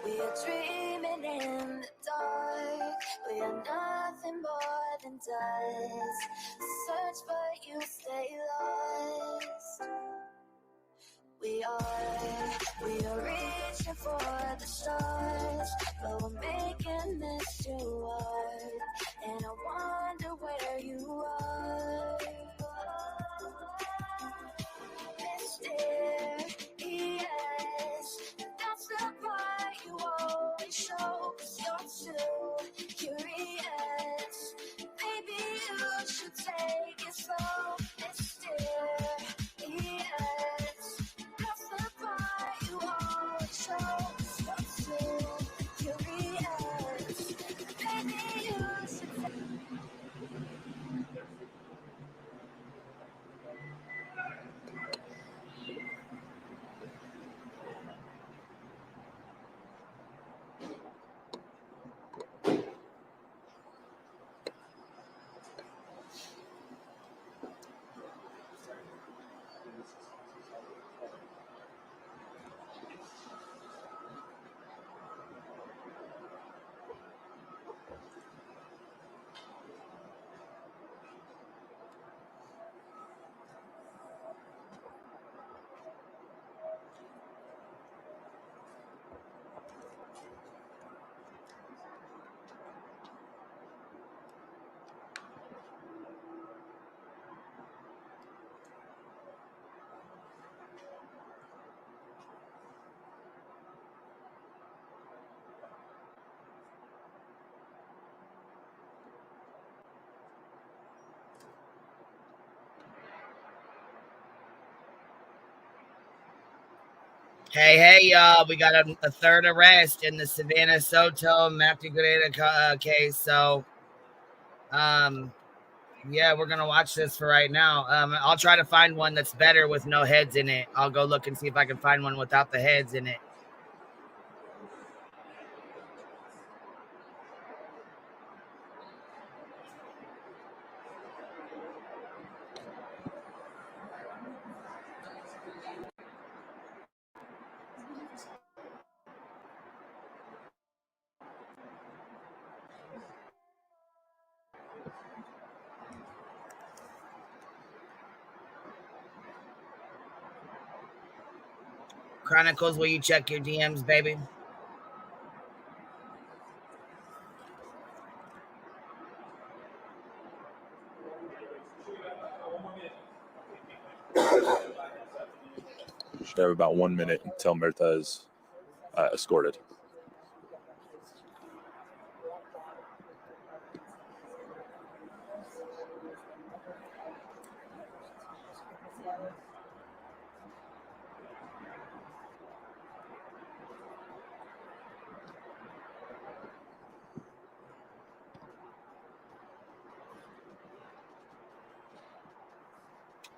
We are dreaming in the dark. We are nothing more than dust. Search but you stay lost. We are reaching for the stars, but we're making this too hard. And I wonder where you are. Mysterious, that's the part you always show. 'Cause you're too curious. Maybe you should take it slow. Mysterious, that's the part you always show. 'Cause you're too curious. Maybe you should take Hey, y'all. We got a third arrest in the Savannah Soto Matthew Gureta case. So, yeah, we're going to watch this for right now. I'll try to find one that's better with no heads in it. I'll go look and see if I can find one without the heads in it. Chronicles, will you check your DMs, baby? Should have about 1 minute until Mirta is escorted.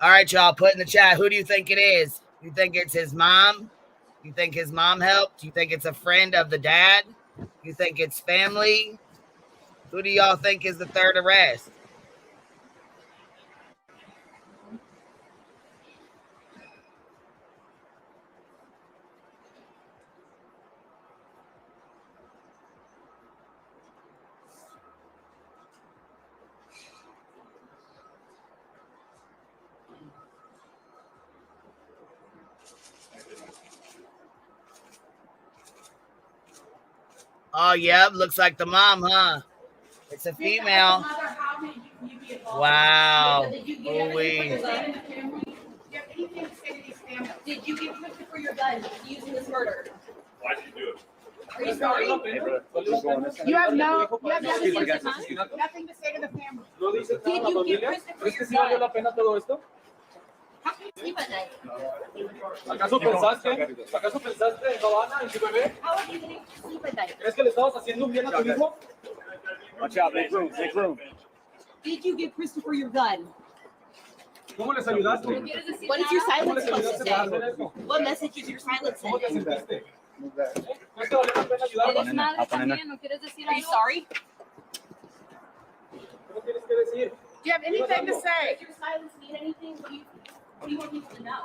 All right, y'all, put in the chat, who do you think it is? You think it's his mom? You think his mom helped? You think it's a friend of the dad? You think it's family? Who do y'all think is the third arrest? Oh, yep, looks like the mom, huh? It's a female. Wow. Did you get Christopher your gun using this murder? Why did you do it? Are you sorry? You have nothing to say to the family. Did you give Christopher your gun? How can you sleep at night? ¿Acaso pensaste en Havana, en su bebé? How are you going to sleep at night? ¿Crees que le estabas haciendo un bien a tu hijo? Watch out, make room, make room. Did you give Christopher your gun? ¿Cómo les ayudaste? What is your silence supposed to say? What message is your silence ¿Cómo te sending? sentiste? ¿Crees que valió la pena ayudarlo? Are you sorry? ¿Qué tienes que decir? Do you have anything to say? Does your silence mean anything? What do you want people to know?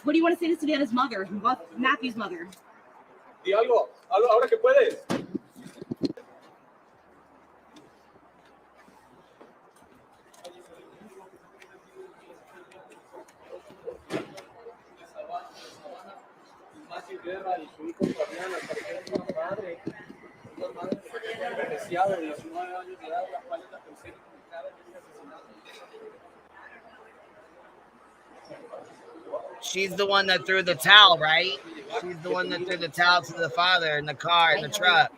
What do you want to say to Savannah's mother, Matthew's mother? Di algo, ahora que puedes. Guerra y su hijo Fabián, al parecer es una madre beneficiada de 19 años de edad, la cual es la tercera implicada en este asesinato. She's the one that threw the towel, right? She's the one that threw the towel to the father in the car, in the truck.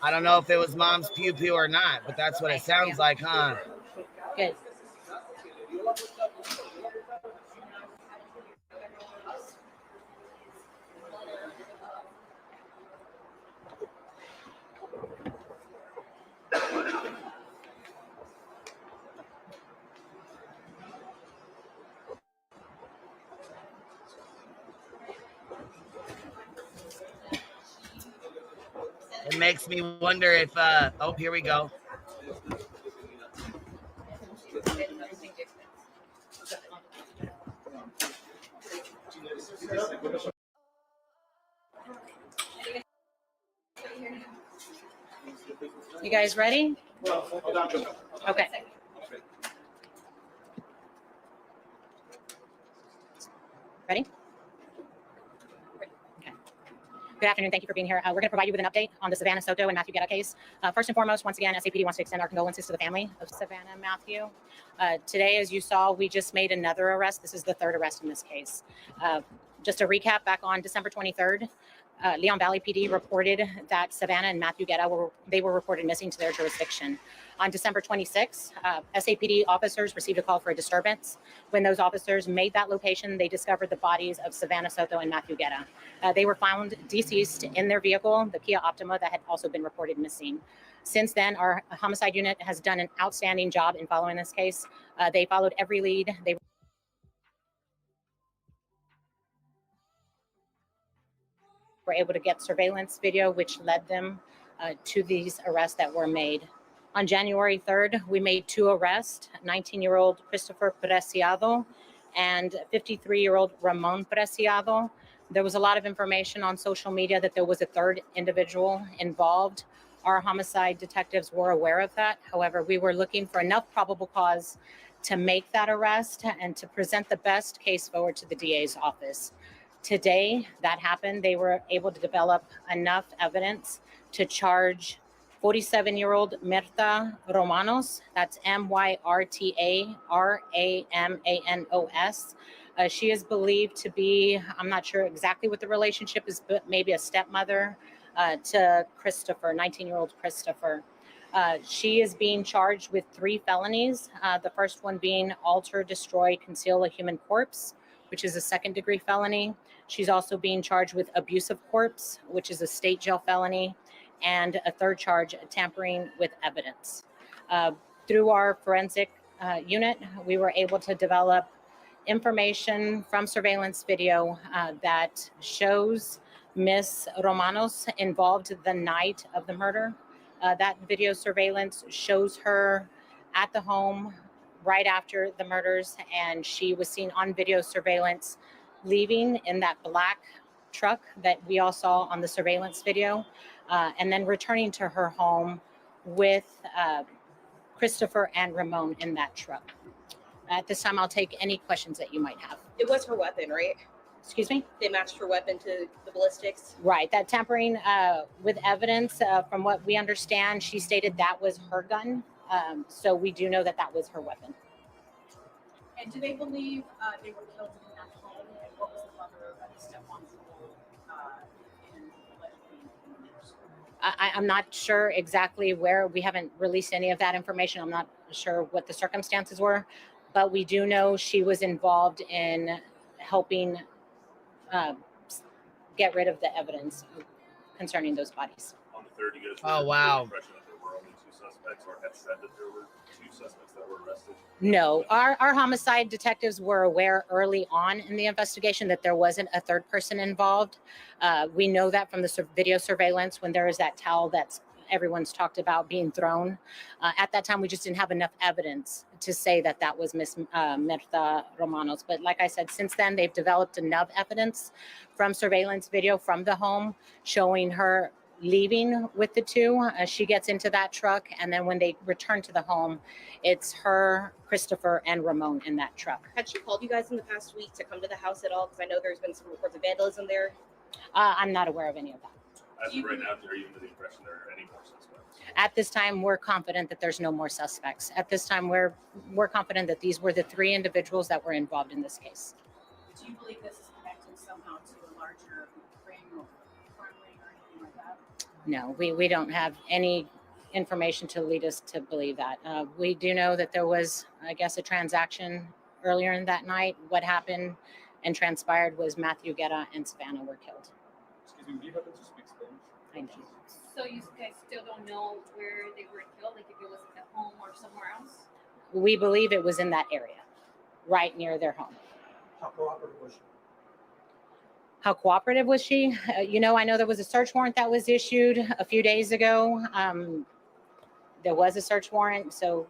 I don't know if it was mom's pew-pew or not, but that's what it sounds like, huh? Good. It makes me wonder if, oh, here we go. You guys ready? Okay. Ready? Okay. Good afternoon. Thank you for being here. We're going to provide you with an update on the Savannah Soto and Matthew Guetta case. First and foremost, once again, SAPD wants to extend our condolences to the family of Savannah and Matthew. Today, as you saw, we just made another arrest. This is the third arrest in this case. Just to recap, back on December 23rd, Leon Valley PD reported that Savannah and Matthew Guetta were reported missing to their jurisdiction. On December 26th, SAPD officers received a call for a disturbance. When those officers made that location, they discovered the bodies of Savannah Soto and Matthew Guetta. They were found deceased in their vehicle, the Kia Optima, that had also been reported missing. Since then, our homicide unit has done an outstanding job in following this case. They followed every lead. They were able to get surveillance video, which led them to these arrests that were made. On January 3rd, we made two arrests, 19-year-old Christopher Preciado and 53-year-old Ramon Preciado. There was a lot of information on social media that there was a third individual involved. Our homicide detectives were aware of that. However, we were looking for enough probable cause to make that arrest and to present the best case forward to the DA's office. Today, that happened. They were able to develop enough evidence to charge 47-year-old Mirta Romanos. That's Myrta Ramanos. She is believed to be, I'm not sure exactly what the relationship is, but maybe a stepmother to Christopher, 19-year-old Christopher. She is being charged with 3 felonies. The first one being alter, destroy, conceal a human corpse, which is a second-degree felony. She's also being charged with abuse of corpse, which is a state jail felony, and a third charge, tampering with evidence. Through our forensic unit, we were able to develop information from surveillance video that shows Miss Romanos involved the night of the murder. That video surveillance shows her at the home right after the murders, and she was seen on video surveillance leaving in that black truck that we all saw on the surveillance video, and then returning to her home with Christopher and Ramon in that truck. At this time, I'll take any questions that you might have. It was her weapon, right? Excuse me? They matched her weapon to the ballistics. Right. That tampering with evidence, from what we understand, she stated that was her gun. So we do know that that was her weapon. And do they believe they were killed in that home? And what was the mother of the stepmom's role in allegedly? I'm not sure exactly where. We haven't released any of that information. I'm not sure what the circumstances were, but we do know she was involved in helping get rid of the evidence concerning those bodies. On the 3rd, you guys Oh, wow. the impression that there were only 2 suspects, or had said that there were 2 suspects that were arrested? No, our homicide detectives were aware early on in the investigation that there wasn't a third person involved. We know that from the video surveillance when there is that towel that's everyone's talked about being thrown. At that time, we just didn't have enough evidence to say that that was Miss Mirta Romanos. But like I said, since then, they've developed enough evidence from surveillance video from the home showing her leaving with the two. She gets into that truck, and then when they return to the home, it's her, Christopher, and Ramon in that truck. Had she called you guys in the past week to come to the house at all? Because I know there's been some reports of vandalism there. I'm not aware of any of that. As of right now, are you under the impression there are any more suspects? At this time, we're confident that there's no more suspects. At this time, we're confident that these were the three individuals that were involved in this case. Do you believe this is connected somehow to a larger ring or crime ring or anything like that? No, we don't have any information to lead us to believe that. We do know that there was, I guess, a transaction earlier in that night. What happened and transpired was Matthew Guerra and Savannah were killed. Excuse me, do you happen to speak Spanish? I know. So you guys still don't know where they were killed, like if it was at home or somewhere else? We believe it was in that area, right near their home. How cooperative was she? How cooperative was she? I know there was a search warrant that was issued a few days ago. There was a search warrant, so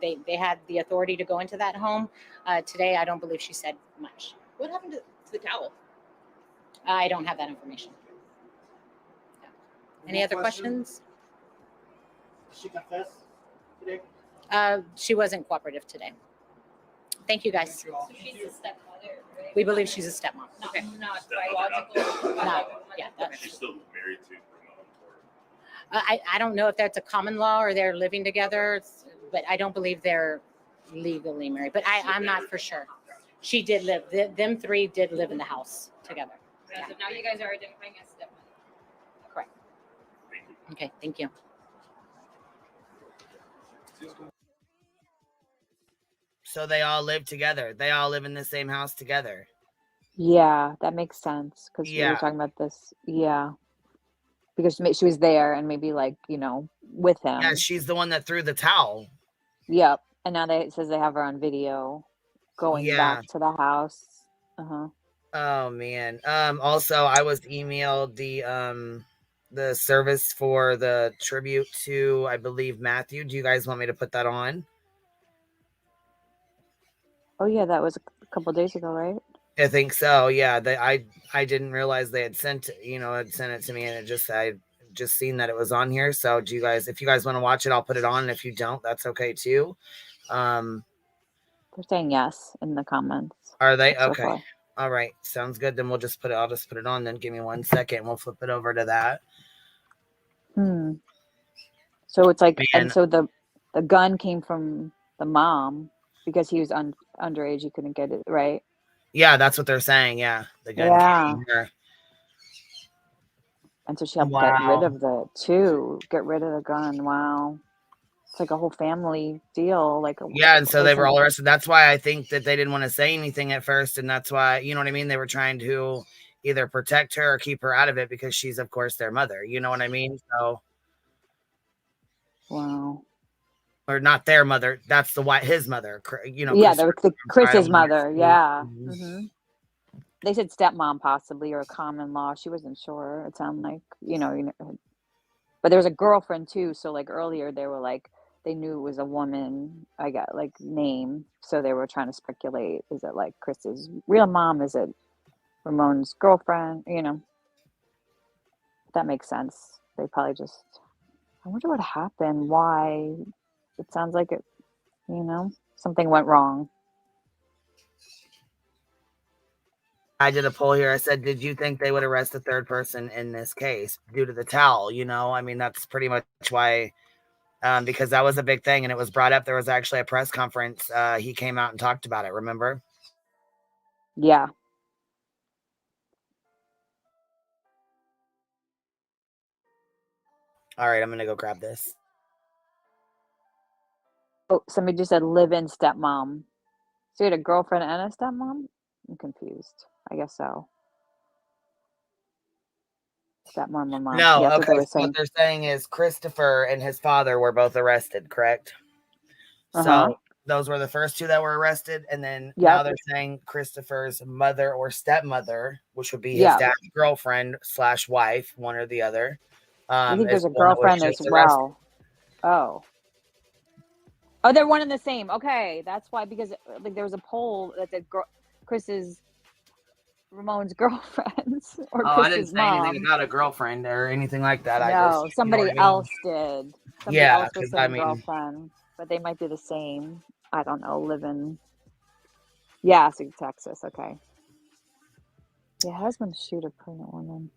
they had the authority to go into that home. Today, I don't believe she said much. What happened to the towel? I don't have that information. Any other questions? Did she confess today? She wasn't cooperative today. Thank you, guys. So she's a stepmother, right? We believe she's a stepmom. Not biological. She's still married to Ramon. I don't know if that's a common law or they're living together, but I don't believe they're legally married. But I'm not for sure. She did live. Them three did live in the house together. So now you guys are identifying as stepmother. Correct. Okay, thank you. So they all live together. They all live in the same house together. Yeah, that makes sense because we were Yeah. talking about this. Yeah, because she was there and maybe with him. Yeah, she's the one that threw the towel. Yep. And now it says they have her on video going back to the house. Oh man. Also I was emailed the service for the tribute to, I believe, Matthew. Do you guys want me to put that on? Oh yeah, that was a couple of days ago, right? I think so. Yeah. I didn't realize they had sent it to me, and I just seen that it was on here. So if you guys want to watch it, I'll put it on. And if you don't, that's okay too. They're saying yes in the comments. Are they? So Okay. far. All right. Sounds good. Then I'll just put it on. Then give me 1 second. We'll flip it over to that. So it's like, Man. and so the gun came from the mom because he was underage. He couldn't get it, right? Yeah, that's what they're saying. Yeah. The gun came from her. And so she had to get rid of get rid of the gun. Wow. It's like a whole family deal. And so they were all arrested. That's why I think that they didn't want to say anything at first. And that's why, you know what I mean? They were trying to either protect her or keep her out of it because she's, of course, their mother. You know what I mean? So. Wow. Or not their mother. That's his mother. Yeah, Chris's mother. Yeah. They said stepmom possibly, or a common law. She wasn't sure. It sounded like, but there was a girlfriend too. So earlier they were they knew it was a woman. I got name. So they were trying to speculate. Is it Chris's real mom? Is it Ramon's girlfriend? That makes sense. They probably just, I wonder what happened. Why? It sounds like it, something went wrong. I did a poll here. I said, did you think they would arrest a third person in this case due to the towel? I mean, that's pretty much why, because that was a big thing and it was brought up. There was actually a press conference. He came out and talked about it. Remember? Yeah. All right. I'm going to go grab this. Oh, somebody just said live-in stepmom. So you had a girlfriend and a stepmom? I'm confused. I guess so. Stepmom or mom. No, yeah, okay. So what they're saying is Christopher and his father were both arrested, correct? So those were the first two that were arrested. And then now they're saying Christopher's mother or stepmother, which would be his dad's girlfriend / wife, one or the other, I think is there's a the one that was girlfriend as just arrested. well. Oh. Oh, they're one and the same. Okay, that's why, because like there was a poll that said Ramon's girlfriends or Oh, I didn't Chris's say anything mom. about a girlfriend or anything like that. I just, No, you know what somebody I mean? else did. Somebody Yeah, else was because I saying mean, girlfriend, but they might be the same. I don't know. Live in, yeah, so Texas. Okay. Yeah, husband shoot a pregnant woman.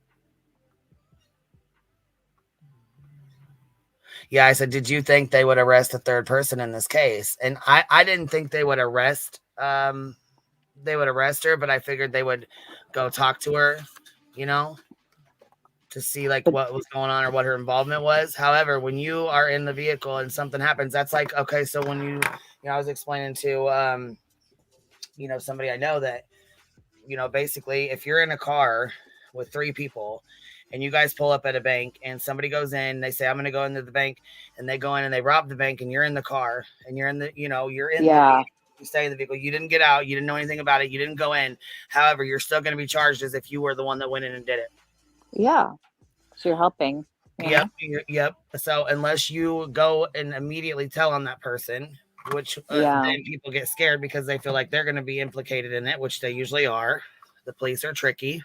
yeah, I said, did you think they would arrest a third person in this case? And I didn't think they would arrest her, but I figured they would go talk to her, you know, to see like But what was going on or what her involvement was. However, when you are in the vehicle and something happens, that's like, okay, so when you know, I was explaining to you know, somebody I know that, you know, basically if you're in a car with 3 people and you guys pull up at a bank and somebody goes in, they say, I'm going to go into the bank, and they go in and they rob the bank, and you're in the car and you're in the, you know, you're in the yeah, you stay in the vehicle. You didn't get out. You didn't know anything about it. You didn't go in. However, you're still going to be charged as if you were the one that went in and did it. yeah. So you're helping. Yep. Yep. So unless you go and immediately tell on that person, which Yeah. then people get scared because they feel like they're going to be implicated in it, which they usually are. The police are tricky.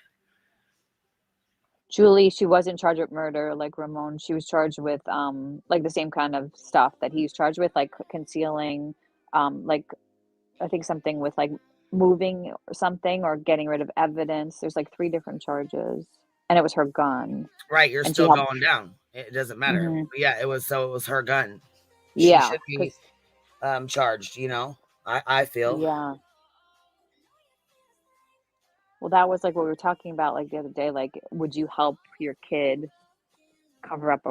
Julie, she wasn't charged with murder like Ramon. She was charged with like the same kind of stuff that he was charged with, like concealing, like I think something with like moving or something or getting rid of evidence. There's like 3 different charges, and it was her gun. Right, you're And she still helped. going down. It doesn't matter. Hmm. But yeah, it was her gun. She Yeah, should be because charged, you know. I feel. yeah. Well, that was like what we were talking about like the other day. Like, would you help your kid cover up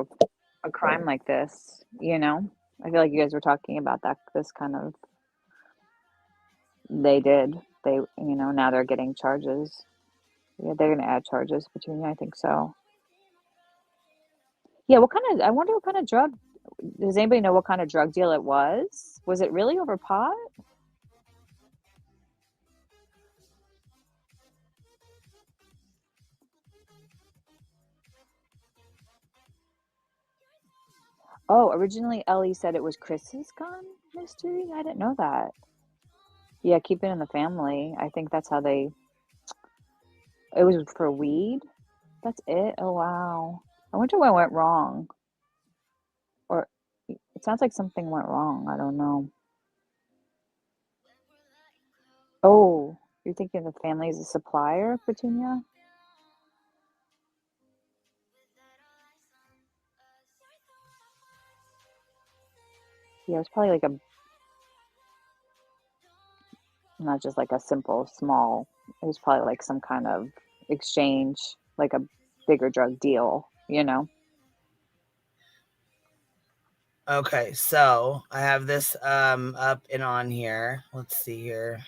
a crime like this? You know, I feel like you guys were talking about that. This kind of they did. They, you know, now they're getting charges. Yeah, they're going to add charges between you. I think so. Yeah. What kind of? I wonder what kind of drug. Does anybody know what kind of drug deal it was? Was it really over pot? Oh, originally Ellie said it was Chris's gun mystery. I didn't know that. Yeah, keep it in the family. I think that's how they. It was for weed. That's it. Oh wow. I wonder what went wrong. Or it sounds like something went wrong. I don't know. Oh, you're thinking the family is a supplier, Petunia? Yeah, it's probably like a not just like a simple small. It was probably like some kind of exchange, like a bigger drug deal, you know? Okay, so I have this up and on here. Let's see here.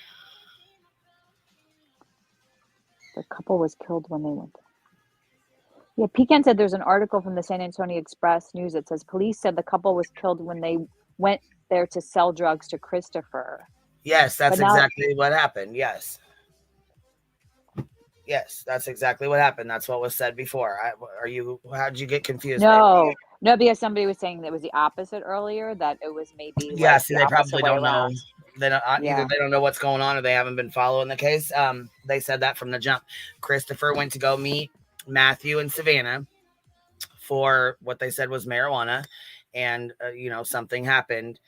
The couple was killed when they went. Yeah, Pecan said there's an article from the San Antonio Express News that says police said the couple was killed when they went there to sell drugs to Christopher. Yes, that's But now, exactly what happened. Yes. Yes, that's exactly what happened. That's what was said before. How'd you get confused? no, because somebody was saying that it was the opposite earlier, that it was maybe Yeah, like see, the they opposite probably way don't know. around. They don't either. Yeah. They don't know what's going on, or they haven't been following the case. They said that from the jump. Christopher went to go meet Matthew and Savannah for what they said was marijuana, and you know, something happened.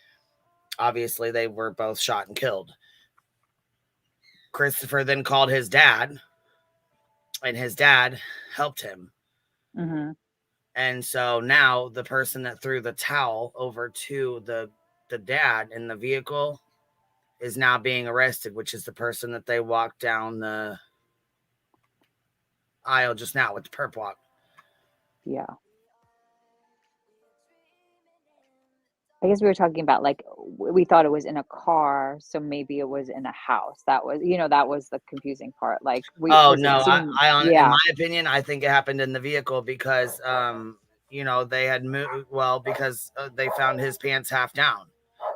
Obviously, they were both shot and killed. Christopher then called his dad, and his dad helped him. Mm-hmm. And so now the person that threw the towel over to the dad in the vehicle is now being arrested, which is the person that they walked down the aisle just now with the perp walk. Yeah. I guess we were talking about like we thought it was in a car, so maybe it was in a house. That was, that was the confusing part. Like In my opinion, I think it happened in the vehicle because they had moved because they found his pants half down,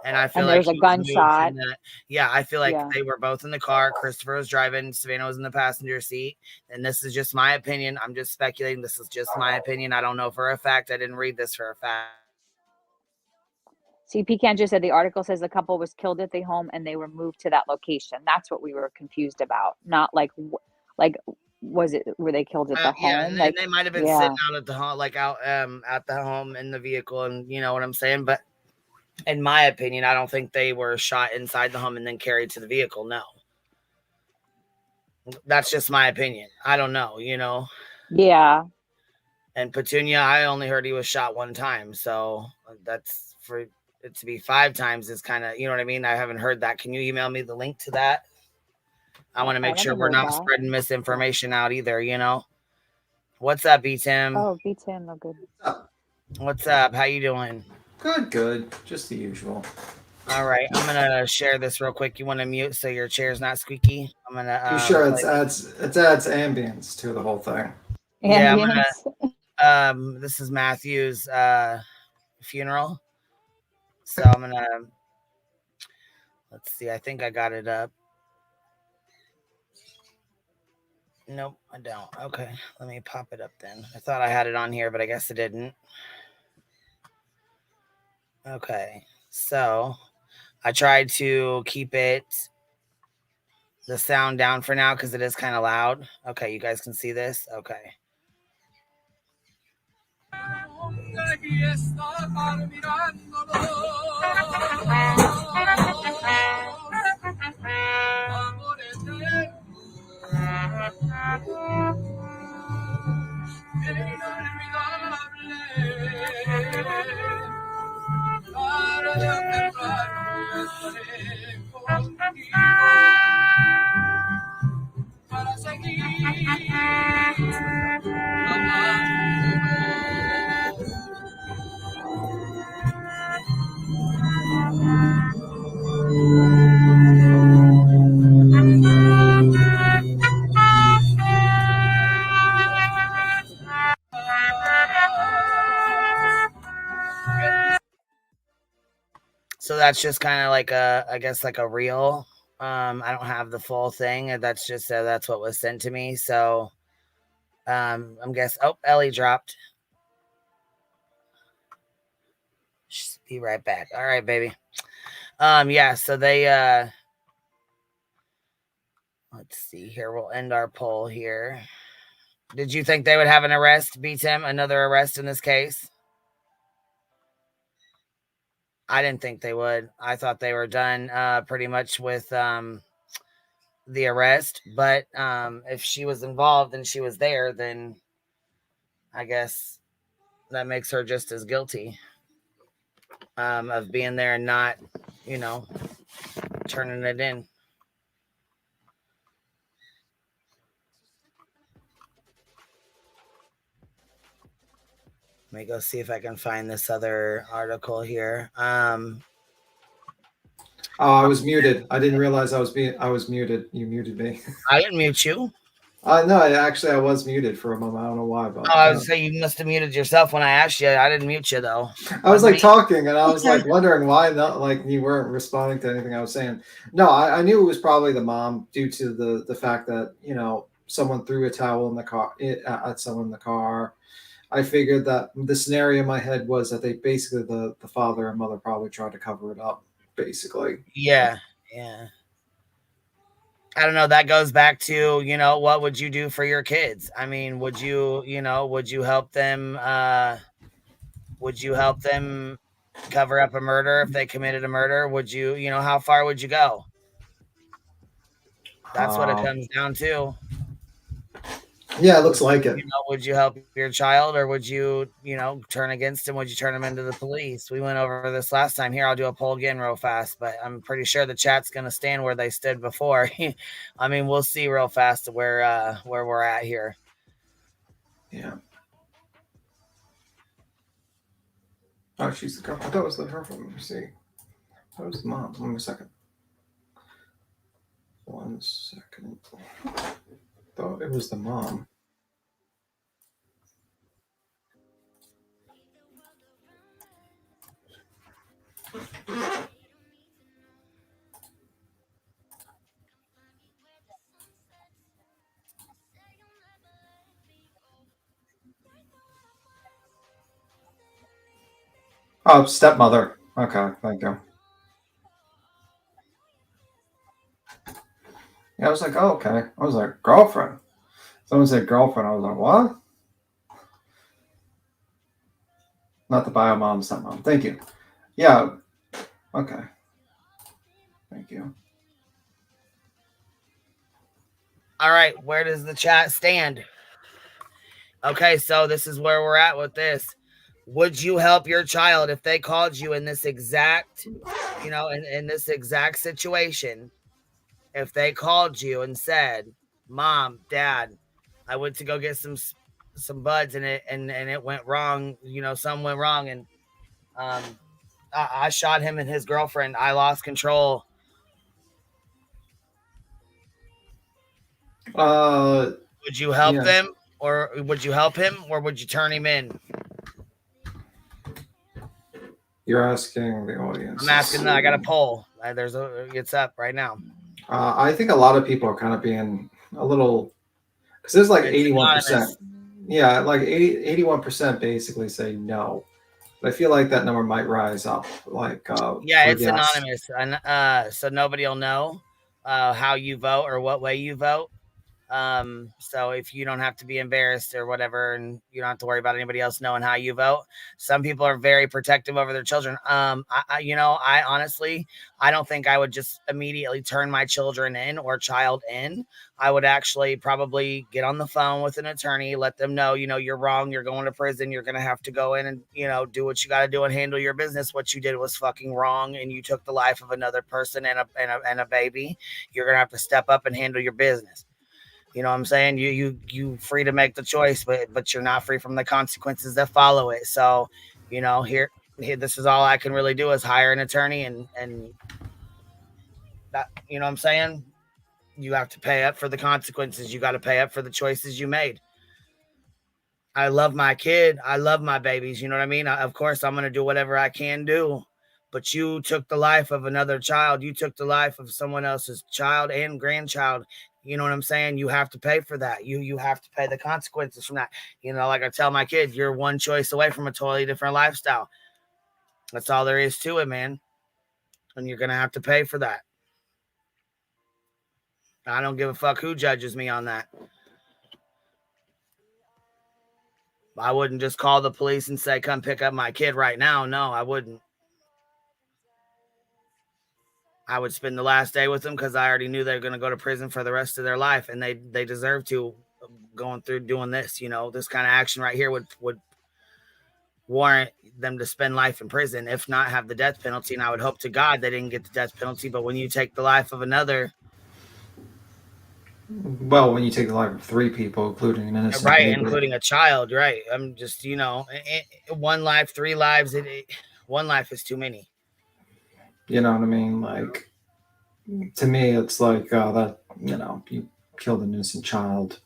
And I feel And like there's a he was moved gunshot. from that. Yeah, I feel like Yeah. they were both in the car. Christopher was driving. Savannah was in the passenger seat. And this is just my opinion. I'm just speculating. This is just my opinion. I don't know for a fact. I didn't read this for a fact. See, Pecan just said the article says the couple was killed at the home and they were moved to that location. That's what we were confused about. Not like were they killed at the Yeah, home? and they might have been yeah. sitting out at the home, like out at the home in the vehicle, and you know what I'm saying. But in my opinion, I don't think they were shot inside the home and then carried to the vehicle. No, that's just my opinion. I don't know, you know. Yeah. And Petunia, I only heard he was shot one time, so that's for it to be 5 times is kind of, you know what I mean. I haven't heard that. Can you email me the link to that? I want to make sure we're not spreading misinformation out either, you know. What's up, B-Tim? Oh, B-Tim, oh good. What's up? How you doing? Good. Just the usual. All right, I'm gonna share this real quick. You want to mute so your chair's not squeaky? I'm gonna. You sure it adds ambience to the whole thing? Yeah, I'm gonna. This is Matthew's funeral, so I'm gonna. Let's see. I think I got it up. Nope, I don't. Okay, let me pop it up then. I thought I had it on here, but I guess I didn't. Okay, so I tried to keep the sound down for now because it is kind of loud. Okay, you guys can see this? Okay. So that's just kind of like I guess like a reel. I don't have the full thing. That's just that's what was sent to me. So I'm guessing. Oh, Ellie dropped. Just be right back. All right, baby. Yeah. So they let's see here. We'll end our poll here. Did you think they would have an arrest, B-Tim? Another arrest in this case? I didn't think they would. I thought they were done pretty much with the arrest. But if she was involved and she was there, then I guess that makes her just as guilty of being there and not, you know, turning it in. Let me go see if I can find this other article here. Oh, I was muted. I didn't realize I was muted. You muted me. I didn't mute you. No, I was muted for a moment. I don't know why, but I was saying you must have muted yourself when I asked you. I didn't mute you though. I was like talking and I was like wondering why not, like you weren't responding to anything I was saying. No, I knew it was probably the mom due to the fact that, you know, someone threw a towel in the car at someone in the car. I figured that the scenario in my head was that they basically the father and mother probably tried to cover it up, basically. Yeah. I don't know. That goes back to, you know, what would you do for your kids? I mean, would you help them? Would you help them cover up a murder if they committed a murder? Would you, you know, how far would you go? That's what it comes down to. Yeah, it looks like it. You know, would you help your child or would you, you know, turn against him? Would you turn him into the police? We went over this last time. Here, I'll do a poll again real fast, but I'm pretty sure the chat's going to stand where they stood before. I mean, we'll see real fast where we're at here. Yeah. Oh, she's the girl. I thought it was the her from. Let me see. That was the mom. One second. 1 second. Thought it was the mom. Oh, stepmother. Okay, thank you. Yeah, I was like, oh, okay. I was like, girlfriend. Someone said girlfriend. I was like, what? Not the bio mom, stepmom. Thank you. Yeah. Okay. Thank you. All right, where does the chat stand? Okay, so this is where we're at with this. Would you help your child if they called you in this exact, in this exact situation? If they called you and said, "Mom, Dad, I went to go get some buds and it went wrong. Some went wrong, and I shot him and his girlfriend. I lost control." Would you help Yeah. them, or would you help him, or would you turn him in? You're asking the audience. I'm asking. I got a poll. It's up right now. I think a lot of people are kind of being a little, because there's like 81%. Yeah, like 81% basically say no. But I feel like that number might rise up. Like Yeah, for it's yes. anonymous, and so nobody will know how you vote or what way you vote. So if you don't have to be embarrassed or whatever, and you don't have to worry about anybody else knowing how you vote. Some people are very protective over their children. I honestly, I don't think I would just immediately turn my children in or child in. I would actually probably get on the phone with an attorney, let them know, you're wrong, you're going to prison, you're going to have to go in and, do what you got to do and handle your business. What you did was fucking wrong, and you took the life of another person and a baby. You're going to have to step up and handle your business. You know what I'm saying? You free to make the choice, but you're not free from the consequences that follow it. So, here this is all I can really do is hire an attorney, and that, you know what I'm saying? You have to pay up for the consequences. You got to pay up for the choices you made. I love my kid. I love my babies. You know what I mean? Of course, I'm going to do whatever I can do. But you took the life of another child. You took the life of someone else's child and grandchild. You know what I'm saying? You have to pay for that. You have to pay the consequences from that. Like I tell my kid, you're one choice away from a totally different lifestyle. That's all there is to it, man. And you're going to have to pay for that. I don't give a fuck who judges me on that. I wouldn't just call the police and say, come pick up my kid right now. No, I wouldn't. I would spend the last day with them because I already knew they were going to go to prison for the rest of their life, and they deserve to, going through doing this. This kind of action right here would warrant them to spend life in prison, if not have the death penalty. And I would hope to God they didn't get the death penalty. But when you take the life of another, well, when you take the life of 3 people, including an innocent right, baby. including a child, right? I'm just, one life, 3 lives. One life is too many. You know what I mean? Like, to me, it's like that. You killed an innocent child.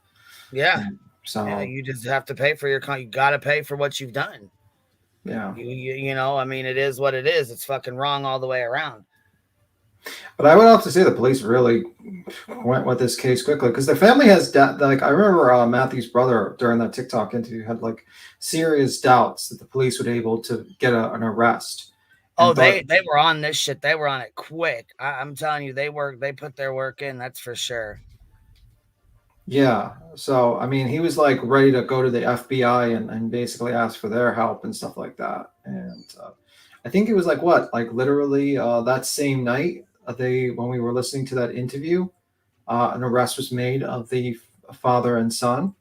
Yeah. So yeah, you just have to pay for you got to pay for what you've done. Yeah. I mean, it is what it is. It's fucking wrong all the way around. But I would have to say the police really went with this case quickly, because the family has I remember Matthew's brother during that TikTok interview had like serious doubts that the police would be able to get an arrest. Oh, they were on this shit. They were on it quick. I'm telling you, they put their work in. That's for sure. Yeah. So, I mean, he was like ready to go to the FBI and basically ask for their help and stuff like that. And I think it was like literally that same night, when we were listening to that interview, an arrest was made of the father and son.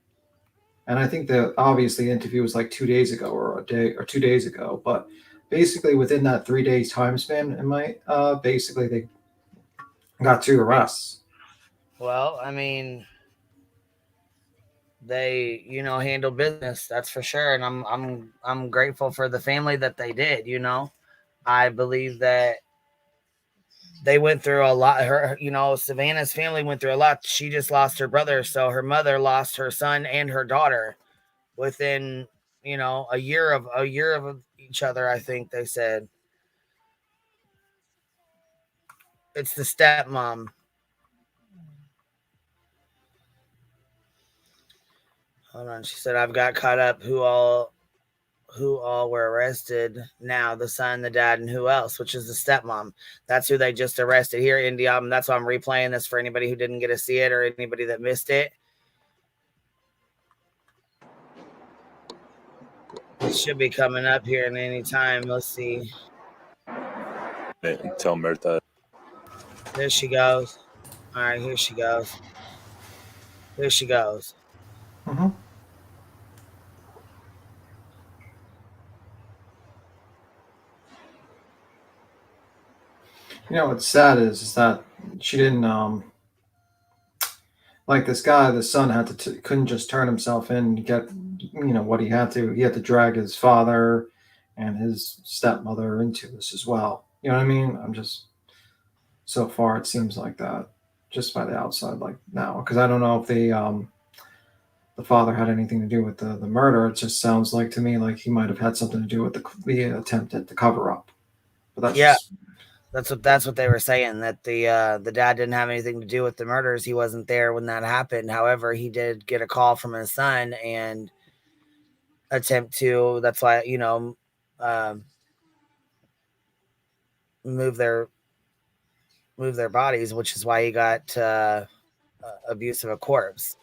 And I think that obviously the interview was like 2 days ago or 2 days ago, but basically within that 3 days time span, basically they got 2 arrests. Well, I mean, they handle business, that's for sure, and I'm grateful for the family that they did. I believe that they went through a lot. Savannah's family went through a lot. She just lost her brother, so her mother lost her son and her daughter within a year of each other. I think they said it's the stepmom. Hold on, she said I've got caught up who all who all were arrested now, the son, the dad, and who else, which is the stepmom. That's who they just arrested here in India. That's why I'm replaying this for anybody who didn't get to see it or anybody that missed it. It should be coming up here in any time. Let's see. Tell Myrta. There she goes. All right, here she goes. Here she goes. Mm-hmm. You know what's sad is that she didn't like this guy. The son had to couldn't just turn himself in and get what he had to. He had to drag his father and his stepmother into this as well. You know what I mean? I'm just so far it seems like that just by the outside, like now, because I don't know if the father had anything to do with the murder. It just sounds like to me like he might have had something to do with the attempt at the cover up. But that's That's what they were saying, that the dad didn't have anything to do with the murders. He wasn't there when that happened. However, he did get a call from his son and attempt to. That's why move their bodies, which is why he got abuse of a corpse.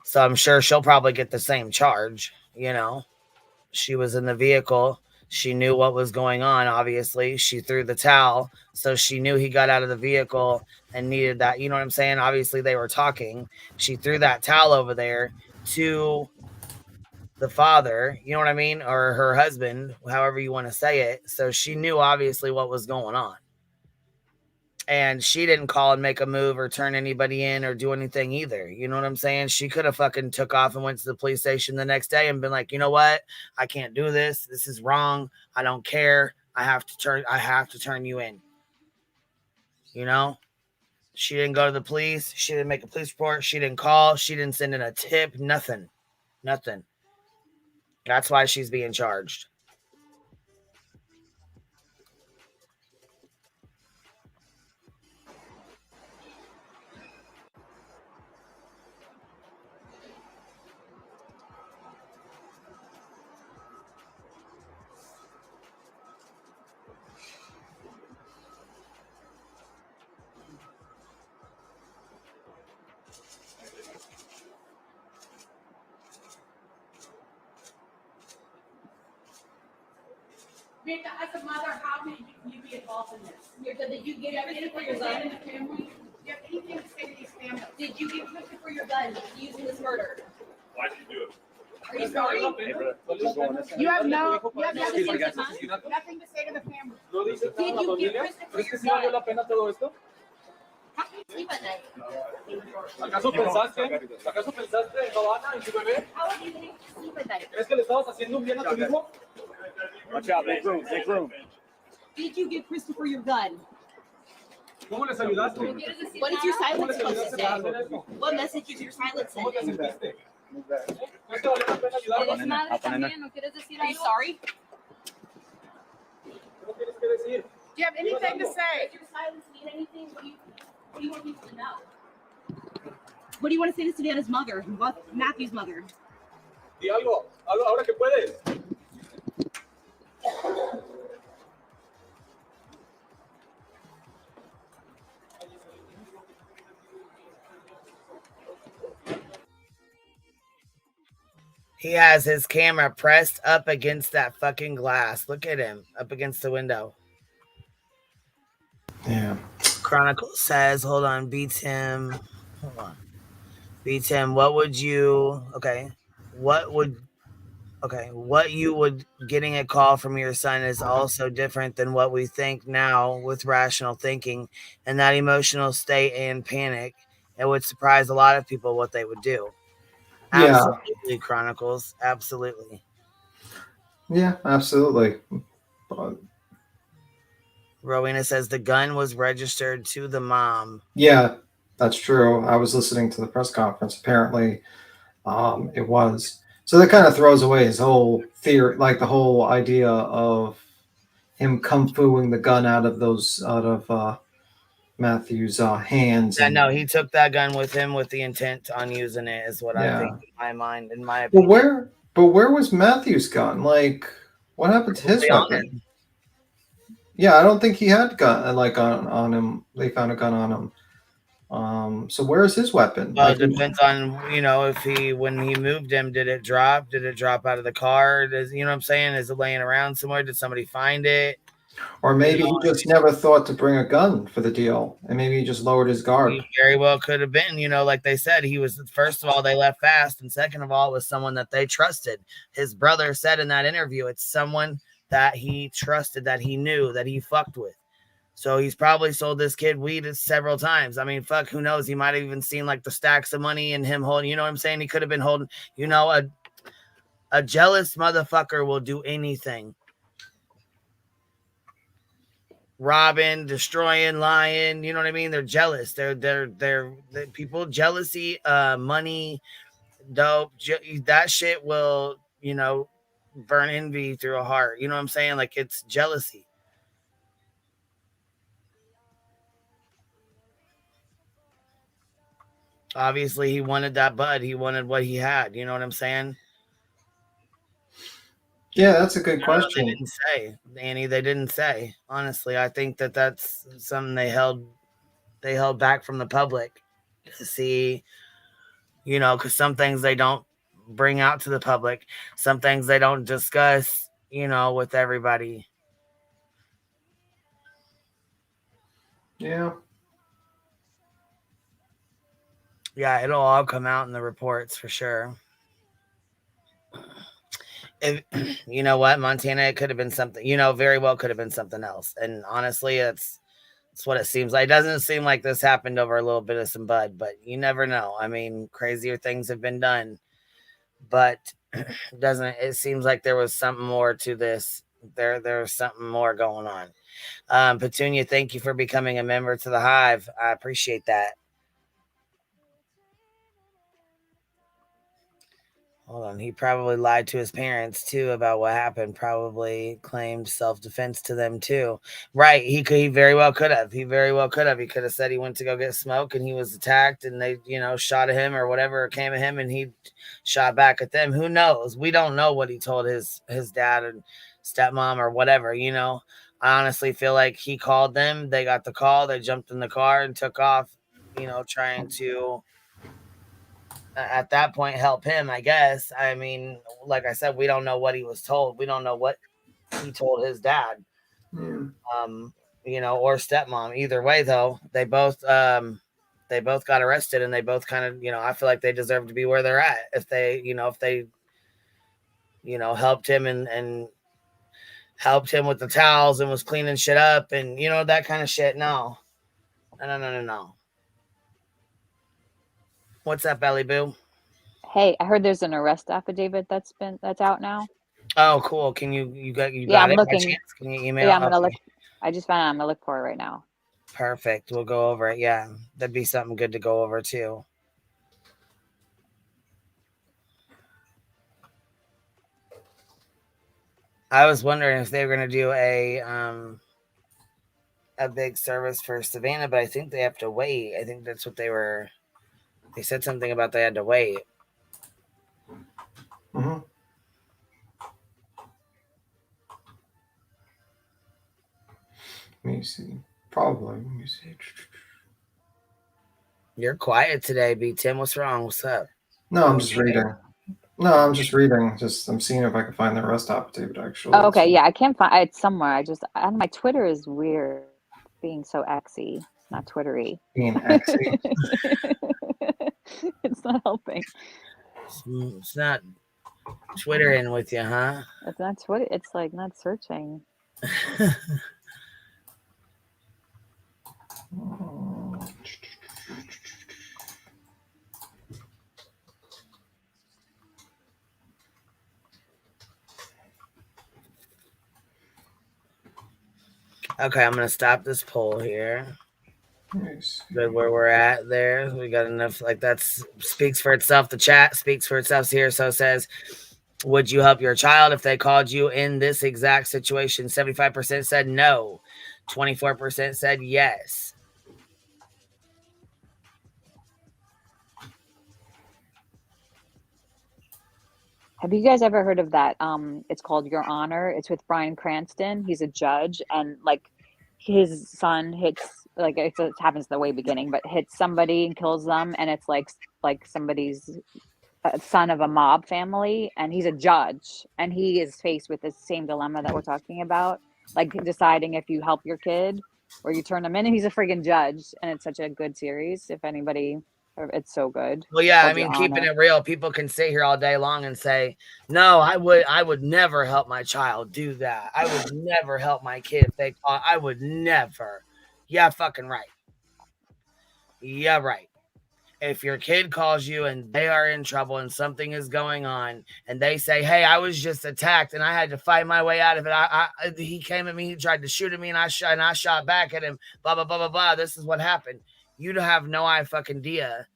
So I'm sure she'll probably get the same charge. She was in the vehicle. She knew what was going on, obviously. She threw the towel, so she knew he got out of the vehicle and needed that. You know what I'm saying? Obviously, they were talking. She threw that towel over there to the father, you know what I mean? Or her husband, however you want to say it. So she knew, obviously, what was going on. And she didn't call and make a move or turn anybody in or do anything either. You know what I'm saying? She could have fucking took off and went to the police station the next day and been like, you know what? I can't do this. This is wrong. I don't care. I have to turn you in. She didn't go to the police. She didn't make a police report. She didn't call. She didn't send in a tip. Nothing. That's why she's being charged. Rita, as a mother, how can you be involved in this? Did you give everything for your gun in the family? Do you have anything to say to these families? Did you give Christopher your gun using this murder? Why'd you do it? Are you sorry? You have nothing to say to the family. Did you give Christopher your gun? How can you sleep at night? ¿Acaso pensaste en Havana, en tu bebé? How are you going to sleep at night? ¿Crees que le estabas haciendo un bien a tu hijo? Watch out, make room. Did you give Christopher your gun? ¿Cómo les ayudaste? What is your silence supposed to say? What message is your silence ¿Cómo te sending? sentiste? ¿Crees que valió la pena ayudarnos? ¿Eres madre también? ¿No quieres decir Are you algo? sorry? ¿Qué tienes que decir? Do you have anything to say? Does your silence mean anything? What do you want people to know? What do you want to say to Savannah's mother, Matthew's mother? Di algo, ahora que puedes. He has his camera pressed up against that fucking glass. Look at him up against the window. Yeah. Chronicle says, hold on, beats him. Hold on. Beats him. What would you, what you would getting a call from your son is also different than what we think now with rational thinking and that emotional state and panic. It would surprise a lot of people what they would do. Yeah. Absolutely, Chronicles. Absolutely. Yeah, absolutely. But Rowena says the gun was registered to the mom. yeah, that's true. I was listening to the press conference. Apparently, it was. So that kind of throws away his whole theory, like the whole idea of him kung fuing the gun out of Matthew's hands. Yeah, no, he took that gun with him with the intent on using it, is what I think in my mind, in my opinion. But where was Matthew's gun? Like, what happened to his weapon? Yeah, I don't think he had gun on him. They found a gun on him. So where's his weapon? Well, it depends on, if when he moved him, did it drop? Did it drop out of the car? You know what I'm saying? Is it laying around somewhere? Did somebody find it? Or maybe he just never thought to bring a gun for the deal, and maybe he just lowered his guard. He very well could have been, like they said, he was, first of all, they left fast, and second of all, it was someone that they trusted. His brother said in that interview, it's someone that he trusted, that he knew, that he fucked with. So he's probably sold this kid weed several times. I mean, fuck, who knows? He might have even seen like the stacks of money and him holding, you know what I'm saying? He could have been holding, a jealous motherfucker will do anything. Robbing, destroying, lying, you know what I mean? They're jealous. They're people, jealousy, money, dope, that shit will, burn envy through a heart. You know what I'm saying? Like, it's jealousy. Obviously, he wanted that bud. He wanted what he had. You know what I'm saying? Yeah, that's a good question. They didn't say, Annie. They didn't say. Honestly, I think that's something they held back from the public to see. Because some things they don't bring out to the public. Some things they don't discuss. With everybody. Yeah. Yeah, it'll all come out in the reports for sure. If, you know what, Montana, it could have been something, very well could have been something else. And honestly, that's what it seems like. It doesn't seem like this happened over a little bit of some bud, but you never know. I mean, crazier things have been done, but it seems like there was something more to this. There's something more going on. Petunia, thank you for becoming a member to the Hive. I appreciate that. Hold on. He probably lied to his parents too about what happened. Probably claimed self-defense to them too. Right. He very well could have. He could have said he went to go get smoke and he was attacked and they, shot at him or whatever came at him and he shot back at them. Who knows? We don't know what he told his dad and stepmom or whatever, I honestly feel like he called them. They got the call. They jumped in the car and took off, trying to, at that point, help him, I guess. I mean, like I said, we don't know what he was told. We don't know what he told his dad, or stepmom. Either way, though, they both got arrested and they both kind of, I feel like they deserve to be where they're at. If they helped him and helped him with the towels and was cleaning shit up and, that kind of shit. No. What's up, Ellie Boo? Hey, I heard there's an arrest affidavit that's out now. Oh, cool. Can you got I'm it? looking. Can you email? Yeah, I'm gonna look. I just found it. I'm gonna look for it right now. Perfect. We'll go over it. Yeah, that'd be something good to go over too. I was wondering if they were gonna do a big service for Savannah, but I think they have to wait. I think that's what they were. They said something about they had to wait. Mm-hmm. Let me see. Probably. Let me see. You're quiet today, B. Tim. What's wrong? What's up? No, I'm just reading. No, I'm just reading. I'm seeing if I can find the arrest affidavit, actually. Oh, okay. Yeah, I can't find it somewhere. My Twitter is weird, being so Xy, not Twittery. Being Xy. It's not helping. It's not Twittering with you, huh? It's not Twitter. It's like not searching. Okay, I'm gonna stop this poll here. Good where we're at there. We got enough. Like that speaks for itself. The chat speaks for itself here. So it says, would you help your child if they called you in this exact situation? 75% said no. 24% said yes. Have you guys ever heard of that? It's called Your Honor. It's with Bryan Cranston. He's a judge, and like his son hits, like it happens the way beginning, but hits somebody and kills them, and it's like somebody's son of a mob family, and he's a judge, and he is faced with the same dilemma that we're talking about, like deciding if you help your kid or you turn them in. And he's a friggin' judge, and it's such a good series. If anybody, it's so good. Well, yeah, I mean, keeping it real, people can sit here all day long and say, no, I would never help my child do that. I would never help my kid if they call. I would never. Yeah, fucking right. Yeah, right. If your kid calls you and they are in trouble and something is going on and they say, hey, I was just attacked and I had to fight my way out of it. He came at me, he tried to shoot at me and I shot back at him, blah, blah, blah, blah, blah. This is what happened. You don't have no idea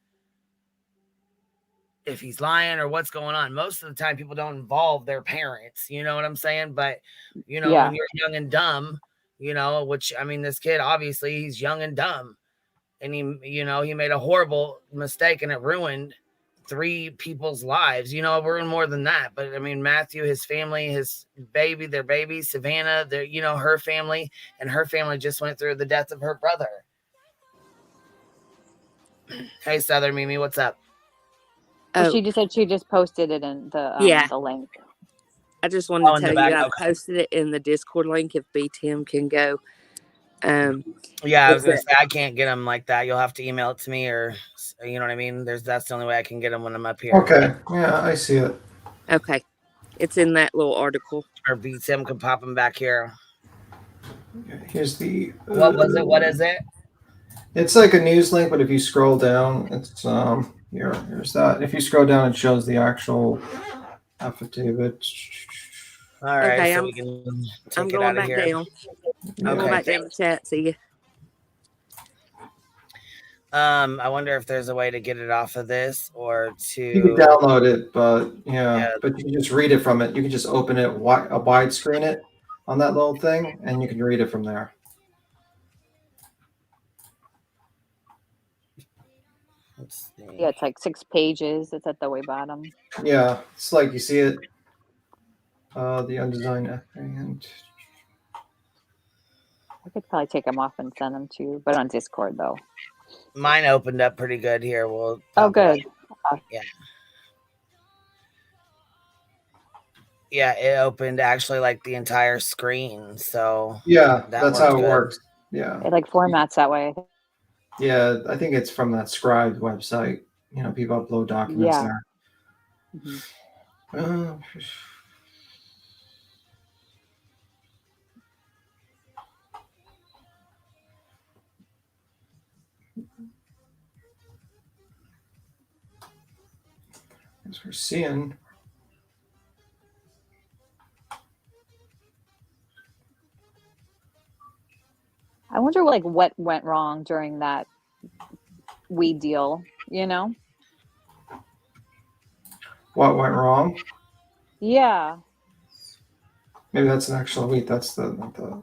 if he's lying or what's going on. Most of the time people don't involve their parents, you know what I'm saying? But, you know, when you're young and dumb, you know, which, I mean, this kid, obviously he's young and dumb. And he made a horrible mistake and it ruined 3 people's lives. You know, it ruined more than that. But I mean, Matthew, his family, their baby, Savannah, her family, and her family just went through the death of her brother. Hey, Southern Mimi, what's up? Oh. She just said she just posted it in the link. I just wanted to tell you I posted it in the Discord link if B-Tim can go. Yeah, I was gonna say I can't get them like that. You'll have to email it to me, or you know what I mean. That's the only way I can get them when I'm up here. Okay, yeah, I see it. Okay, it's in that little article. Or B-Tim can pop them back here. Here's the. What was it? What is it? It's like a news link, but if you scroll down, it's here's that. If you scroll down, it shows the actual affidavit. All right, okay, so we can take I'm it going out of back here. down. I'm going back down the chat. See you. I wonder if there's a way to get it off of this or to. You can download it, but but you can just read it from it. You can just open it, widescreen it on that little thing, and you can read it from there. Let's see. Yeah, it's like 6 pages. It's at the way bottom. Yeah, it's like you see it. The undesigned and. I could probably take them off and send them to you, but on Discord though. Mine opened up pretty good here. Oh, good. Yeah. Yeah, it opened actually like the entire screen. So yeah, that's how it works. Yeah, it like formats that way. Yeah, I think it's from that Scribe website. You know, people upload documents there. Mm-hmm. As we're seeing. I wonder like what went wrong during that weed deal, you know? What went wrong? Yeah. Maybe that's an actual weed. That's the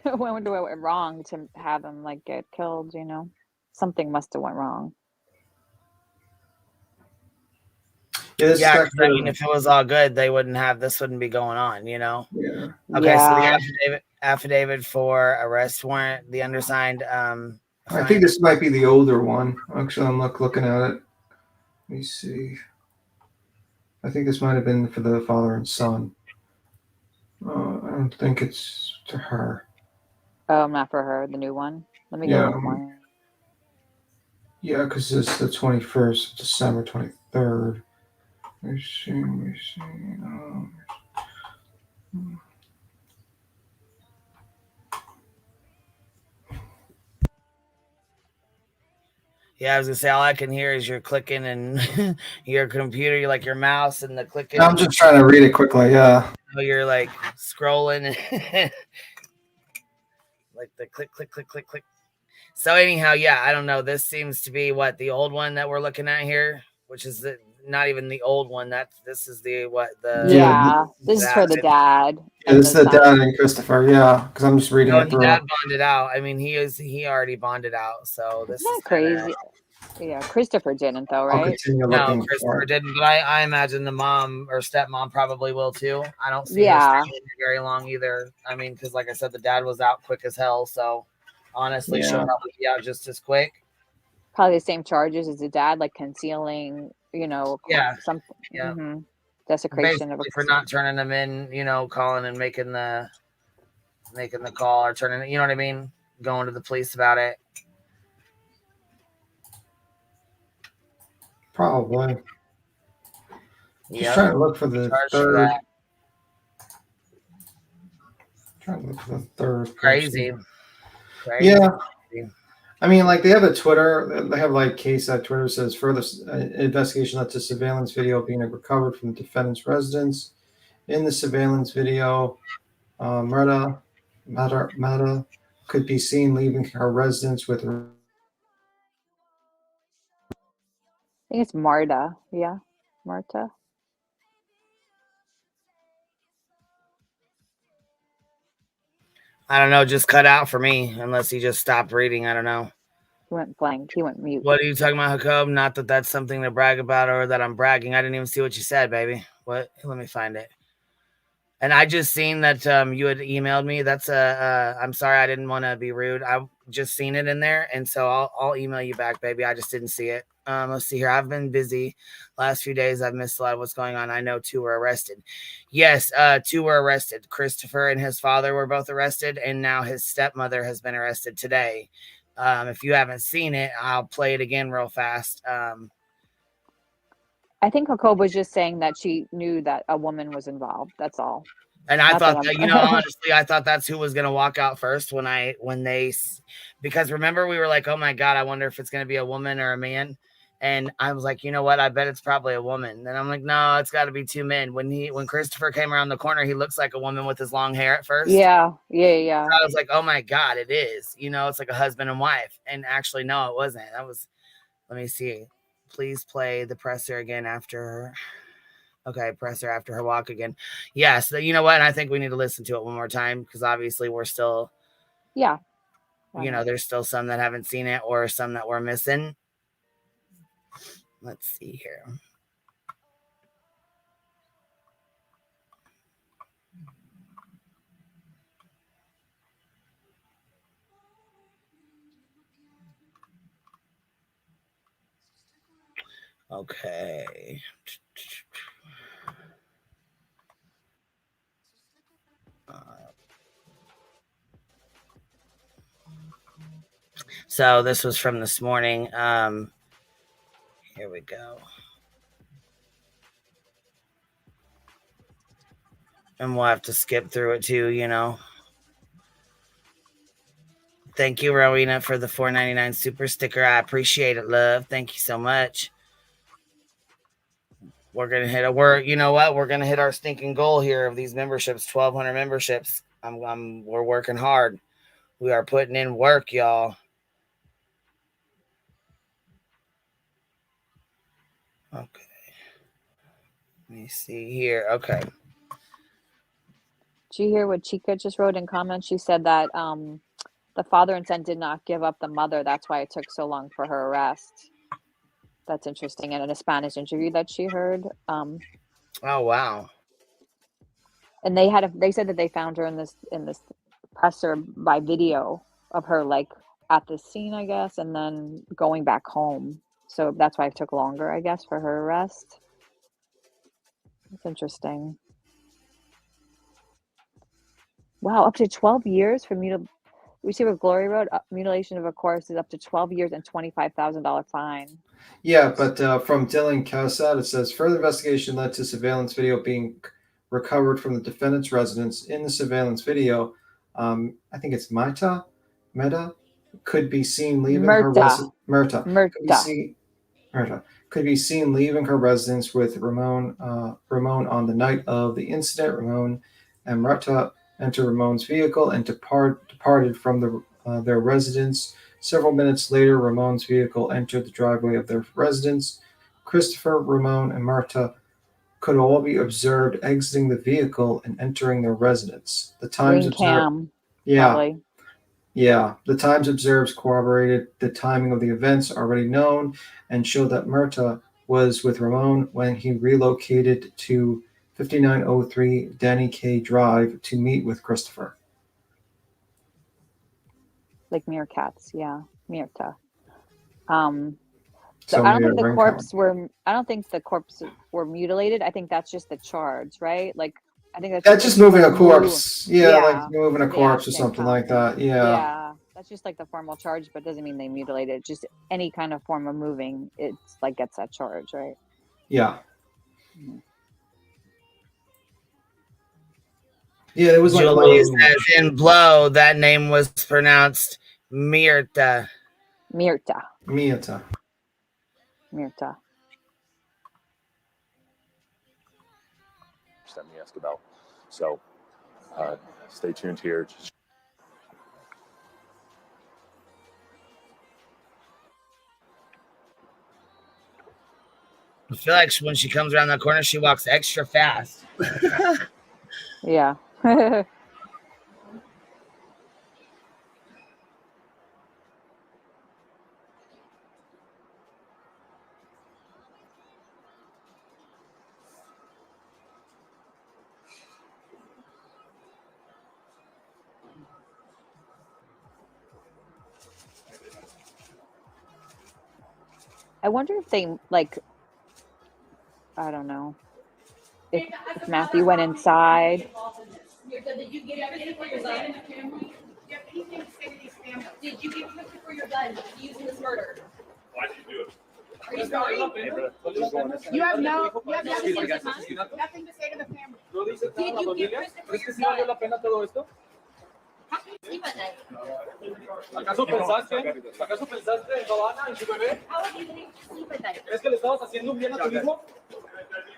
I wonder what went wrong to have him like get killed, you know? Something must have went wrong. Yeah, I mean, if it was all good, this wouldn't be going on, you know? Yeah. Okay, so the affidavit for arrest warrant, the undersigned. I think this might be the older one. Actually, I'm looking at it. Let me see. I think this might have been for the father and son. I don't think it's to her. Oh, not for her, the new one? Let me go look more. Yeah, because it's the 21st, December 23rd. Let me see. Yeah, I was gonna say all I can hear is you're clicking and your computer, you like your mouse and the clicking. I'm just trying to read it quickly. Yeah. You're like scrolling, like the click, click, click, click, click. So anyhow, yeah, I don't know. This seems to be the old one that we're looking at here, which is not even the old one. This is the. This is for the dad. Yeah, this is the dad and Christopher. Yeah, because I'm just reading it through. The dad bonded out. I mean, he already bonded out. So this is crazy. Yeah, Christopher didn't though, I'll right? continue No, looking for Christopher it. didn't, but I imagine the mom or stepmom probably will too. I don't see her Yeah. staying in there very long either. I mean, because like I said, the dad was out quick as hell. So honestly, she'll Yeah. probably be out just as quick. Probably the same charges as the dad, like concealing, you know, Yeah. something. Yeah. Desecration of a Basically for not turning them in, you know, calling and making the call or turning, you know what I mean? Going to the police about it. Probably. Just Yep. trying to look for the Charged for third. that. Trying to look for the third Crazy. person. Crazy. Yeah. I mean, like they have a Twitter. They have like case at Twitter says further investigation led to surveillance video being recovered from the defendant's residence. In the surveillance video, Murda could be seen leaving her residence with. I think it's Marta. Yeah, Marta. I don't know. Just cut out for me, unless he just stopped reading. I don't know. He went blank. He went mute. What are you talking about, Jacob? Not that that's something to brag about or that I'm bragging. I didn't even see what you said, baby. What? Let me find it. And I just seen that you had emailed me. That's I'm sorry, I didn't want to be rude. I just seen it in there, and so I'll email you back, baby. I just didn't see it. Let's see here. I've been busy last few days. I've missed a lot of what's going on. I know 2 were arrested. Yes, 2 were arrested. Christopher and his father were both arrested, and now his stepmother has been arrested today. If you haven't seen it, I'll play it again real fast. I think Jacob was just saying that she knew that a woman was involved. That's all. And I thought that, you know, honestly, I thought that's who was going to walk out first because remember we were like, oh my God, I wonder if it's going to be a woman or a man. And I was like, you know what? I bet it's probably a woman. Then I'm like, no, it's got to be 2 men. When Christopher came around the corner, he looks like a woman with his long hair at first. Yeah. So I was like, oh my God, it is. You know, it's like a husband and wife. And actually, no, it wasn't. Let me see. Please play the presser again after her. Okay, presser after her walk again. Yes, you know what? I think we need to listen to it one more time because obviously we're still, yeah. You know, there's still some that haven't seen it or some that we're missing. Let's see here. Okay. So this was from this morning. Here we go. And we'll have to skip through it too, you know. Thank you, Rowena, for the $4.99 super sticker. I appreciate it, love. Thank you so much. We're gonna hit you know what? We're gonna hit our stinking goal here of these memberships, 1,200 memberships. We're working hard. We are putting in work, y'all. Okay. Let me see here. Okay. Did you hear what Chica just wrote in comments? She said that the father and son did not give up the mother. That's why it took so long for her arrest. That's interesting. And in a Spanish interview that she heard. Oh wow. And they said that they found her in this presser by video of her like at the scene, I guess, and then going back home. So that's why it took longer, I guess, for her arrest. It's interesting. Wow, up to 12 years for we see what Glory wrote. Mutilation of a corpse is up to 12 years and $25,000 fine. Yeah, but from Dylan Cassatt, it says further investigation led to surveillance video being recovered from the defendant's residence. In the surveillance video, I think it's Meta could be seen leaving her residence. Could be seen leaving her residence with Ramon on the night of the incident. Ramon and Murta entered Ramon's vehicle and departed from their residence. Several minutes later, Ramon's vehicle entered the driveway of their residence. Christopher, Ramon, and Murta could all be observed exiting the vehicle and entering their residence. The times observed. Yeah. Probably. Yeah, the times observed corroborated the timing of the events already known and showed that Murta was with Ramon when he relocated to 5903 Danny K Drive to meet with Christopher. Like meerkats, yeah, Myrta. So So I don't maybe a think the ring corpse were. I don't think the corpse were mutilated. I think that's just the charge, right? Like I think That's just moving a corpse. Yeah, like Yeah, moving a yeah, corpse or they something count. like that. Yeah. Yeah, that's just like the formal charge, but doesn't mean they mutilated. Just any kind of form of moving, it's like gets that charge, right? Yeah. Mhm. Yeah, it was like Julie low. says in blow that name was pronounced Myrta. Myrta. Myrta. Myrta. That me ask about. So stay tuned here. I feel like when she comes around the corner, she walks extra fast. Yeah. I wonder if they like. I don't know. If Matthew went inside. Did you get everything for your gun in the family? Do you have anything to say to these families? Did you get Christopher your gun used in this murder? Why did you do it? Are you sorry? You have nothing to say to the family. Did you get Christopher your gun? How can you sleep at night? ¿Acaso pensaste en Giovanna, en su bebé? How are you going to sleep at night? ¿Crees que le estabas haciendo un bien a tu hijo?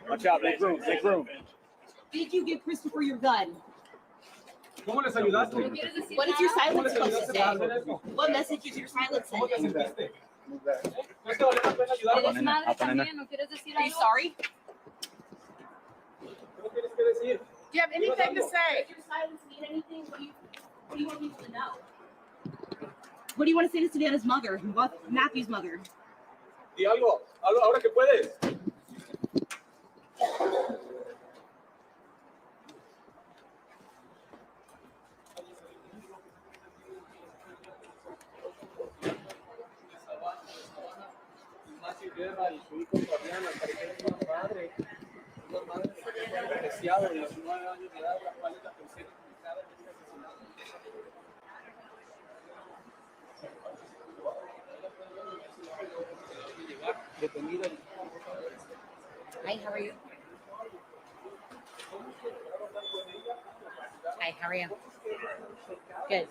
Watch out, make room, make room. Did you give Christopher your gun? ¿Cómo les ayudaste? What is your silence supposed to say? What message is your silence ¿Cómo te sending? sentiste? ¿Crees que valió la pena ayudarnos? ¿Eres madre también? ¿No quieres decir Are you algo? sorry? ¿Qué tienes que decir? Do you have anything to say? Does your silence mean anything? What do you want people to know? What do you want to say to Savannah's mother, Matthew's mother? Di algo, ahora que puedes. Guerra y su hijo Fabiana, una madre despreciada de 19 años de edad, la cual es la tercera implicada en este asesinato. Detenida. Hi, how are you? Hi, how are you? Good.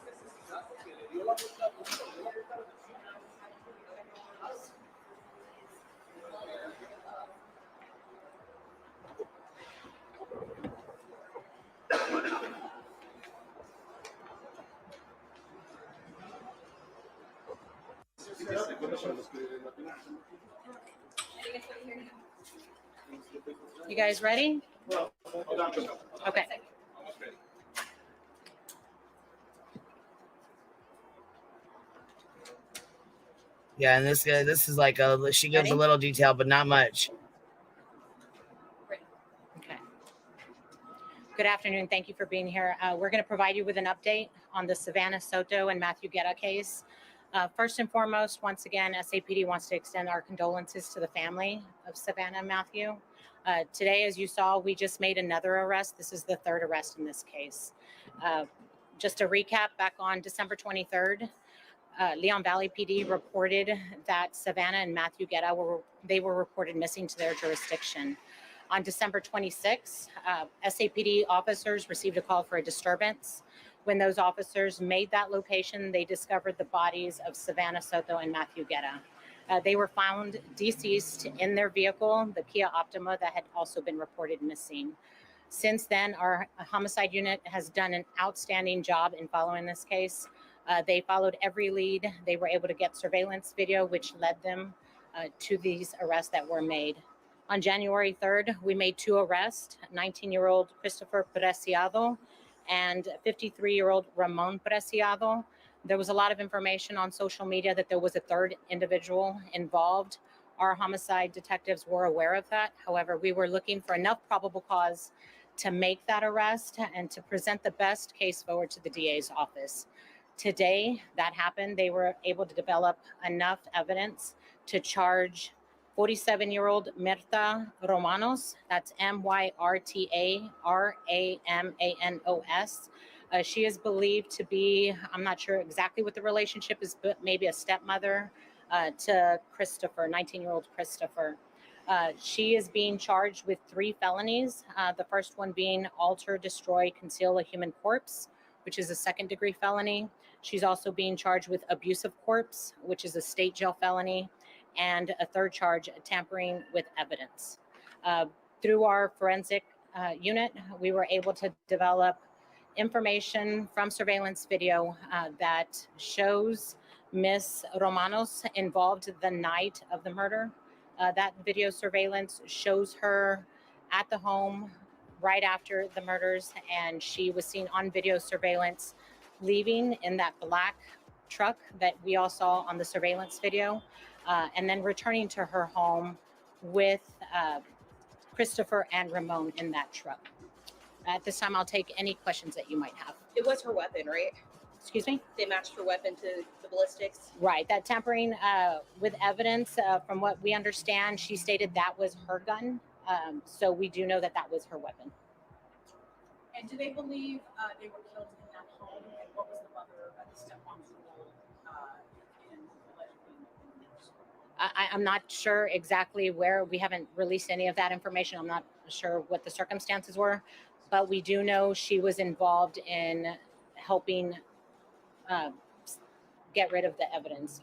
You guys ready? Okay. Yeah, and this is like she gives Ready? a little detail, but not much. Okay. Good afternoon. Thank you for being here. We're going to provide you with an update on the Savannah Soto and Matthew Guetta case. First and foremost, once again, SAPD wants to extend our condolences to the family of Savannah and Matthew. Today, as you saw, we just made another arrest. This is the third arrest in this case. Just to recap, back on December 23rd, Leon Valley PD reported that Savannah and Matthew Guetta were reported missing to their jurisdiction. On December 26th, SAPD officers received a call for a disturbance. When those officers made that location, they discovered the bodies of Savannah Soto and Matthew Guetta. They were found deceased in their vehicle, the Kia Optima, that had also been reported missing. Since then, our homicide unit has done an outstanding job in following this case. They followed every lead. They were able to get surveillance video, which led them to these arrests that were made. On January 3rd, we made two arrests, 19-year-old Christopher Preciado and 53-year-old Ramon Preciado. There was a lot of information on social media that there was a third individual involved. Our homicide detectives were aware of that. However, we were looking for enough probable cause to make that arrest and to present the best case forward to the DA's office. Today, that happened. They were able to develop enough evidence to charge 47-year-old Mirta Romanos. That's Myrta Ramanos. She is believed to be, I'm not sure exactly what the relationship is, but maybe a stepmother to Christopher, 19-year-old Christopher. She is being charged with 3 felonies. The first one being alter, destroy, conceal a human corpse, which is a second-degree felony. She's also being charged with abuse of corpse, which is a state jail felony, and a third charge, tampering with evidence. Through our forensic unit, we were able to develop information from surveillance video that shows Miss Romanos involved the night of the murder. That video surveillance shows her at the home right after the murders, and she was seen on video surveillance leaving in that black truck that we all saw on the surveillance video, and then returning to her home with Christopher and Ramon in that truck. At this time, I'll take any questions that you might have. It was her weapon, right? Excuse me? They matched her weapon to the ballistics. Right. That tampering with evidence, from what we understand, she stated that was her gun. So we do know that that was her weapon. And do they believe they were killed in that home? And what was the mother, the stepmom's role in allegedly? I'm not sure exactly where. We haven't released any of that information. I'm not sure what the circumstances were, but we do know she was involved in helping get rid of the evidence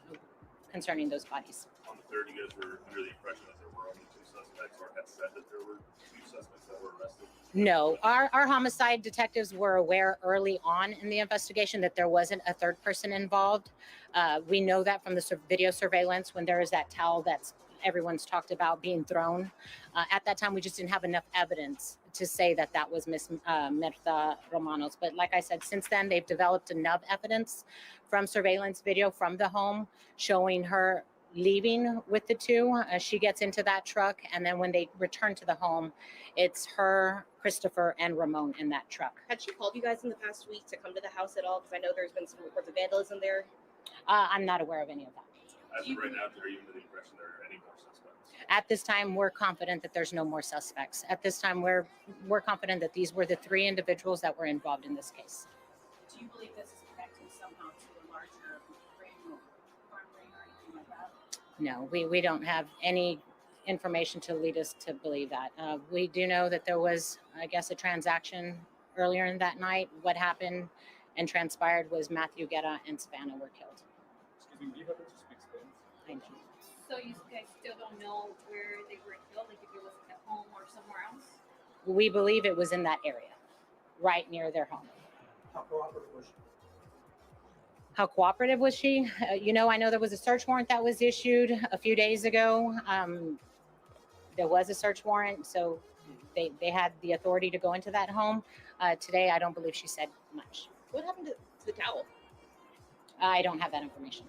concerning those bodies. On the 3rd, you guys were under the impression that there were only 2 suspects, or had said that there were 2 suspects that were arrested? No, our homicide detectives were aware early on in the investigation that there wasn't a third person involved. We know that from the video surveillance when there is that towel that's everyone's talked about being thrown. At that time, we just didn't have enough evidence to say that that was Miss Mirta Romanos. But like I said, since then, they've developed enough evidence from surveillance video from the home showing her leaving with the 2. She gets into that truck, and then when they return to the home, it's her, Christopher, and Ramon in that truck. Had she called you guys in the past week to come to the house at all? Because I know there's been some reports of vandalism there. I'm not aware of any of that. As of right now, are you under the impression there are any more suspects? At this time, we're confident that there's no more suspects. At this time, we're confident that these were the 3 individuals that were involved in this case. Do you believe this is connected somehow to a larger ring or farm ring or anything like that? No, we don't have any information to lead us to believe that. We do know that there was, I guess, a transaction earlier in that night. What happened and transpired was Matthew Guetta and Savannah were killed. Excuse me, do you happen to speak Spanish? I do. So you guys still don't know where they were killed, like if it was at home or somewhere else? We believe it was in that area, right near their home. How cooperative was she? How cooperative was she? I know there was a search warrant that was issued a few days ago. There was a search warrant, so they had the authority to go into that home. Today, I don't believe she said much. What happened to the towel? I don't have that information.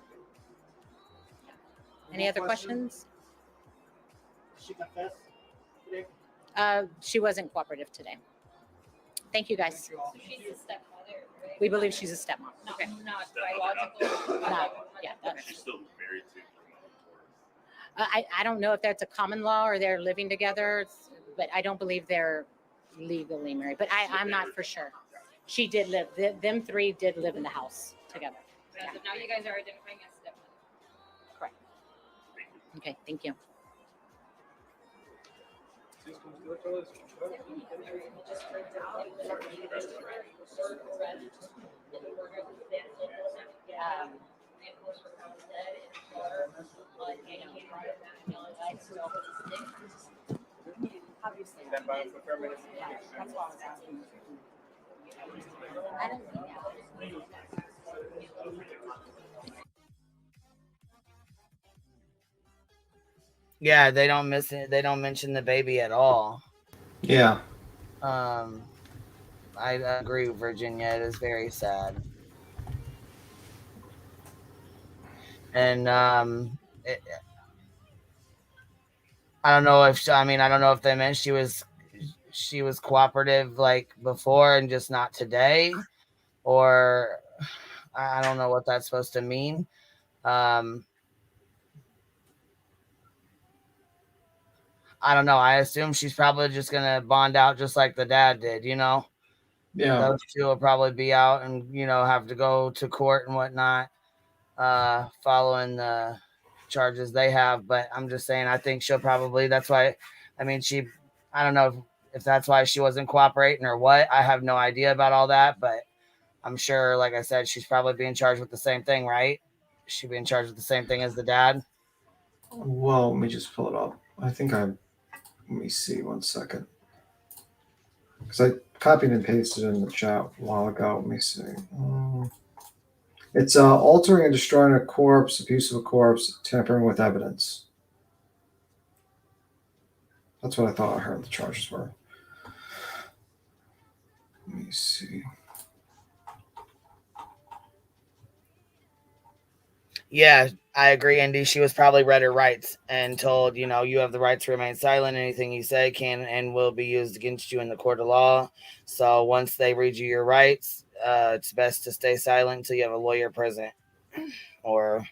Any other questions? Did she confess today? She wasn't cooperative today. Thank you, guys. So she's a stepmother, right? We believe she's a stepmom. Okay. Not biological. She's still married to. I don't know if that's a common law or they're living together, but I don't believe they're legally married. But I'm not for sure. She did live. Them 3 did live in the house together. Yeah. So now you guys are identifying as stepmother. Correct. Okay, thank you. Stand by for paramedics. That's why I was asking. I don't think Yeah, they don't miss it. They don't mention the baby at all. Yeah. I agree with Virginia. It is very sad. and I don't know if I don't know if they meant she was cooperative like before and just not today, or I don't know what that's supposed to mean. I don't know. I assume she's probably just gonna bond out just like the dad did, Yeah. Those two will probably be out and have to go to court and whatnot, following the charges they have. But I'm just saying, I think she'll probably. That's why. I don't know if that's why she wasn't cooperating or what. I have no idea about all that, but I'm sure, like I said, she's probably being charged with the same thing, right? She being charged with the same thing as the dad. Well, let me just pull it up. Let me see 1 second. Because I copied and pasted it in the chat a while ago. Let me see. It's altering and destroying a corpse, abuse of a corpse, tampering with evidence. That's what I thought I heard the charges were. Let me see. Yeah, I agree, Indy. She was probably read her rights and told, you have the right to remain silent. Anything you say can and will be used against you in the court of law. So once they read you your rights, it's best to stay silent until you have a lawyer present or,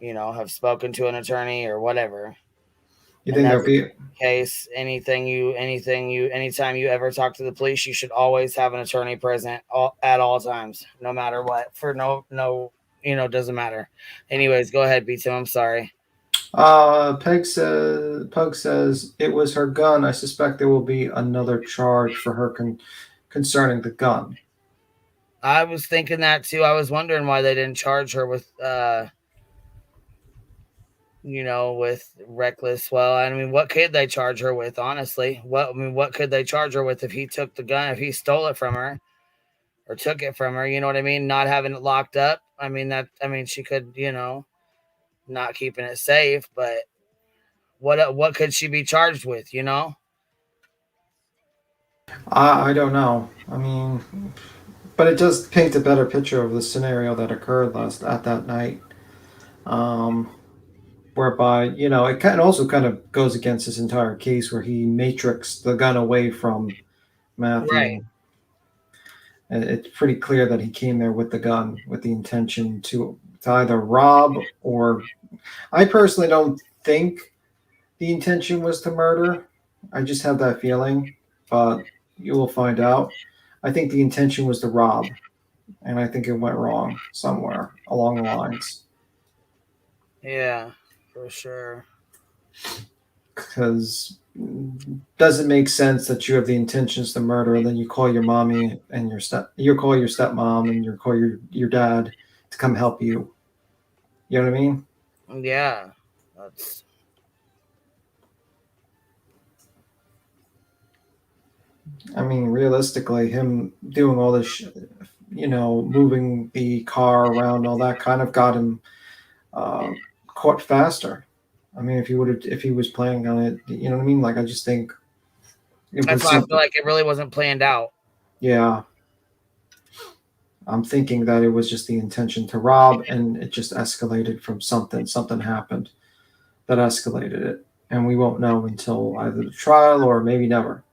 have spoken to an attorney or whatever. You think there'll be case? Anytime you ever talk to the police, you should always have an attorney present at all times, no matter what. For no, doesn't matter. Anyways, go ahead, B-Tim. I'm sorry. Pug says it was her gun. I suspect there will be another charge for her concerning the gun. I was thinking that too. I was wondering why they didn't charge her with with reckless. Well, I mean, what could they charge her with, honestly? What could they charge her with if he took the gun, if he stole it from her or took it from her, you know what I mean? Not having it locked up. She could, not keeping it safe, but what could she be charged with, I don't know. But it does paint a better picture of the scenario that occurred at that night. Whereby, it also kind of goes against his entire case where he matrixed the gun away from Matthew. Right. And it's pretty clear that he came there with the gun with the intention to either rob or... I personally don't think the intention was to murder. I just have that feeling, but you will find out. I think the intention was to rob, and I think it went wrong somewhere along the lines. Yeah, for sure. Because it doesn't make sense that you have the intentions to murder, and then you call your mommy and you call your stepmom and you call your dad to come help you. You know what I mean? Yeah, that's... realistically, him doing all this, moving the car around, all that kind of got him caught faster. If he was planning on it, you know what I mean? Like, I just think that's why I feel like it really wasn't planned out. Yeah. I'm thinking that it was just the intention to rob, and it just escalated from something. Something happened that escalated it, and we won't know until either the trial or maybe never.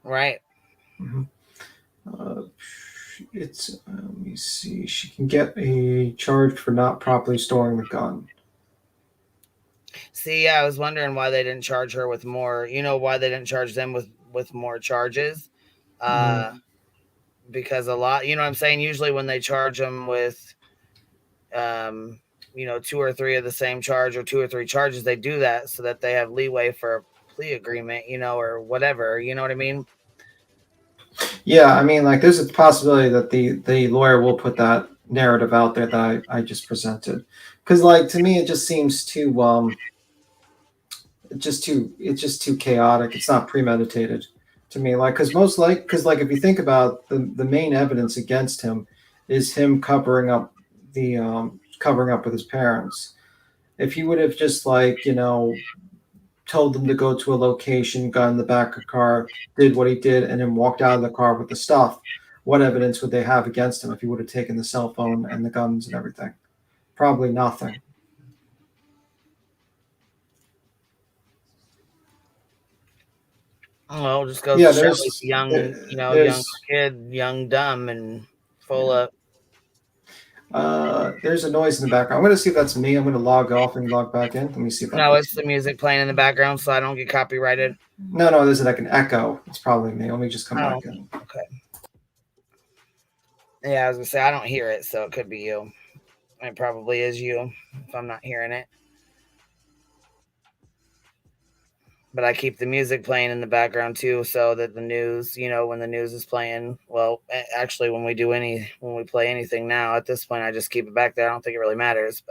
Right. Mm-hmm. Let me see. She can get a charge for not properly storing the gun. See, I was wondering why they didn't charge her with more. Why they didn't charge them with more charges? Because a lot, what I'm saying? Usually when they charge them with, 2 or 3 of the same charge or 2 or 3 charges, they do that so that they have leeway for a plea agreement, or whatever. You know what I mean? Yeah, there's a possibility that the lawyer will put that narrative out there that I just presented. Because, to me, it just seems too, it's just too chaotic. It's not premeditated to me. Because if you think about the main evidence against him is him covering up with his parents. If he would have just told them to go to a location, got in the back of the car, did what he did, and then walked out of the car with the stuff, what evidence would they have against him if he would have taken the cell phone and the guns and everything? Probably nothing. Well, just goes Yeah, to show he's there's young, young there's kid, young, dumb, and full of. there's a noise in the background. I'm going to see if that's me. I'm going to log off and log back in. Let me see if No, it's the music playing in the background, so I don't get copyrighted. No, there's like an echo. It's probably me. Let me just come back in. Okay. Yeah, I was gonna say I don't hear it, so it could be you. It probably is you if I'm not hearing it. But I keep the music playing in the background too, so that the news, when the news is playing. Well, actually, when we play anything now, at this point, I just keep it back there. I don't think it really matters,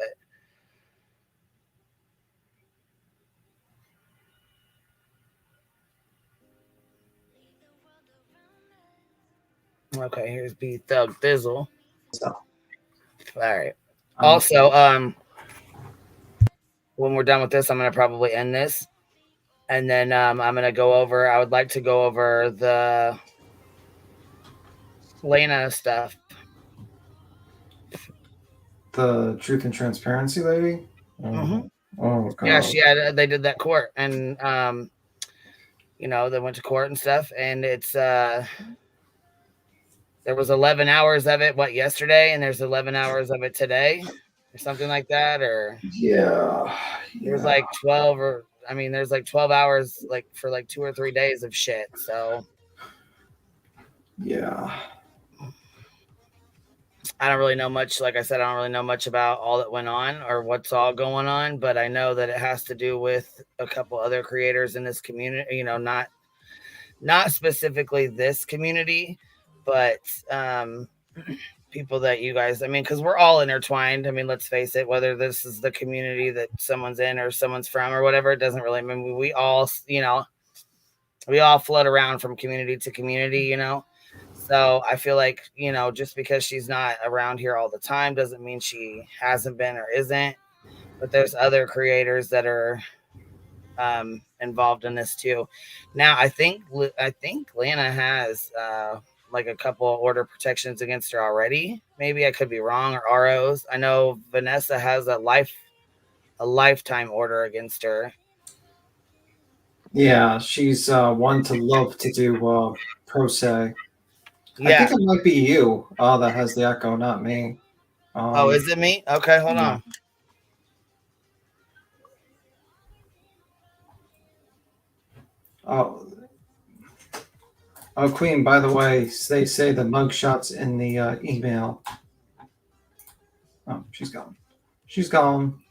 but okay. Here's B Thug Thizzle. All right. Also, when we're done with this, I'm gonna probably end this. And then I'm going to I would like to go over the Lena stuff. The Truth and Transparency lady? Mm-hmm. Oh, God. Yeah, they did that court. And, they went to court and stuff. And it's, there was 11 hours of it, yesterday? And there's 11 hours of it today? Or something like that? Or yeah. There's like 12 there's like 12 hours for 2 or 3 days of shit. So yeah, I don't really know much. Like I said, I don't really know much about all that went on or what's all going on, but I know that it has to do with a couple other creators in this community, not specifically this community, but people that you guys, because we're all intertwined. Let's face it, whether this is the community that someone's in or someone's from or whatever, it doesn't really, we all, we all float around from community to community, So I feel like, just because she's not around here all the time doesn't mean she hasn't been or isn't, but there's other creators that are involved in this too. Now, I think Lana has a couple of order protections against her already. Maybe I could be wrong, or ROs. I know Vanessa has a lifetime order against her. Yeah, she's one to love to do pro se. Yeah. I think it might be you that has the echo, not me. Is it me? Okay, hold on. Oh, Queen, by the way, they say the mugshot's in the email. Oh, she's gone. She's gone.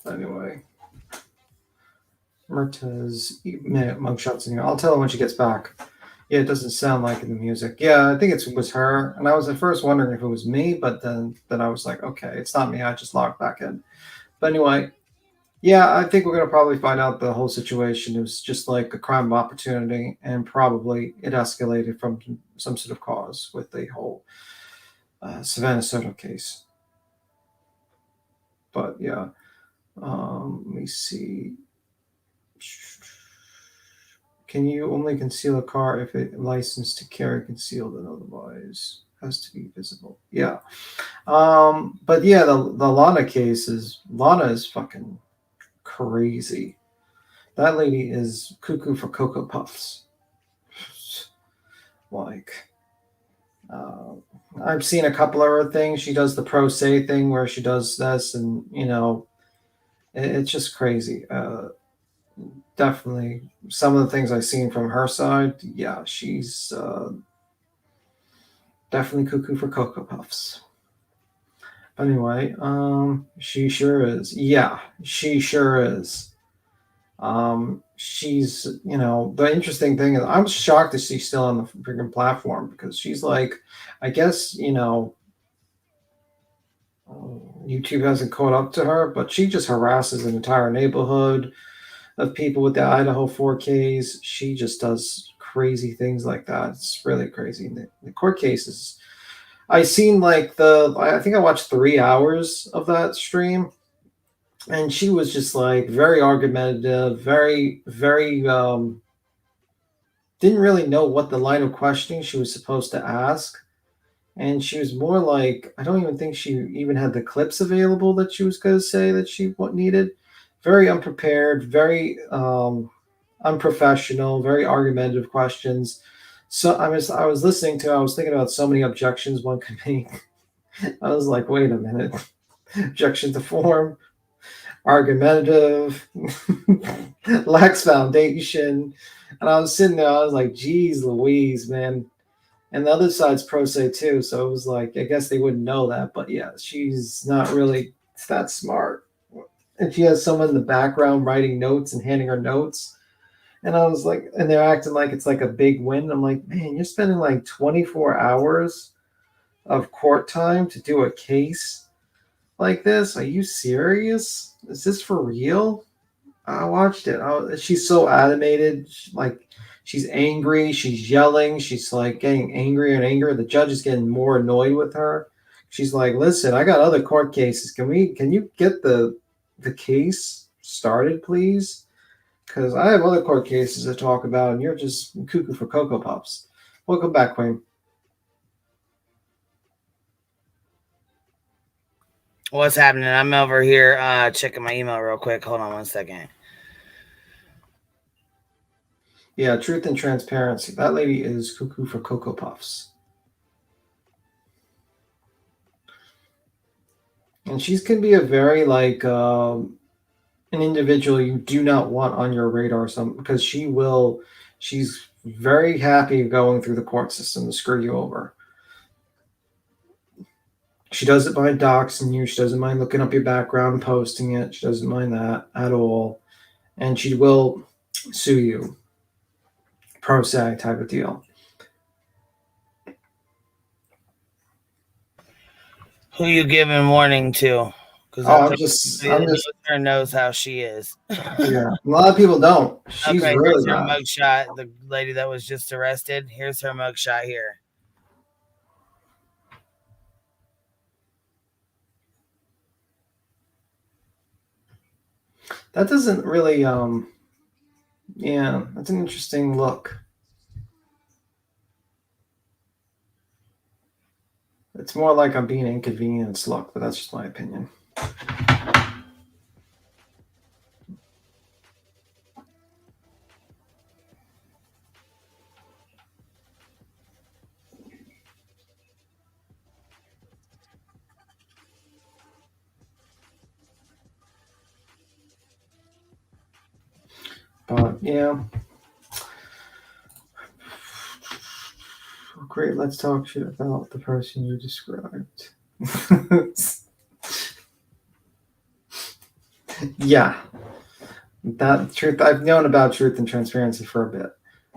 Anyway. Murta's mugshot's in here. I'll tell her when she gets back. Yeah, it doesn't sound like in the music. Yeah, I think it was her. And I was at first wondering if it was me, but then I was like, okay, it's not me. I just logged back in. But anyway, yeah, I think we're going to probably find out the whole situation. It was just like a crime of opportunity, and probably it escalated from some sort of cause with the whole Savannah Soto case. But yeah, let me see. Can you only conceal a car if it licensed to carry concealed and otherwise has to be visible? Yeah. But yeah, the Lana case Lana is fucking crazy. That lady is cuckoo for Cocoa Puffs. I've seen a couple of her things. She does the pro se thing where she does this, and it's just crazy. Definitely some of the things I've seen from her side. Yeah, she's definitely cuckoo for Cocoa Puffs. Anyway, she sure is. Yeah, she sure is. She's, the interesting thing is I'm shocked that she's still on the freaking platform, because she's like, I guess, YouTube hasn't caught up to her, but she just harasses an entire neighborhood of people with the Idaho 4Ks. She just does crazy things like that. It's really crazy. The court cases, I seen I think I watched 3 hours of that stream, and she was just very argumentative, very, very, didn't really know what the line of questioning she was supposed to ask. And she was more like, I don't even think she even had the clips available that she was going to say that she needed. Very unprepared, very unprofessional, very argumentative questions. So I was listening to, I was thinking about so many objections one could make. I was like, wait a minute. Objection to form, argumentative, lacks foundation. And I was sitting there, I was like, geez Louise, man. And the other side's pro se too, so it was like, I guess they wouldn't know that, but yeah, she's not really that smart. And she has someone in the background writing notes and handing her notes. And I was like, and they're acting like it's like a big win. I'm like, man, you're spending like 24 hours of court time to do a case like this? Are you serious? Is this for real? I watched it. She's so animated. She's angry. She's yelling. She's like getting angrier and angrier. The judge is getting more annoyed with her. She's like, listen, I got other court cases. Can you get the case started, please? Because I have other court cases to talk about, and you're just cuckoo for Cocoa Puffs. Welcome back, Queen. What's happening? I'm over here checking my email real quick. Hold on one second. Yeah, truth and transparency. That lady is cuckoo for Cocoa Puffs. And she's can be a very an individual you do not want on your radar or something, because she's very happy going through the court system to screw you over. She doesn't mind doxing you. She doesn't mind looking up your background and posting it. She doesn't mind that at all. And she will sue you. Pro se type of deal. Who you giving warning to? Because her knows how she is. Yeah, a lot of people don't. She's okay, really here's her bad. mugshot. The lady that was just arrested. Here's her mugshot here. That doesn't really, yeah, that's an interesting look. It's more like I'm being inconvenienced look, but that's just my opinion. But yeah. Great, let's talk shit about the person you described. Yeah. That truth, I've known about truth and transparency for a bit.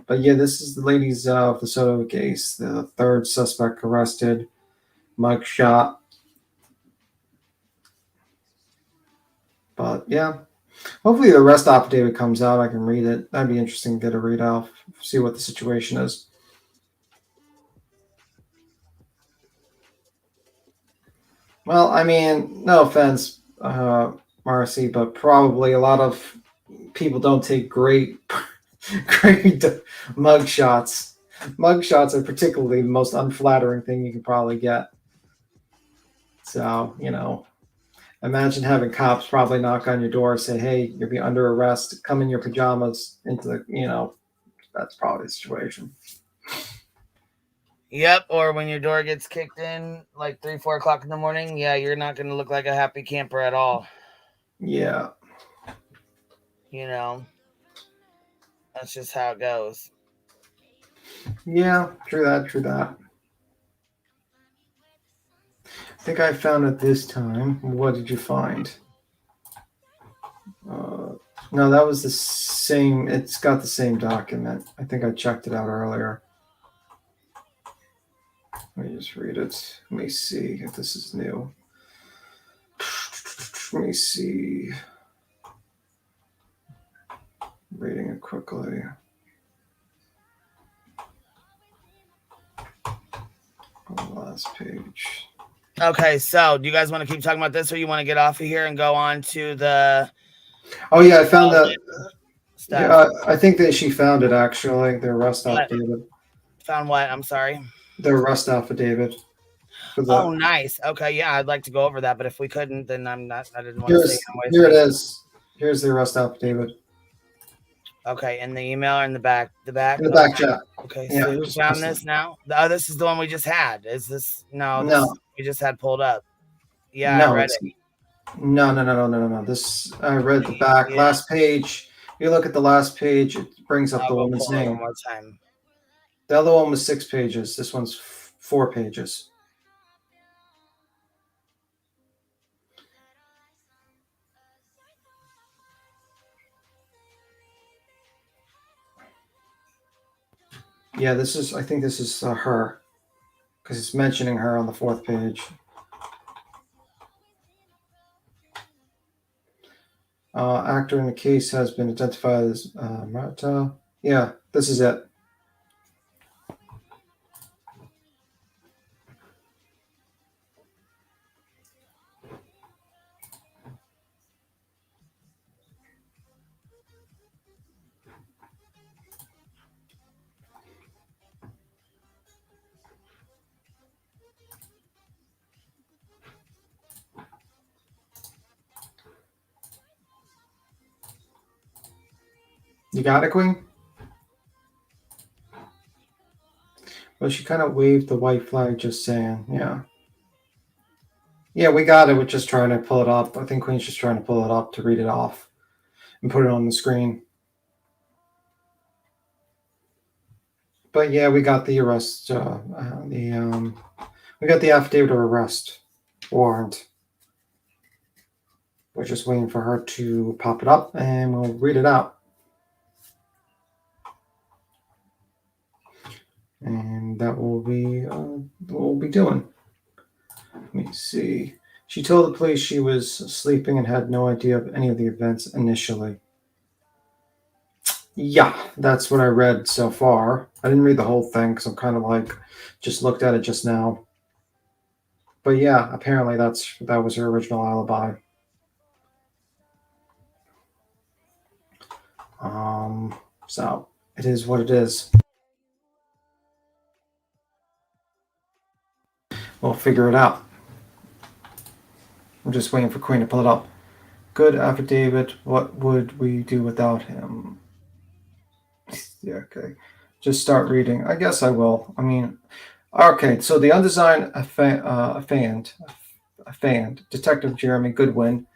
But yeah, this is the ladies of the Soto case, the third suspect arrested, mugshot. But yeah, hopefully the arrest affidavit comes out. I can read it. That'd be interesting to get a read off, see what the situation is. Well, I mean, no offense, Marcy, but probably a lot of people don't take great mugshots. Mugshots are particularly the most unflattering thing you can probably get. So, imagine having cops probably knock on your door and say, hey, you'll be under arrest. Come in your pajamas into the, that's probably the situation. Yep, or when your door gets kicked in like 3, 4 o'clock in the morning, yeah, you're not going to look like a happy camper at all. Yeah. That's just how it goes. Yeah, true that. I think I found it this time. What did you find? No, that was the same. It's got the same document. I think I checked it out earlier. Let me just read it. Let me see if this is new. Let me see. Reading it quickly. On the last page. Okay, so do you guys want to keep talking about this, or you want to get off of here and go on to the... Oh, yeah, I found that. stuff. Yeah, I think that she found it actually. The arrest affidavit. Found what? I'm sorry. The arrest affidavit. For the, Oh, nice. Okay, yeah, I'd like to go over that, but if we couldn't, then I'm not. I didn't want to say. here it is. Here's the arrest affidavit. Okay, in the email or in the back? The back. In the back chat. Okay, Yeah, so who found this now? Oh, this is the one we just had. Is this no? This No. we just had pulled up. Yeah, No, I read it's, it. no. This I read the back last page. If you look at the last page, it brings up I'll the go woman's pull it name. one more time. The other one was 6 pages. This one's 4 pages. Yeah, this is. I think this is her, because it's mentioning her on the 4th page. Actor in the case has been identified as Marta. Yeah, this is it. You got it, Queen? Well, she kind of waved the white flag, just saying, yeah. Yeah, we got it. We're just trying to pull it up. I think Queen's just trying to pull it up to read it off and put it on the screen. But yeah, we got the arrest. We got the affidavit of arrest warrant. We're just waiting for her to pop it up, and we'll read it out. And that will be what we'll be doing. Let me see. She told the police she was sleeping and had no idea of any of the events initially. Yeah, that's what I read so far. I didn't read the whole thing because I'm kind of like just looked at it just now. But yeah, apparently that was her original alibi. So it is what it is. We'll figure it out. I'm just waiting for Queen to pull it up. Good affidavit. What would we do without him? Yeah, okay. Just start reading. I guess I will. I mean, okay. So the undesigned affand, Detective Jeremy Goodwin,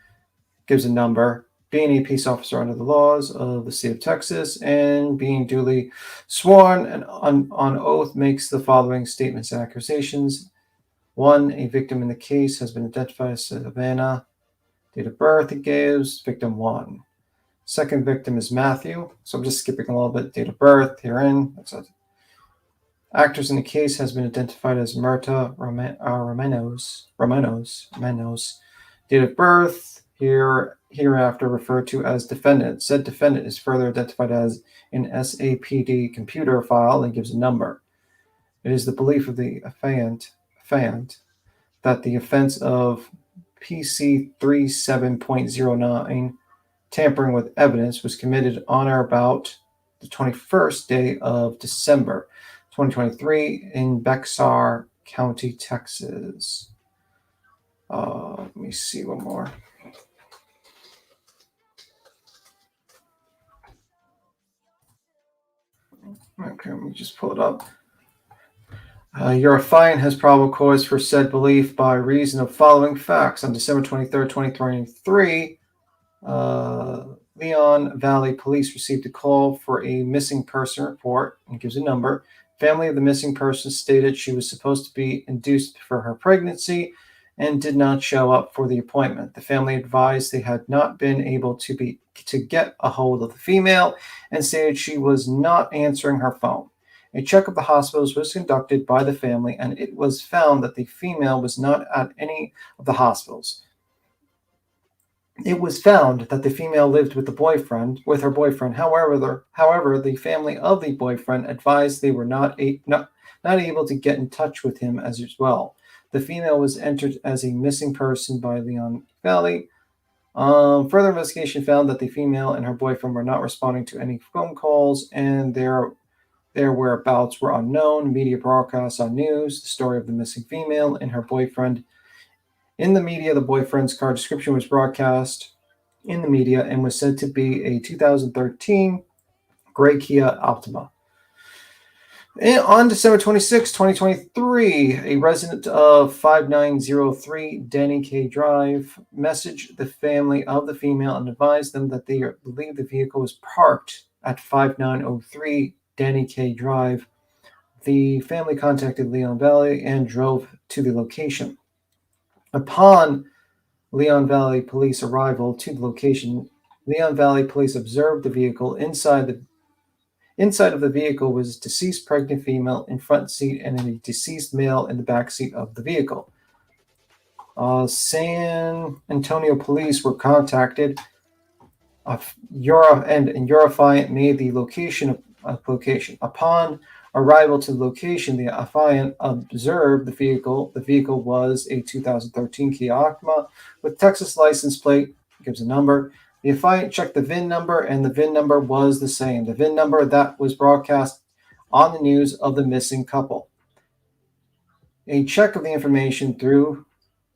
gives a number. Being a peace officer under the laws of the state of Texas and being duly sworn and on oath makes the following statements and accusations. 1, a victim in the case has been identified as Savannah. Date of birth he gives, victim 1. Second victim is Matthew. So I'm just skipping a little bit. Date of birth herein. That's it. Actors in the case has been identified as Myrta Romanos. Date of birth hereafter referred to as defendant. Said defendant is further identified as an SAPD computer file and gives a number. It is the belief of the affand that the offense of PC 37.09, tampering with evidence, was committed on or about the 21st day of December 2023 in Bexar County, Texas. Let me see one more. Okay, let me just pull it up. Your affiant has probable cause for said belief by reason of following facts. On December 23rd, 2023, Leon Valley Police received a call for a missing person report and gives a number. Family of the missing person stated she was supposed to be induced for her pregnancy and did not show up for the appointment. The family advised they had not been able to get a hold of the female and stated she was not answering her phone. A check of the hospitals was conducted by the family, and it was found that the female was not at any of the hospitals. It was found that the female lived with her boyfriend. However, the family of the boyfriend advised they were not able to get in touch with him as well. The female was entered as a missing person by Leon Valley Further investigation found that the female and her boyfriend were not responding to any phone calls, and their whereabouts were unknown. Media broadcasts on news the story of the missing female and her boyfriend. In the media, the boyfriend's car description was broadcast in the media and was said to be a 2013 gray Kia Optima. And on December 26, 2023, a resident of 5903 Danny K Drive messaged the family of the female and advised them that they believe the vehicle was parked at 5903 Danny K Drive. The family contacted Leon Valley and drove to the location. Upon Leon Valley police arrival to the location, Leon Valley police observed the vehicle. Inside of the vehicle was a deceased pregnant female in front seat and a deceased male in the back seat of the vehicle. San Antonio police were contacted. Affiant made the location. Upon arrival to the location, the affiant observed the vehicle. The vehicle was a 2013 Kia Optima with Texas license plate. Gives a number. The affiant checked the VIN number, and the VIN number was the same. The VIN number that was broadcast on the news of the missing couple. A check of the information through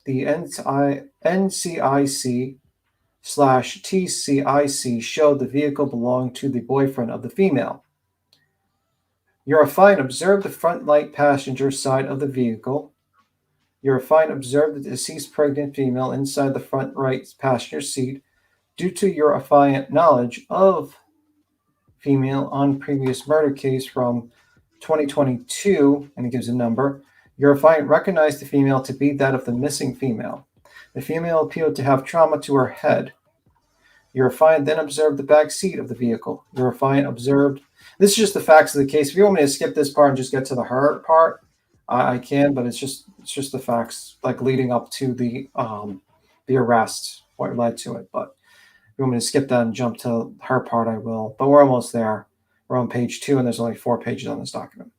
the NCIC/TCIC showed the vehicle belonged to the boyfriend of the female. Your affiant observed the front light passenger side of the vehicle. Your affiant observed the deceased pregnant female inside the front right passenger seat. Due to your affiant knowledge of female on previous murder case from 2022, and it gives a number, your affiant recognized the female to be that of the missing female. The female appeared to have trauma to her head. Your affiant then observed the back seat of the vehicle. Your affiant observed, this is just the facts of the case. If you want me to skip this part and just get to the her part, I can, but it's just the facts, like leading up to the arrest, what led to it. But if you want me to skip that and jump to her part, I will. But we're almost there. We're on page 2, and there's only 4 pages on this document.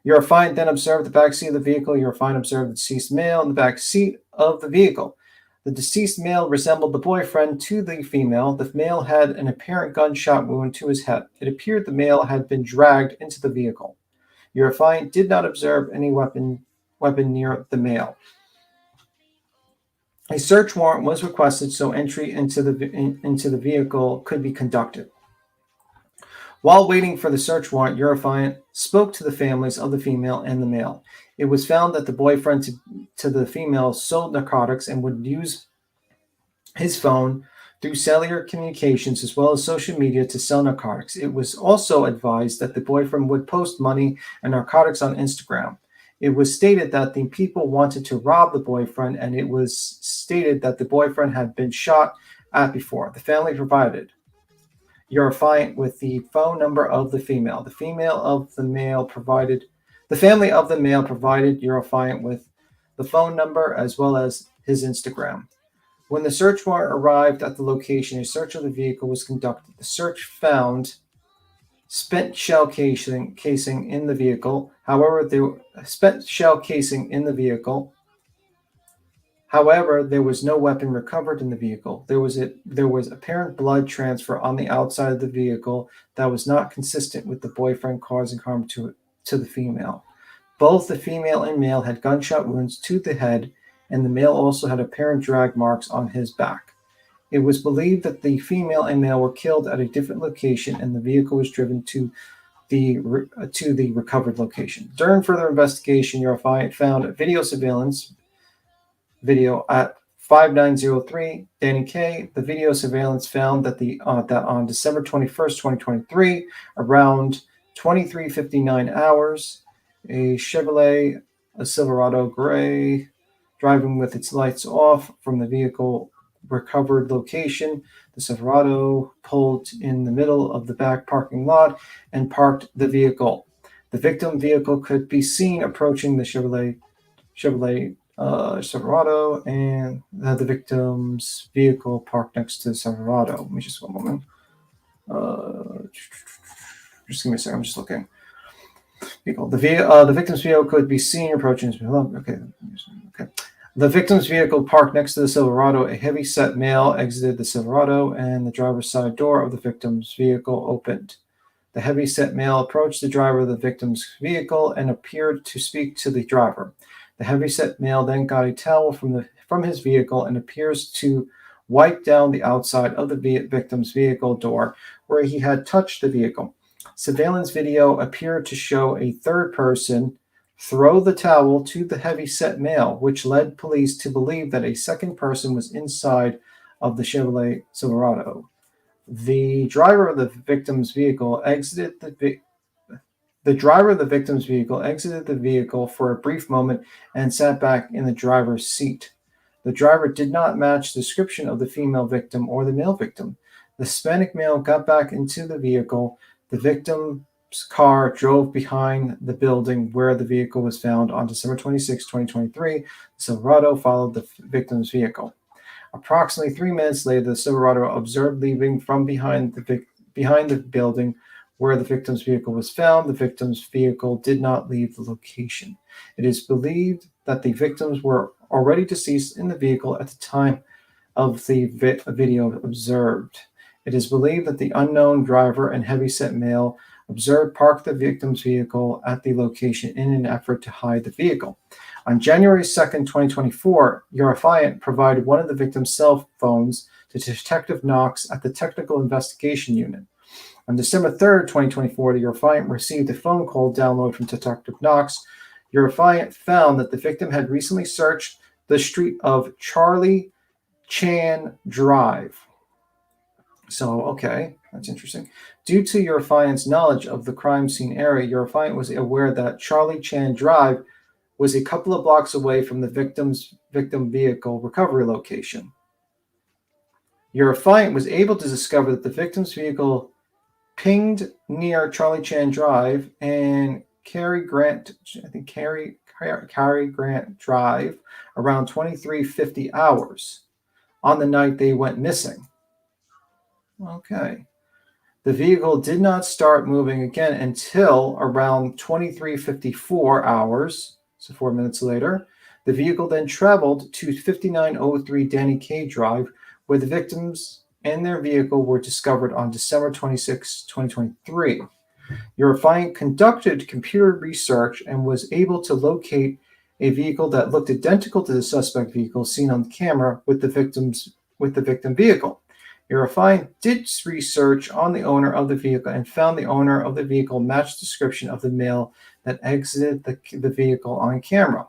Your affiant then observed the back seat of the vehicle. Your affiant observed the deceased male in the back seat of the vehicle. The deceased male resembled the boyfriend to the female. The male had an apparent gunshot wound to his head. It appeared the male had been dragged into the vehicle. Your affiant did not observe any weapon near the male. A search warrant was requested so entry into the vehicle could be conducted. While waiting for the search warrant, your affiant spoke to the families of the female and the male. It was found that the boyfriend to the female sold narcotics and would use his phone through cellular communications as well as social media to sell narcotics. It was also advised that the boyfriend would post money and narcotics on Instagram. It was stated that the people wanted to rob the boyfriend, and it was stated that the boyfriend had been shot at before. The family provided your affiant with the phone number of the female. The family of the male provided your affiant with the phone number as well as his Instagram. When the search warrant arrived at the location, a search of the vehicle was conducted. The search found spent shell casing in the vehicle. However, there was no weapon recovered in the vehicle. There was apparent blood transfer on the outside of the vehicle that was not consistent with the boyfriend causing harm to the female. Both the female and male had gunshot wounds to the head, and the male also had apparent drag marks on his back. It was believed that the female and male were killed at a different location, and the vehicle was driven to the recovered location. During further investigation, your affiant found a video surveillance video at 5903 Danny K. The video surveillance found that that on December 21st, 2023, around 23:59 hours, a Chevrolet, a Silverado gray, driving with its lights off from the vehicle recovered location. The Silverado pulled in the middle of the back parking lot and parked the vehicle. The victim vehicle could be seen approaching the Chevrolet Silverado, and the victim's vehicle parked next to the Silverado. Let me just 1 moment. Just give me a second. I'm just looking. The victim's vehicle could be seen approaching. Okay. The victim's vehicle parked next to the Silverado. A heavy-set male exited the Silverado, and the driver's side door of the victim's vehicle opened. The heavy-set male approached the driver of the victim's vehicle and appeared to speak to the driver. The heavy-set male then got a towel from his vehicle and appears to wipe down the outside of the victim's vehicle door where he had touched the vehicle. Surveillance video appeared to show a third person throw the towel to the heavy-set male, which led police to believe that a second person was inside of the Chevrolet Silverado. The driver of the victim's vehicle exited the vehicle for a brief moment and sat back in the driver's seat. The driver did not match the description of the female victim or the male victim. The Hispanic male got back into the vehicle. The victim's car drove behind the building where the vehicle was found on December 26, 2023. The Silverado followed the victim's vehicle. Approximately 3 minutes later, the Silverado observed leaving from behind the building where the victim's vehicle was found. The victim's vehicle did not leave the location. It is believed that the victims were already deceased in the vehicle at the time of the video observed. It is believed that the unknown driver and heavyset male observed parked the victim's vehicle at the location in an effort to hide the vehicle. On January 2nd, 2024, your affiant provided one of the victim's cell phones to Detective Knox at the Technical Investigation Unit. On December 3rd, 2024, your affiant received a phone call download from Detective Knox. Your affiant found that the victim had recently searched the street of Charlie Chan Drive. So, okay, that's interesting. Due to your affiant's knowledge of the crime scene area, your affiant was aware that Charlie Chan Drive was a couple of blocks away from the victim vehicle recovery location. Your affiant was able to discover that the victim's vehicle pinged near Charlie Chan Drive and Cary Grant Drive around 23:50 hours on the night they went missing. Okay. The vehicle did not start moving again until around 23:54 hours, so 4 minutes later. The vehicle then traveled to 5903 Danny K Drive, where the victims and their vehicle were discovered on December 26, 2023. Your affiant conducted computer research and was able to locate a vehicle that looked identical to the suspect vehicle seen on camera with the victim vehicle. Your affiant did research on the owner of the vehicle and found the owner of the vehicle matched the description of the male that exited the vehicle on camera.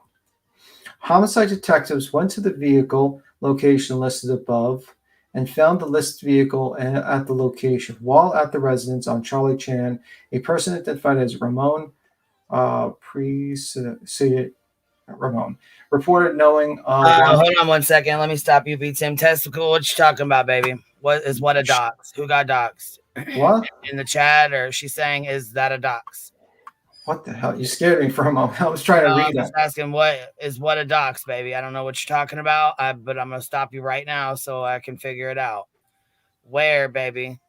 Homicide detectives went to the vehicle location listed above and found the listed vehicle at the location. While at the residence on Charlie Chan, a person identified as Ramon reported knowing. Hold on 1 second. Let me stop you, Tim. Testicle, what you talking about, baby? What a dox? Who got doxed? What? In the chat, or she's saying, is that a dox? What the hell? You scared me for a moment. I was trying to read that. I was asking what a dox, baby. I don't know what you're talking about, but I'm going to stop you right now so I can figure it out. Where, baby?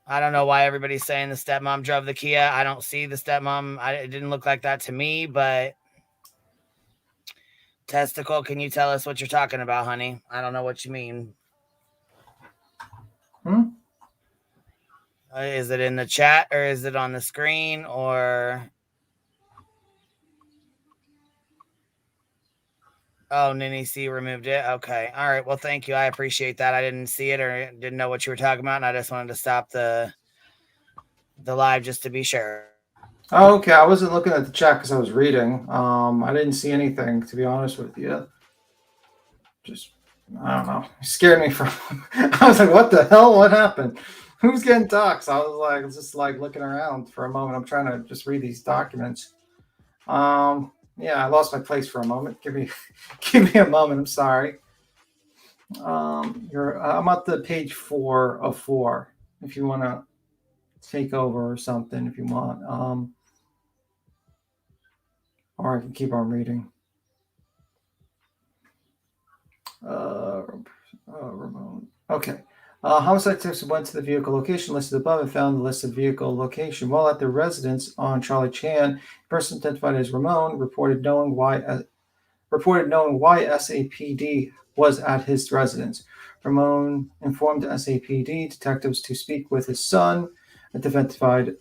I don't know why everybody's saying the stepmom drove the Kia. I don't see the stepmom. It didn't look like that to me, but Testicle, can you tell us what you're talking about, honey? I don't know what you mean. Is it in the chat or is it on the screen or... Oh, Nini C removed it. Okay. All right. Well, thank you. I appreciate that. I didn't see it or didn't know what you were talking about, and I just wanted to stop the live just to be sure. Oh, okay. I wasn't looking at the chat because I was reading. I didn't see anything, to be honest with you. Just, I don't know. It scared me from... I was like, what the hell? What happened? Who's getting doxxed? I was just looking around for a moment. I'm trying to just read these documents. Yeah, I lost my place for a moment. Give me a moment. I'm sorry. I'm at the page 4 of 4. If you want to take over or something, if you want. Or I can keep on reading. Ramon. Okay. Homicide detectives went to the vehicle location listed above and found the list of vehicle location. While at the residence on Charlie Chan, a person identified as Ramon reported knowing why SAPD was at his residence. Ramon informed SAPD detectives to speak with his son, identified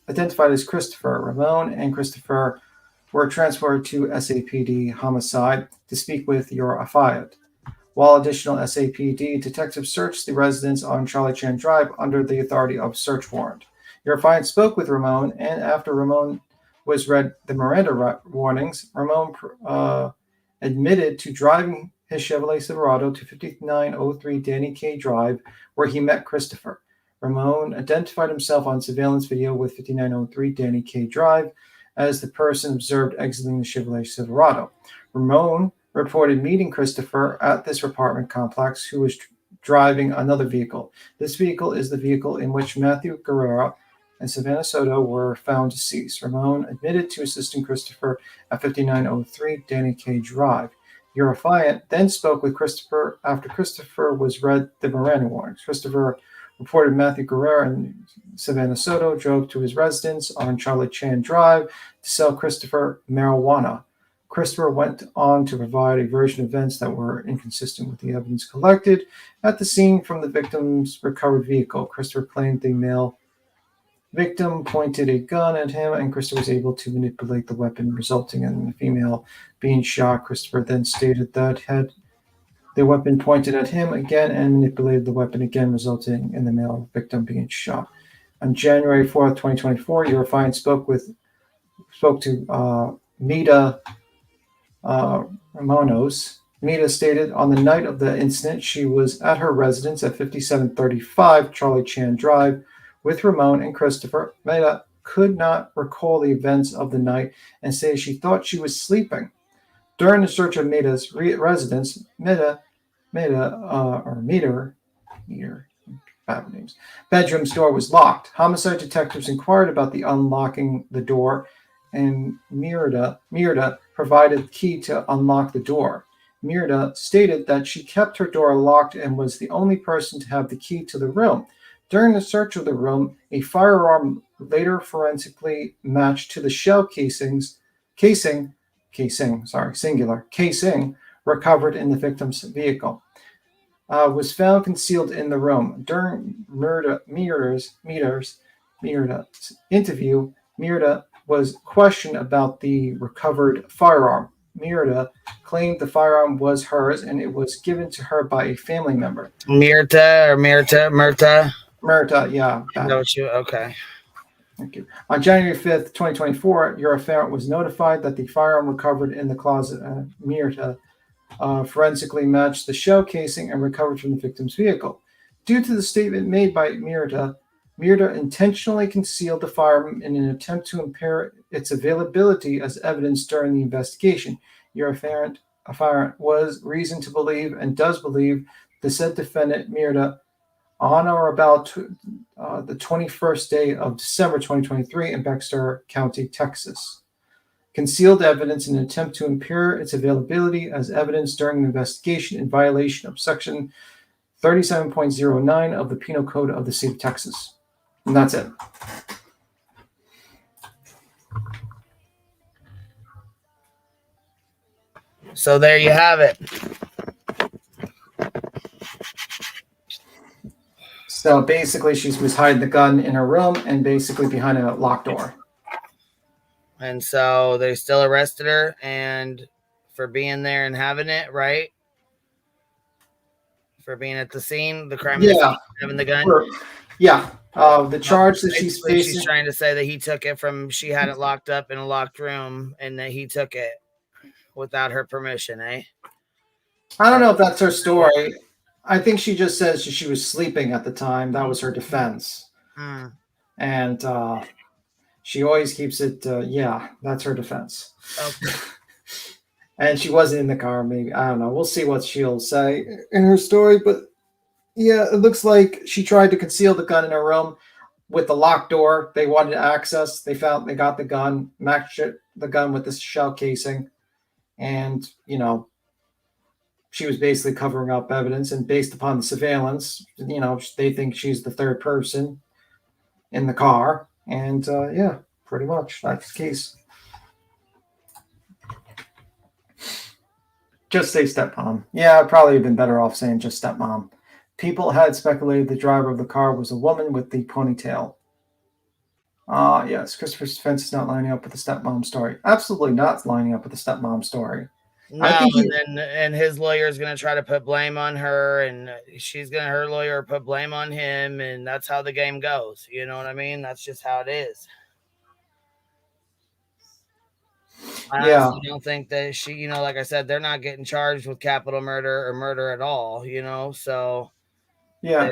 as Christopher. Ramon and Christopher were transferred to SAPD homicide to speak with your affiant. While additional SAPD detectives searched the residence on Charlie Chan Drive under the authority of search warrant. Your affiant spoke with Ramon, and after Ramon was read the Miranda warnings, Ramon admitted to driving his Chevrolet Silverado to 5903 Danny K Drive, where he met Christopher. Ramon identified himself on surveillance video with 5903 Danny K Drive as the person observed exiting the Chevrolet Silverado. Ramon reported meeting Christopher at this apartment complex, who was driving another vehicle. This vehicle is the vehicle in which Matthew Guerrero and Savannah Soto were found deceased. Ramon admitted to assisting Christopher at 5903 Danny K Drive. Your affiant then spoke with Christopher after Christopher was read the Miranda warnings. Christopher reported Matthew Guerrero and Savannah Soto drove to his residence on Charlie Chan Drive to sell Christopher marijuana. Christopher went on to provide a version of events that were inconsistent with the evidence collected at the scene from the victim's recovered vehicle. Christopher claimed the male victim pointed a gun at him, and Christopher was able to manipulate the weapon, resulting in the female being shot. Christopher then stated that had the weapon pointed at him again and manipulated the weapon again, resulting in the male victim being shot. On January 4th, 2024, your affiant spoke to Mita Ramonos. Mita stated on the night of the incident, she was at her residence at 5735 Charlie Chan Drive with Ramon and Christopher. Mita could not recall the events of the night and said she thought she was sleeping. During the search of Mita's residence, bedroom's door was locked. Homicide detectives inquired about the unlocking the door, and Mirda provided the key to unlock the door. Mirda stated that she kept her door locked and was the only person to have the key to the room. During the search of the room, a firearm later forensically matched to the shell casing recovered in the victim's vehicle was found concealed in the room. During Mirda's interview, Mirda was questioned about the recovered firearm. Mirda claimed the firearm was hers and it was given to her by a family member. Mirta, yeah. Okay. Thank you. On January 5th, 2024, your affiant was notified that the firearm recovered in the closet at Mirta forensically matched the shell casing and recovered from the victim's vehicle. Due to the statement made by Mirta intentionally concealed the firearm in an attempt to impair its availability as evidence during the investigation. Your affiant was reason to believe and does believe the said defendant Mirta on or about the 21st day of December 2023 in Baxter County, Texas. Concealed evidence in an attempt to impair its availability as evidence during the investigation in violation of Section 37.09 of the Penal Code of the State of Texas. And that's it. So there you have it. So basically, she was hiding the gun in her room and basically behind a locked door. And so they still arrested her and for being there and having it, right? For being at the scene, the crime, yeah, having the gun. The charge that she's facing. She's trying to say that he took it she had it locked up in a locked room, and that he took it without her permission, eh? I don't know if that's her story. I think she just says she was sleeping at the time. That was her defense. And she always keeps it, that's her defense. Okay. And she wasn't in the car, maybe. I don't know. We'll see what she'll say in her story. But yeah, it looks like she tried to conceal the gun in her room with the locked door. They wanted access. They got the gun, matched the gun with the shell casing. And, she was basically covering up evidence, and based upon the surveillance, they think she's the third person in the car. And yeah, pretty much that's the case. Just say stepmom. Yeah, I'd probably have been better off saying just stepmom. People had speculated the driver of the car was a woman with the ponytail. Yes, Christopher's defense is not lining up with the stepmom story. Absolutely not lining up with the stepmom story. No, and his lawyer is going to try to put blame on her, and her lawyer put blame on him, and that's how the game goes. You know what I mean? That's just how it is. I honestly don't think that she, like I said, they're not getting charged with capital murder or murder at all, so yeah,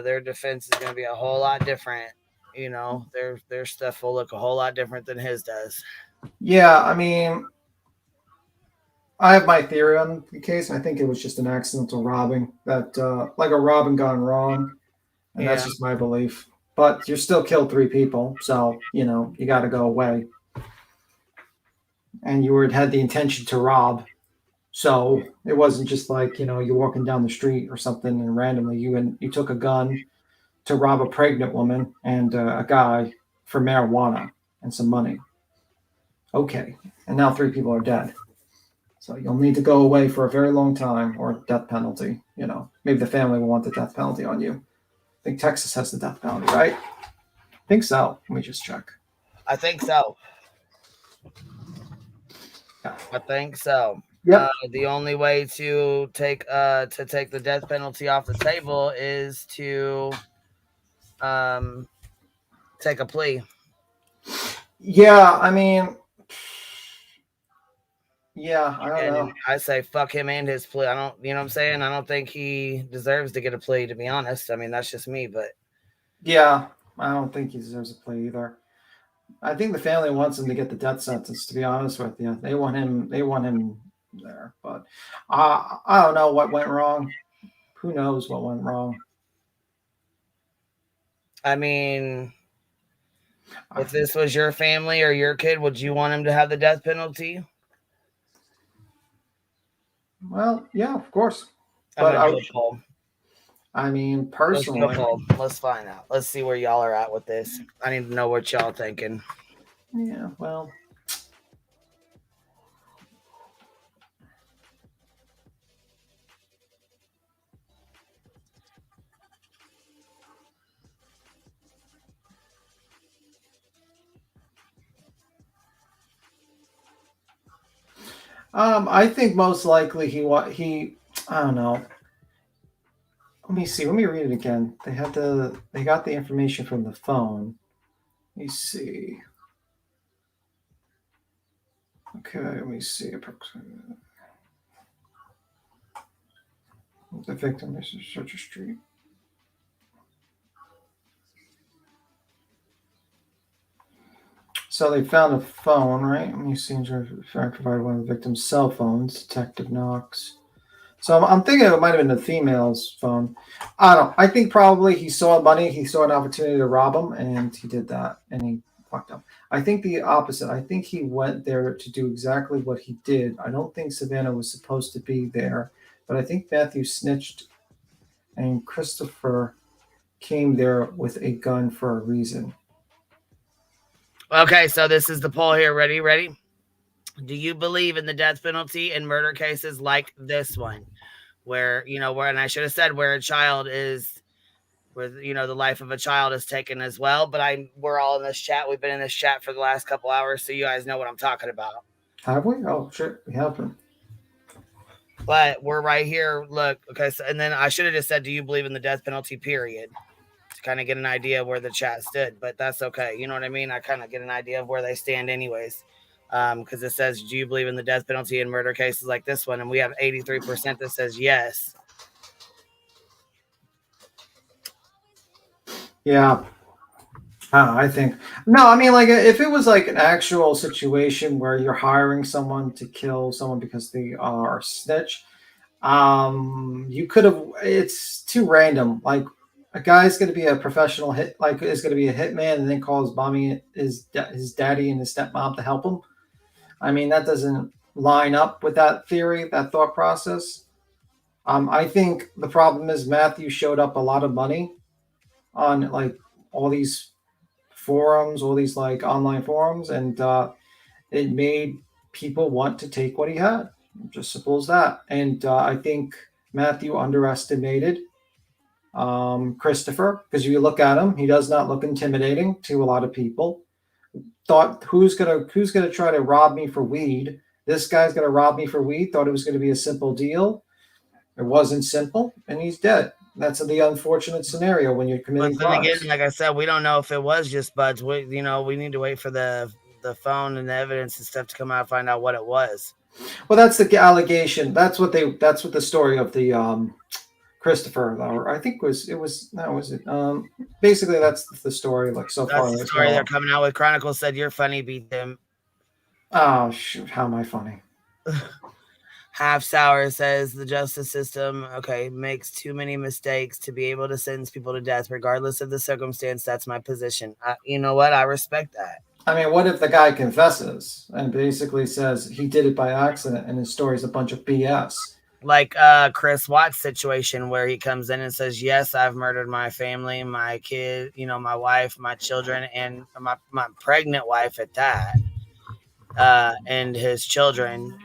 their defense is going to be a whole lot different. Their stuff will look a whole lot different than his does. Yeah, I mean, I have my theory on the case. I think it was just an accidental robbing, that like a robbing gone wrong, and that's just my belief. But you still killed 3 people, so you got to go away. And you had the intention to rob, so it wasn't just like you're walking down the street or something and randomly you took a gun to rob a pregnant woman and a guy for marijuana and some money. Okay, and now 3 people are dead. So you'll need to go away for a very long time, or death penalty. Maybe the family will want the death penalty on you. I think Texas has the death penalty, right? I think so. Let me just check. I think so. Yeah. I think so. Yep. The only way to take the death penalty off the table is to take a plea. Yeah, I mean, yeah, I don't know. I say fuck him and his plea. I don't, you know what I'm saying? I don't think he deserves to get a plea, to be honest. I mean, that's just me, but yeah, I don't think he deserves a plea either. I think the family wants him to get the death sentence, to be honest with you. They want him there, but I don't know what went wrong. Who knows what went wrong? I mean, if this was your family or your kid, would you want him to have the death penalty? Well, yeah, of course. But I mean, personally, let's find out. Let's see where y'all are at with this. I need to know what y'all thinking. Yeah, well, I think most likely he I don't know. Let me see. Let me read it again. They got the information from the phone. Let me see. Okay, let me see. The victim is such a street. So they found a phone, right? Let me see. Provided one of the victim's cell phones. Detective Knox. So I'm thinking it might have been the female's phone. I don't know. I think probably he saw money. He saw an opportunity to rob him, and he did that, and he fucked up. I think the opposite. I think he went there to do exactly what he did. I don't think Savannah was supposed to be there, but I think Matthew snitched, and Christopher came there with a gun for a reason. Okay, so this is the poll here. Ready? Do you believe in the death penalty in murder cases like this one, where and I should have said where the life of a child is taken as well? But we're all in this chat. We've been in this chat for the last couple hours, so you guys know what I'm talking about. Have we? Oh shit, we haven't. But we're right here. Look, okay. So, and then I should have just said, do you believe in the death penalty? Period. To kind of get an idea of where the chat stood, but that's okay. You know what I mean? I kind of get an idea of where they stand anyways. Because it says, do you believe in the death penalty in murder cases like this one? And we have 83% that says yes. Yeah. I think. No, I mean, like, if it was like an actual situation where you're hiring someone to kill someone because they are a snitch, you could have, it's too random. Like, a guy's going to be a professional is going to be a hitman and then calls mommy, his daddy and his stepmom to help him. I mean, that doesn't line up with that theory, that thought process. I think the problem is Matthew showed up a lot of money on like all these forums, all these like online forums, and it made people want to take what he had. Just simple as that. And I think Matthew underestimated Christopher, because if you look at him, he does not look intimidating to a lot of people. Thought who's gonna try to rob me for weed? This guy's gonna rob me for weed. Thought it was gonna be a simple deal. It wasn't simple, and he's dead. That's the unfortunate scenario when you're committing But then crimes. again, like I said, we don't know if it was just buds. We need to wait for the phone and the evidence and stuff to come out and find out what it was. Well, that's the allegation. That's what the story of the Christopher, or I think basically that's the story like so far. That's the story they're coming out with. Chronicle said you're funny, beat them. Oh shoot, how am I funny? Half Sour says the justice system, makes too many mistakes to be able to sentence people to death, regardless of the circumstance. That's my position. You know what? I respect that. I mean, what if the guy confesses and basically says he did it by accident and his story's a bunch of BS? Like Chris Watts' situation where he comes in and says, yes, I've murdered my family, my kid, my wife, my children, and my pregnant wife at that, and his children.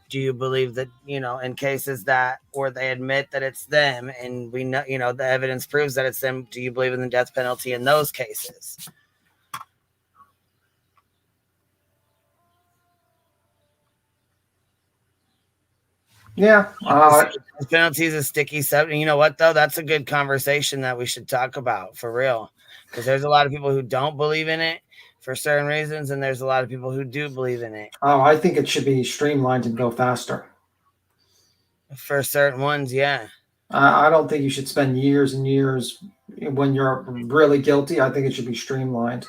Do you believe that, in cases that where they admit that it's them and we know, the evidence proves that it's them, do you believe in the death penalty in those cases? Yeah. Penalty is a sticky subject. You know what, though? That's a good conversation that we should talk about for real. Because there's a lot of people who don't believe in it for certain reasons, and there's a lot of people who do believe in it. Oh, I think it should be streamlined and go faster. For certain ones, yeah. I don't think you should spend years and years when you're really guilty. I think it should be streamlined.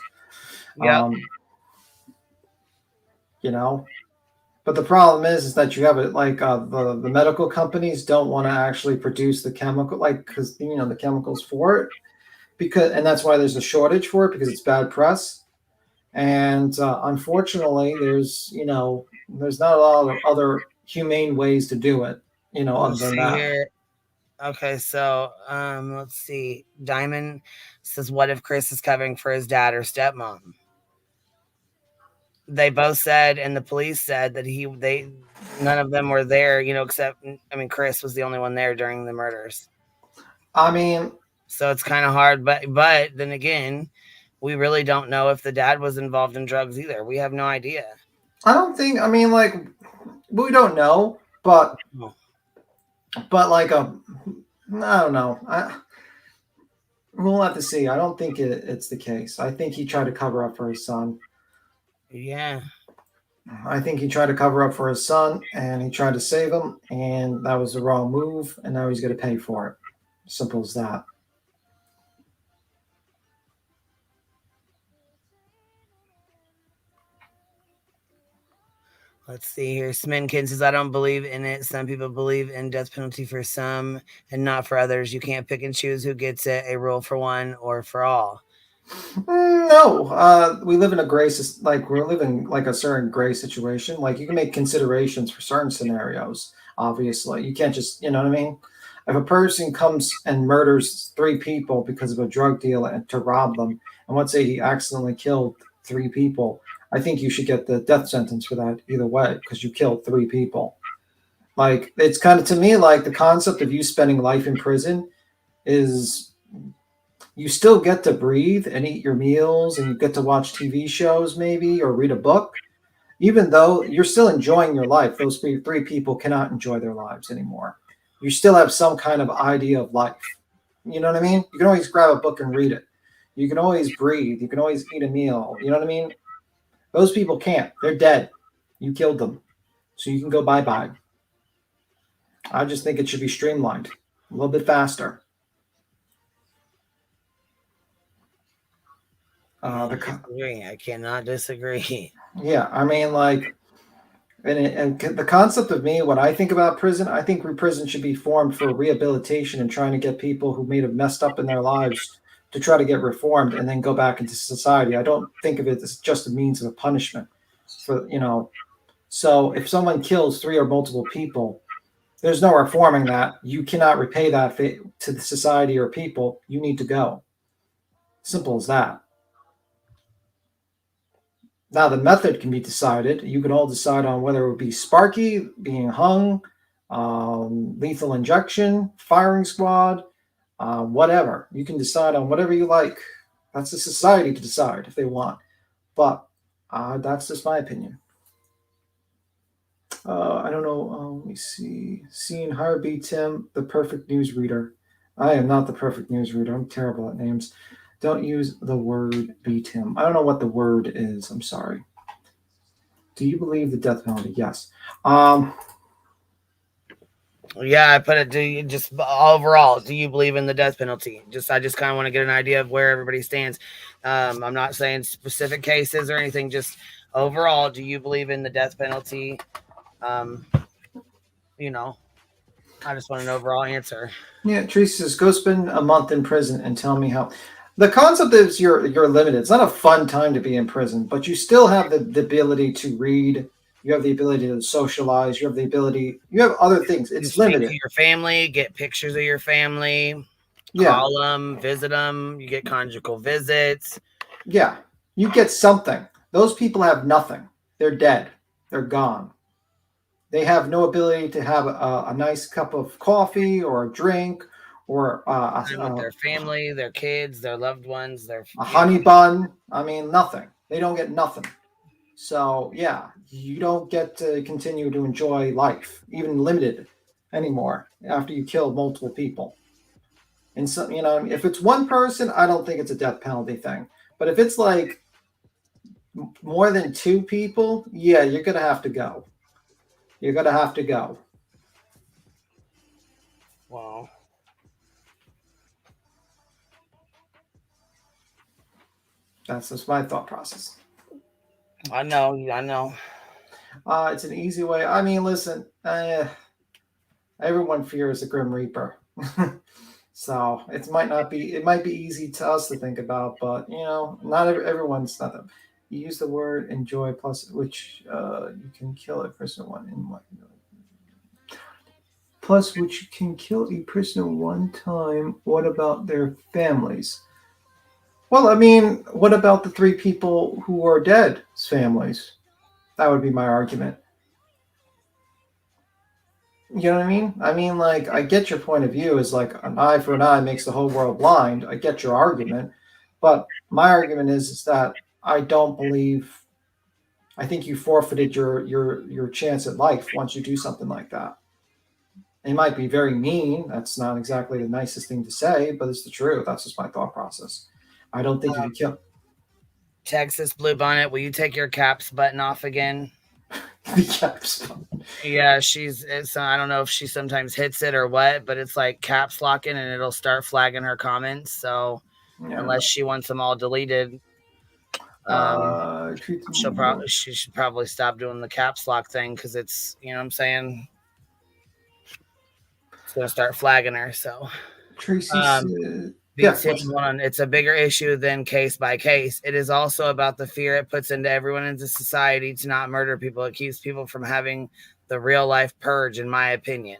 Yeah. But the problem is that you have it like the medical companies don't want to actually produce the chemical, because the chemicals for it, and that's why there's a shortage for it, because it's bad press. And unfortunately, there's not a lot of other humane ways to do it. Other than that. Here. Okay, so let's see. Diamond says, "What if Chris is covering for his dad or stepmom?" They both said, and the police said that none of them were there, except Chris was the only one there during the murders. So it's kind of hard, but then again, we really don't know if the dad was involved in drugs either. We have no idea. I don't think. We don't know, but I don't know. We'll have to see. I don't think it's the case. I think he tried to cover up for his son. Yeah. I think he tried to cover up for his son, and he tried to save him, and that was the wrong move, and now he's going to pay for it. Simple as that. Let's see here. Sminkin says, I don't believe in it. Some people believe in death penalty for some and not for others. You can't pick and choose who gets it, a rule for one or for all. No, we live in we're living like a certain gray situation. Like you can make considerations for certain scenarios. Obviously, you can't just, you know what I mean? If a person comes and murders 3 people because of a drug deal and to rob them, and let's say he accidentally killed 3 people, I think you should get the death sentence for that either way, because you killed 3 people. Like, it's kind of, to me, like the concept of you spending life in prison is, you still get to breathe and eat your meals, and you get to watch TV shows maybe, or read a book. Even though you're still enjoying your life, those 3 people cannot enjoy their lives anymore. You still have some kind of idea of life. You know what I mean? You can always grab a book and read it. You can always breathe. You can always eat a meal. You know what I mean? Those people can't. They're dead. You killed them. So you can go bye-bye. I just think it should be streamlined a little bit faster. I cannot disagree. Yeah, and the concept of me, when I think about prison, I think prison should be formed for rehabilitation and trying to get people who may have messed up in their lives to try to get reformed and then go back into society. I don't think of it as just a means of a punishment. So if someone kills 3 or multiple people, There's no reforming that. You cannot repay that to the society or people. You need to go. Simple as that. Now, the method can be decided. You can all decide on whether it would be Sparky being hung, lethal injection, firing squad, whatever. You can decide on whatever you like. That's the society to decide if they want. But that's just my opinion. I don't know. Let me see. Seeing Harvey Tim, the perfect newsreader. I am not the perfect newsreader. I'm terrible at names. Don't use the word beat him. I don't know what the word is. I'm sorry. Do you believe the death penalty? Yes. Yeah, I put it. Do you just overall? Do you believe in the death penalty? I just kind of want to get an idea of where everybody stands. I'm not saying specific cases or anything. Just overall, do you believe in the death penalty? I just want an overall answer. Yeah, Tracy says, go spend a month in prison and tell me how. The concept is you're limited. It's not a fun time to be in prison, but you still have the ability to read. You have the ability to socialize. You have other things. It's limited. To your family, get pictures of your family, call them, visit them. You get conjugal visits. Yeah, you get something. Those people have nothing. They're dead. They're gone. They have no ability to have a nice cup of coffee or a drink or with their family, their kids, their loved ones, a honey bun. I mean, nothing. They don't get nothing. So yeah, you don't get to continue to enjoy life, even limited, anymore after you kill multiple people. And so, if it's one person, I don't think it's a death penalty thing. But if it's like more than two people, yeah, you're gonna have to go. You're gonna have to go. Wow. That's just my thought process. I know. It's an easy way. I mean, listen, everyone fears the Grim Reaper. So it might be easy to us to think about, but not everyone's not. You use the word enjoy plus, which you can kill a person one in one. Plus, which can kill a person one time. What about their families? Well, I mean, what about the three people who are dead's families? That would be my argument. You know what I mean? I mean, like, I get your point of view is like an eye for an eye makes the whole world blind. I get your argument. But my argument is that I don't believe, I think you forfeited your chance at life once you do something like that. It might be very mean. That's not exactly the nicest thing to say, but it's the truth. That's just my thought process. I don't think you can kill. Texas Blue Bonnet, will you take your caps button off again? The caps button. Yeah, I don't know if she sometimes hits it or what, but it's like caps locking and it'll start flagging her comments. So unless she wants them all deleted, she should probably stop doing the caps lock thing because it's, you know what I'm saying? It's going to start flagging her. So Tracy it's a bigger issue than case by case. It is also about the fear it puts into everyone into society to not murder people. It keeps people from having the real life purge, in my opinion.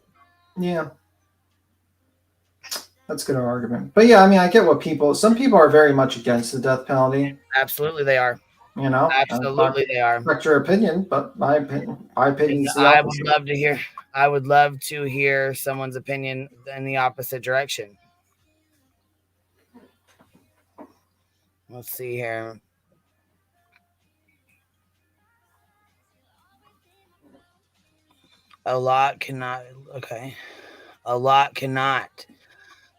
Yeah. That's a good argument. But yeah, I mean, I get what some people are very much against the death penalty. Absolutely they are. Absolutely they are. Respect your opinion, but my opinion is the opposite. I would love to hear someone's opinion in the opposite direction. Let's see here. A lot cannot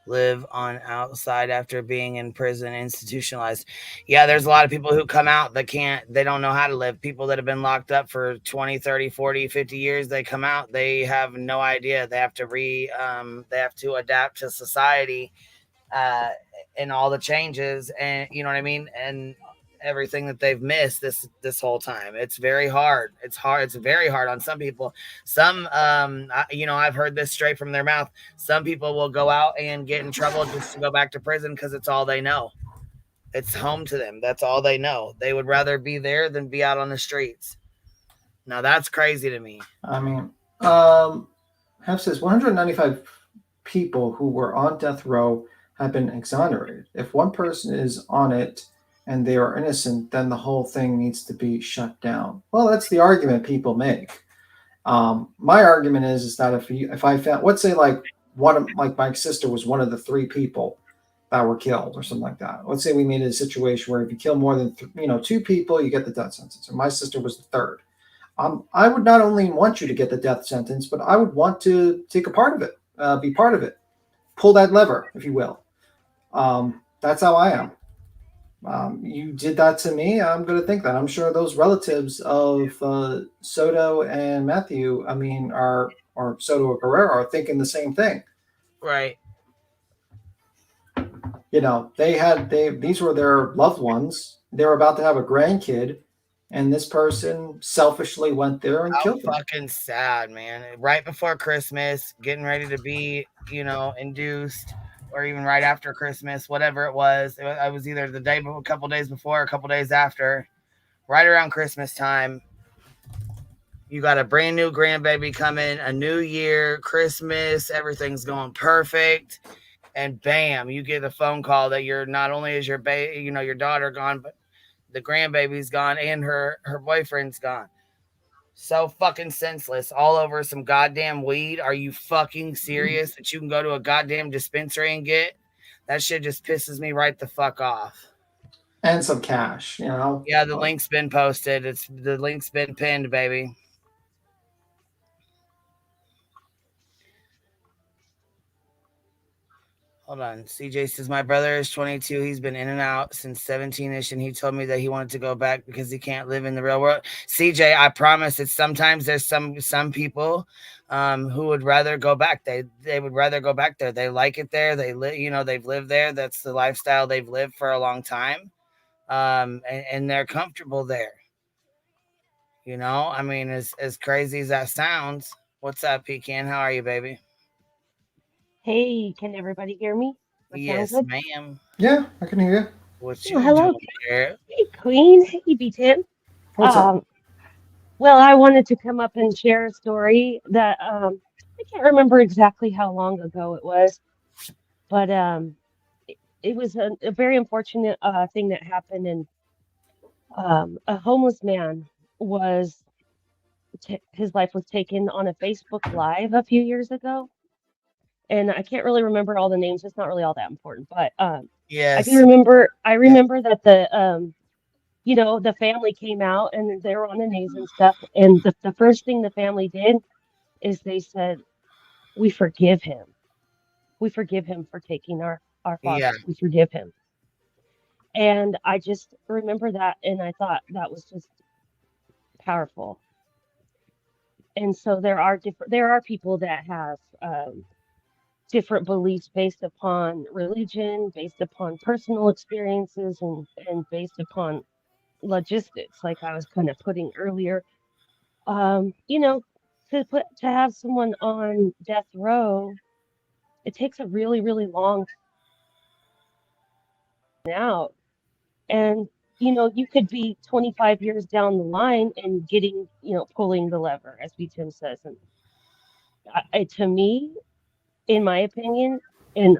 live on outside after being in prison, institutionalized. Yeah, there's a lot of people who come out that they don't know how to live. People that have been locked up for 20, 30, 40, 50 years, they come out, they have no idea. They have to adapt to society and all the changes, and you know what I mean, and everything that they've missed this whole time. It's very hard. It's very hard on some people. Some I've heard this straight from their mouth. Some people will go out and get in trouble just to go back to prison because it's all they know. It's home to them. That's all they know. They would rather be there than be out on the streets. Now that's crazy to me. I mean, Hef says 195 people who were on death row have been exonerated. If one person is on it and they are innocent, then the whole thing needs to be shut down. Well, that's the argument people make. My argument is that if I found, let's say like my sister was one of the 3 people that were killed or something like that. Let's say we made it a situation where if you kill more than 2 people, you get the death sentence. And my sister was the 3rd. I would not only want you to get the death sentence, but I would want to take a part of it, be part of it, pull that lever, if you will. That's how I am. You did that to me. I'm going to think that. I'm sure those relatives of Soto and Matthew, or Soto or Guerrero, are thinking the same thing. Right. These were their loved ones. They were about to have a grandkid, and this person selfishly went there and killed them. Fucking sad, man. Right before Christmas, getting ready to be, induced, or even right after Christmas, whatever it was. I was either the day, a couple days before, or a couple days after. Right around Christmas time, you got a brand new grandbaby coming, a new year, Christmas, everything's going perfect. And bam, you get a phone call that you're not only is your your daughter gone, but the grandbaby's gone and her boyfriend's gone. So fucking senseless. All over some goddamn weed. Are you fucking serious that you can go to a goddamn dispensary and get? That shit just pisses me right the fuck off. And some cash, Yeah, the link's been posted. The link's been pinned, baby. Hold on. CJ says, my brother is 22. He's been in and out since 17-ish, and he told me that he wanted to go back because he can't live in the real world. CJ, I promise it's sometimes there's some people who would rather go back. They would rather go back there. They like it there. They they've lived there. That's the lifestyle they've lived for a long time. And they're comfortable there. As crazy as that sounds. What's up, Pecan? How are you, baby? Hey, can everybody hear me? Yes, ma'am. Yeah, I can hear you. What you hello. doing, girl? Hey, Queen. Hey, B10. What's up? Well, I wanted to come up and share a story that I can't remember exactly how long ago it was, but it was a very unfortunate thing that happened, and a homeless man his life was taken on a Facebook Live a few years ago. And I can't really remember all the names. It's not really all that important, but yes. I remember that the family came out and they were on the news and stuff. And the first thing the family did is they said, we forgive him. We forgive him for taking our father. Yeah. We forgive him. And I just remember that, and I thought that was just powerful. And so there are people that have different beliefs based upon religion, based upon personal experiences, and based upon logistics, like I was kind of putting earlier. To have someone on death row, it takes a really, really long time out. And you could be 25 years down the line and getting, pulling the lever, as B. Tim says. And to me, in my opinion, and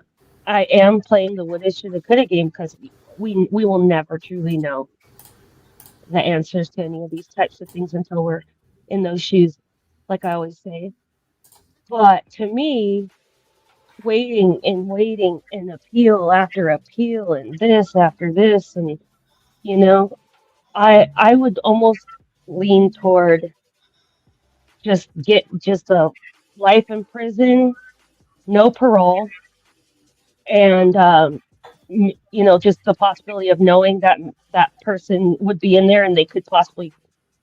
I am playing the woulda, shoulda, coulda game because we will never truly know the answers to any of these types of things until we're in those shoes, like I always say. But to me, waiting and appeal after appeal and this after this, and I would almost lean toward just a life in prison, no parole, and just the possibility of knowing that that person would be in there and they could possibly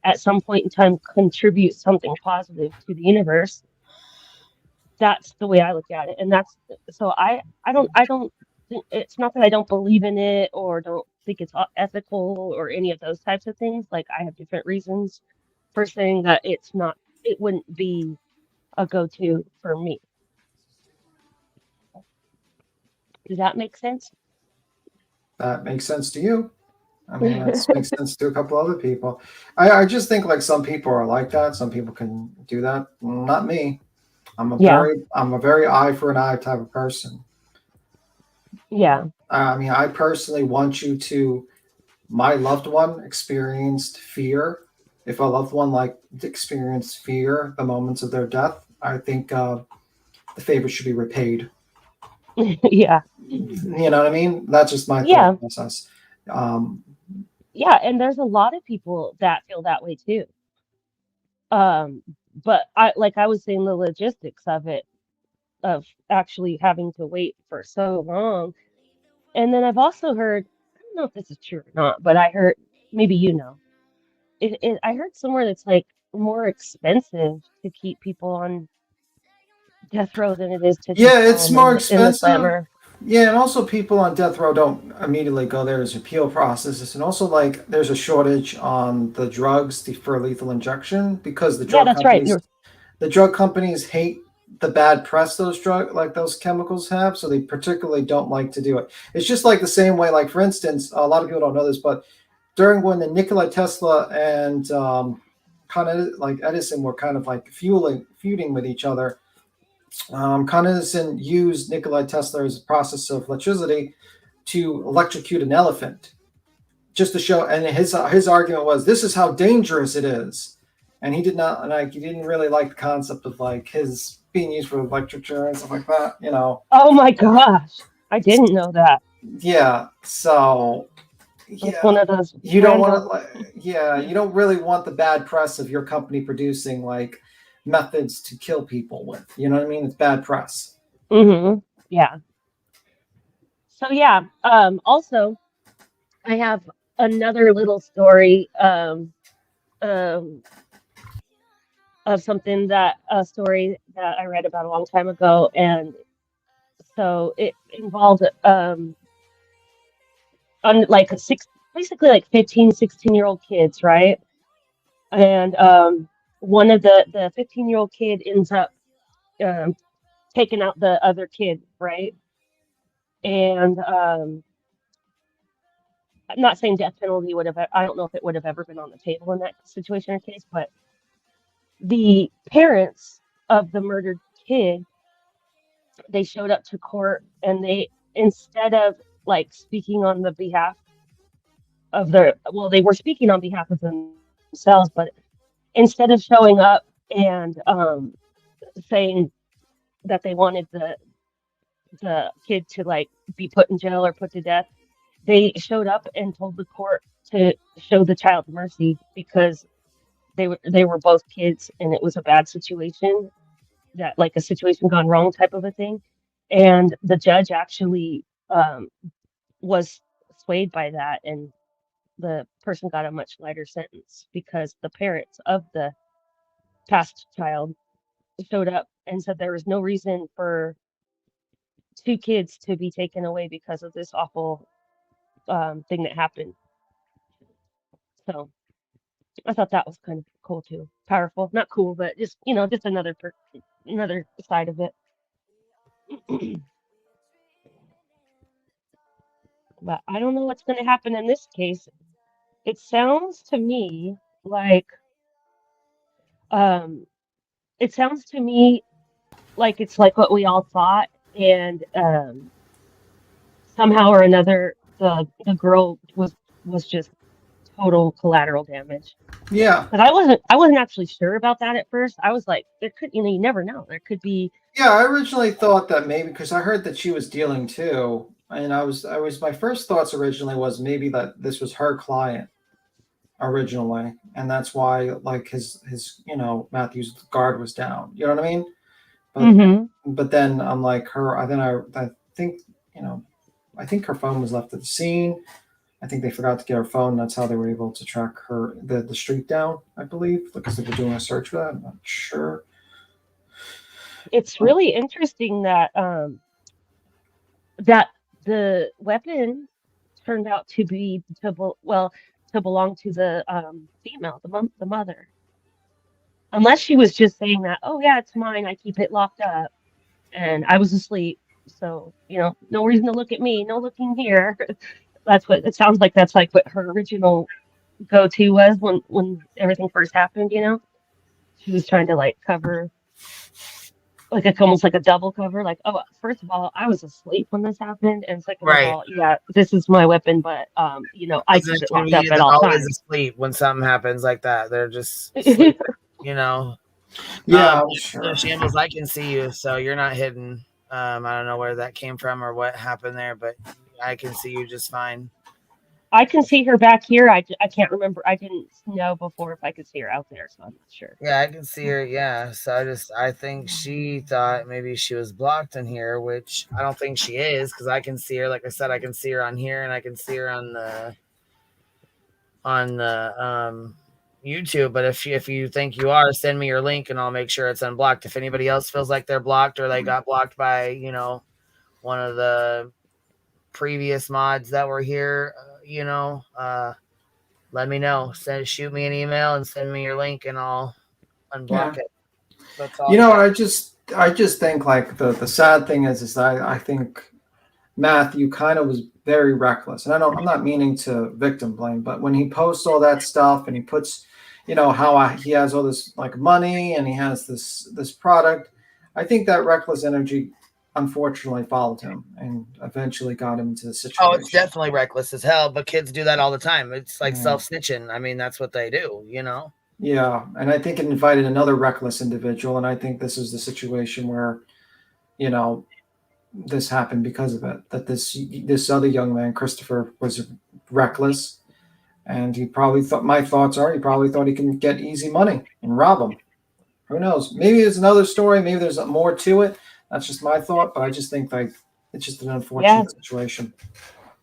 at some point in time contribute something positive to the universe. That's the way I look at it. And that's so I don't think, it's not that I don't believe in it or don't think it's ethical or any of those types of things. Like, I have different reasons for saying that it wouldn't be a go-to for me. Does that make sense? That makes sense to you. I mean, that makes sense to a couple other people. I just think like some people are like that. Some people can do that. Not me. I'm a Yeah. very eye for an eye type of person. Yeah. I mean, I personally want you to, my loved one experienced fear. If a loved one like experienced fear the moments of their death, I think the favor should be repaid. Yeah. You know what I mean? That's just my Yeah. thought process. Um, Yeah, and there's a lot of people that feel that way too. Um, but I was saying, the logistics of it, of actually having to wait for so long. And then I've also heard, I don't know if this is true or not, but I heard, maybe you know, I heard somewhere that's like more expensive to keep people on death row than it is to keep yeah, it's them more in the expensive. slammer. Yeah, and also people on death row don't immediately go there. There's appeal processes, and also like there's a shortage on the drugs for lethal injection because Yeah, that's right. the drug companies hate the bad press those chemicals have, so they particularly don't like to do it. It's just like the same way, like for instance, a lot of people don't know this, but during when the Nikola Tesla and kind of like Edison were kind of like feuding with each other. Con Edison used Nikola Tesla's process of electricity to electrocute an elephant, just to show. And his argument was, this is how dangerous it is. And he didn't really like the concept of like his being used for electric and stuff like that. You know. Oh my gosh, I didn't know that. Yeah. So. Yeah. It's one of those. You don't want to. You don't really want the bad press of your company producing like methods to kill people with. You know what I mean? It's bad press. Mm-hmm. Yeah. So yeah. Also, I have another little story of something a story that I read about a long time ago, and so it involved like basically like 15, 16-year-old kids, right? And one of the 15-year-old kid ends up taking out the other kid, right? And I'm not saying death penalty would have, I don't know if it would have ever been on the table in that situation or case, but the parents of the murdered kid, they showed up to court, and they, instead of like speaking on the behalf of they were speaking on behalf of themselves, but instead of showing up and saying that they wanted the kid to like be put in jail or put to death, they showed up and told the court to show the child mercy because they were both kids and it was a bad situation, that like a situation gone wrong type of a thing. And the judge actually was swayed by that, and the person got a much lighter sentence because the parents of the past child showed up and said there was no reason for two kids to be taken away because of this awful thing that happened. So I thought that was kind of cool too. Powerful, not cool, but just just another side of it. But I don't know what's going to happen in this case. It sounds to me like um, it's like what we all thought, and somehow or another, the girl was just total collateral damage. Yeah. But I wasn't actually sure about that at first. I was like, there could, you never know. There could be. Yeah, I originally thought that maybe because I heard that she was dealing too, and my first thoughts originally was maybe that this was her client originally, and that's why like his Matthew's guard was down. You know what I mean? But then I'm like I think I think her phone was left at the scene. I think they forgot to get her phone. That's how they were able to track the street down, I believe, because they were doing a search for that. I'm not sure. It's really interesting that that the weapon turned out to belong to the female, the mother. Unless she was just saying that, oh yeah, it's mine. I keep it locked up, and I was asleep, so no reason to look at me. No looking here. That's what it sounds like. That's like what her original go-to was when everything first happened. She was trying to like cover almost like a double cover. Like, oh, first of all, I was asleep when this happened, and second of Right. all, yeah, this is my weapon, but I keep it locked up at all always times. asleep when something happens like that. They're just sleeping, you know. Yeah, sure. Shambles, I can see you, so you're not hidden. I don't know where that came from or what happened there, but I can see you just fine. I can see her back here. I can't remember. I didn't know before if I could see her out there, so I'm not sure. Yeah, I can see her. Yeah, so I think she thought maybe she was blocked in here, which I don't think she is because I can see her. Like I said, I can see her on here, and I can see her on the YouTube. But if you think you are, send me your link, and I'll make sure it's unblocked. If anybody else feels like they're blocked or they got blocked by one of the previous mods that were here, let me know. Shoot me an email and send me your link, and I'll unblock it. That's all. I just think like the sad thing is I think Matthew kind of was very reckless, and I'm not meaning to victim blame, but when he posts all that stuff and he puts, how he has all this like money and he has this product, I think that reckless energy unfortunately followed him and eventually got him into the situation. Oh, it's definitely reckless as hell, but kids do that all the time. It's like self-snitching. I mean, that's what they do, Yeah, and I think it invited another reckless individual, and I think this is the situation where, this happened because of it. That this other young man, Christopher, was reckless, and he probably thought. My thoughts are he probably thought he can get easy money and rob him. Who knows? Maybe there's another story. Maybe there's more to it. That's just my thought, but I just think like it's just an unfortunate situation.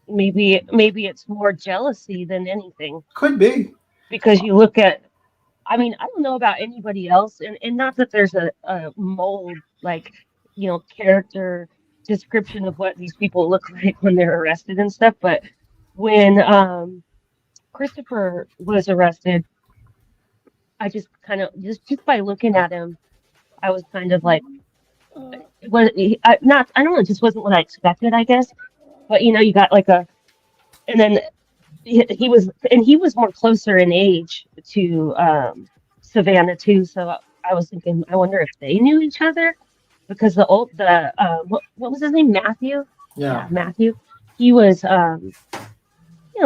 Maybe it's more jealousy than anything. Could be. Because you look at, I mean, I don't know about anybody else, and not that there's a mold, like, character description of what these people look like when they're arrested and stuff, but when Christopher was arrested, I just kind of, just by looking at him, I was kind of like, I don't know, it just wasn't what I expected, I guess, but you got like and then he was more closer in age to Savannah too. So I was thinking, I wonder if they knew each other because what was his name? Matthew. Yeah, Matthew. He was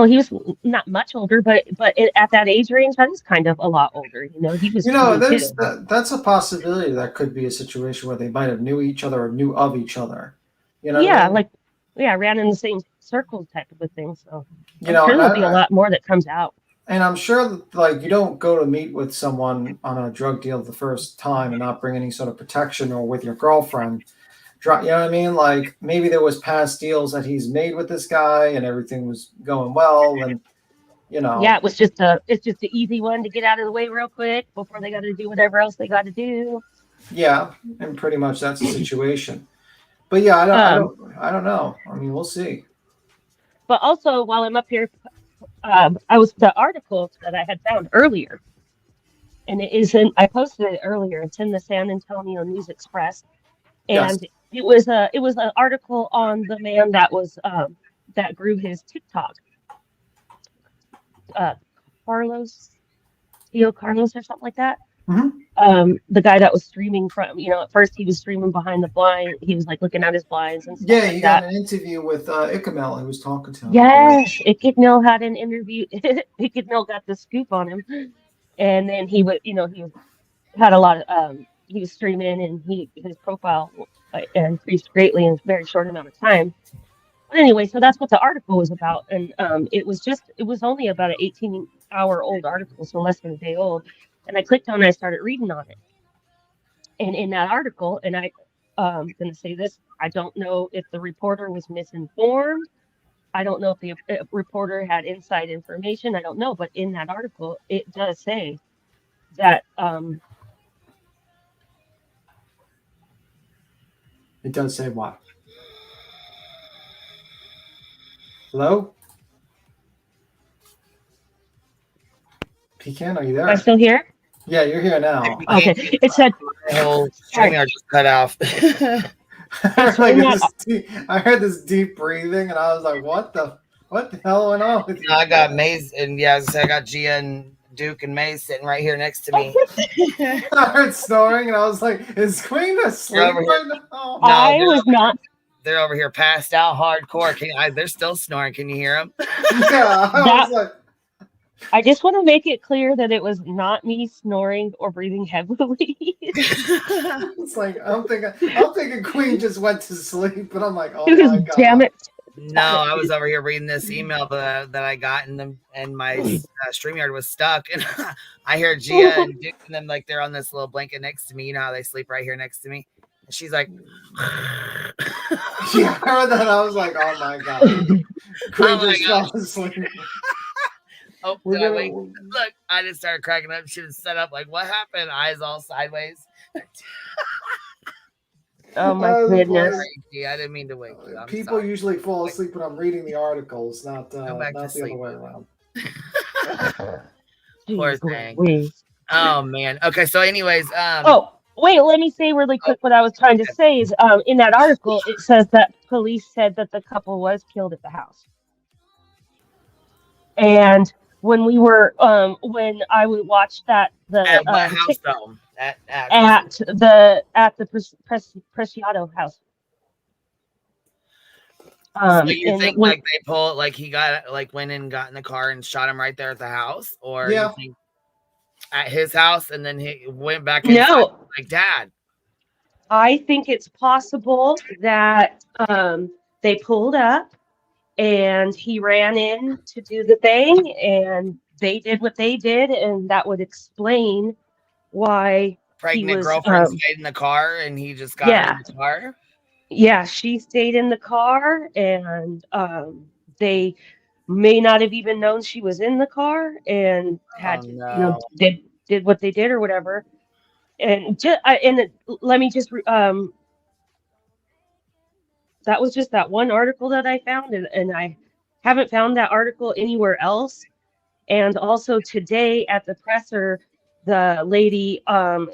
he was not much older, but at that age range, I was kind of a lot older. He was. That's a possibility. That could be a situation where they might have knew each other or knew of each other. Yeah, ran in the same circles type of a thing. So there'll be a lot more that comes out. And I'm sure that, like, you don't go to meet with someone on a drug deal the first time and not bring any sort of protection, or with your girlfriend. You know what I mean? Like, maybe there was past deals that he's made with this guy and everything was going well, and Yeah, it's just an easy one to get out of the way real quick before they got to do whatever else they got to do. Yeah, and pretty much that's the situation. But yeah, I don't know. I mean, we'll see. But also, while I'm up here, I was the article that I had found earlier, and I posted it earlier. It's in the San Antonio News Express, and it was an article on the man that was that grew his TikTok, Carlos or something like that. Mm-hmm. The guy that was streaming from, at first he was streaming behind the blind. He was like looking at his blinds and stuff. Yeah, he got an interview with Ikamel, who was talking to him. Yes, Ikamel had an interview. Ikamel got the scoop on him, and then he would, he had a lot of, he was streaming, and his profile increased greatly in a very short amount of time. But anyway, so that's what the article was about, and it was only about an 18-hour-old article, so less than a day old. And I clicked on it and I started reading on it. And in that article, and I'm going to say this, I don't know if the reporter was misinformed. I don't know if the reporter had inside information. I don't know. But in that article, it does say that. It does say what? Hello? Pecan, are you there? Am I still here? Yeah, you're here now. Okay. It said my whole StreamYard just cut off. I heard this deep breathing, and I was like, "What the hell went on?" I got Maze, and I got Gia and Duke and May sitting right here next to me. I heard snoring, and I was like, "Is Queen asleep over here. right now?" No, I was not. They're over here passed out hardcore. They're still snoring. Can you hear them? Yeah, I was like, I just want to make it clear that it was not me snoring or breathing heavily. it's like I'm thinking Queen just went to sleep, but I'm like, oh my god, damn it! No, I was over here reading this email that I got, and my StreamYard was stuck, and I hear Gia and Duke and them like they're on this little blanket next to me. You know how they sleep right here next to me, and she's like, yeah, I heard that. I was like, oh my god, Queen just fell asleep. Oh, did I wake? Look, I just started cracking up. She was set up like, what happened? Eyes all sideways. Oh my goodness! I didn't mean to wake you. People usually fall asleep when I'm reading the articles, not the other way around. Poor thing. Oh man. Okay. So, anyways, oh wait, let me say really quick what I was trying to say is in that article it says that police said that the couple was killed at the house, and when we were when I would watch that at what house though? At the Preciado house. So you think like they pull like he got like went in, got in the car and shot him right there at the house, or you think at his house and then he went back inside? No, like Dad. I think it's possible that they pulled up and he ran in to do the thing and they did what they did, and that would explain why pregnant girlfriend stayed in the car and he just got in the car. Yeah, she stayed in the car, and they may not have even known she was in the car and had did what they did or whatever. And let me just that was just that one article that I found, and I haven't found that article anywhere else. And also today at the presser, the lady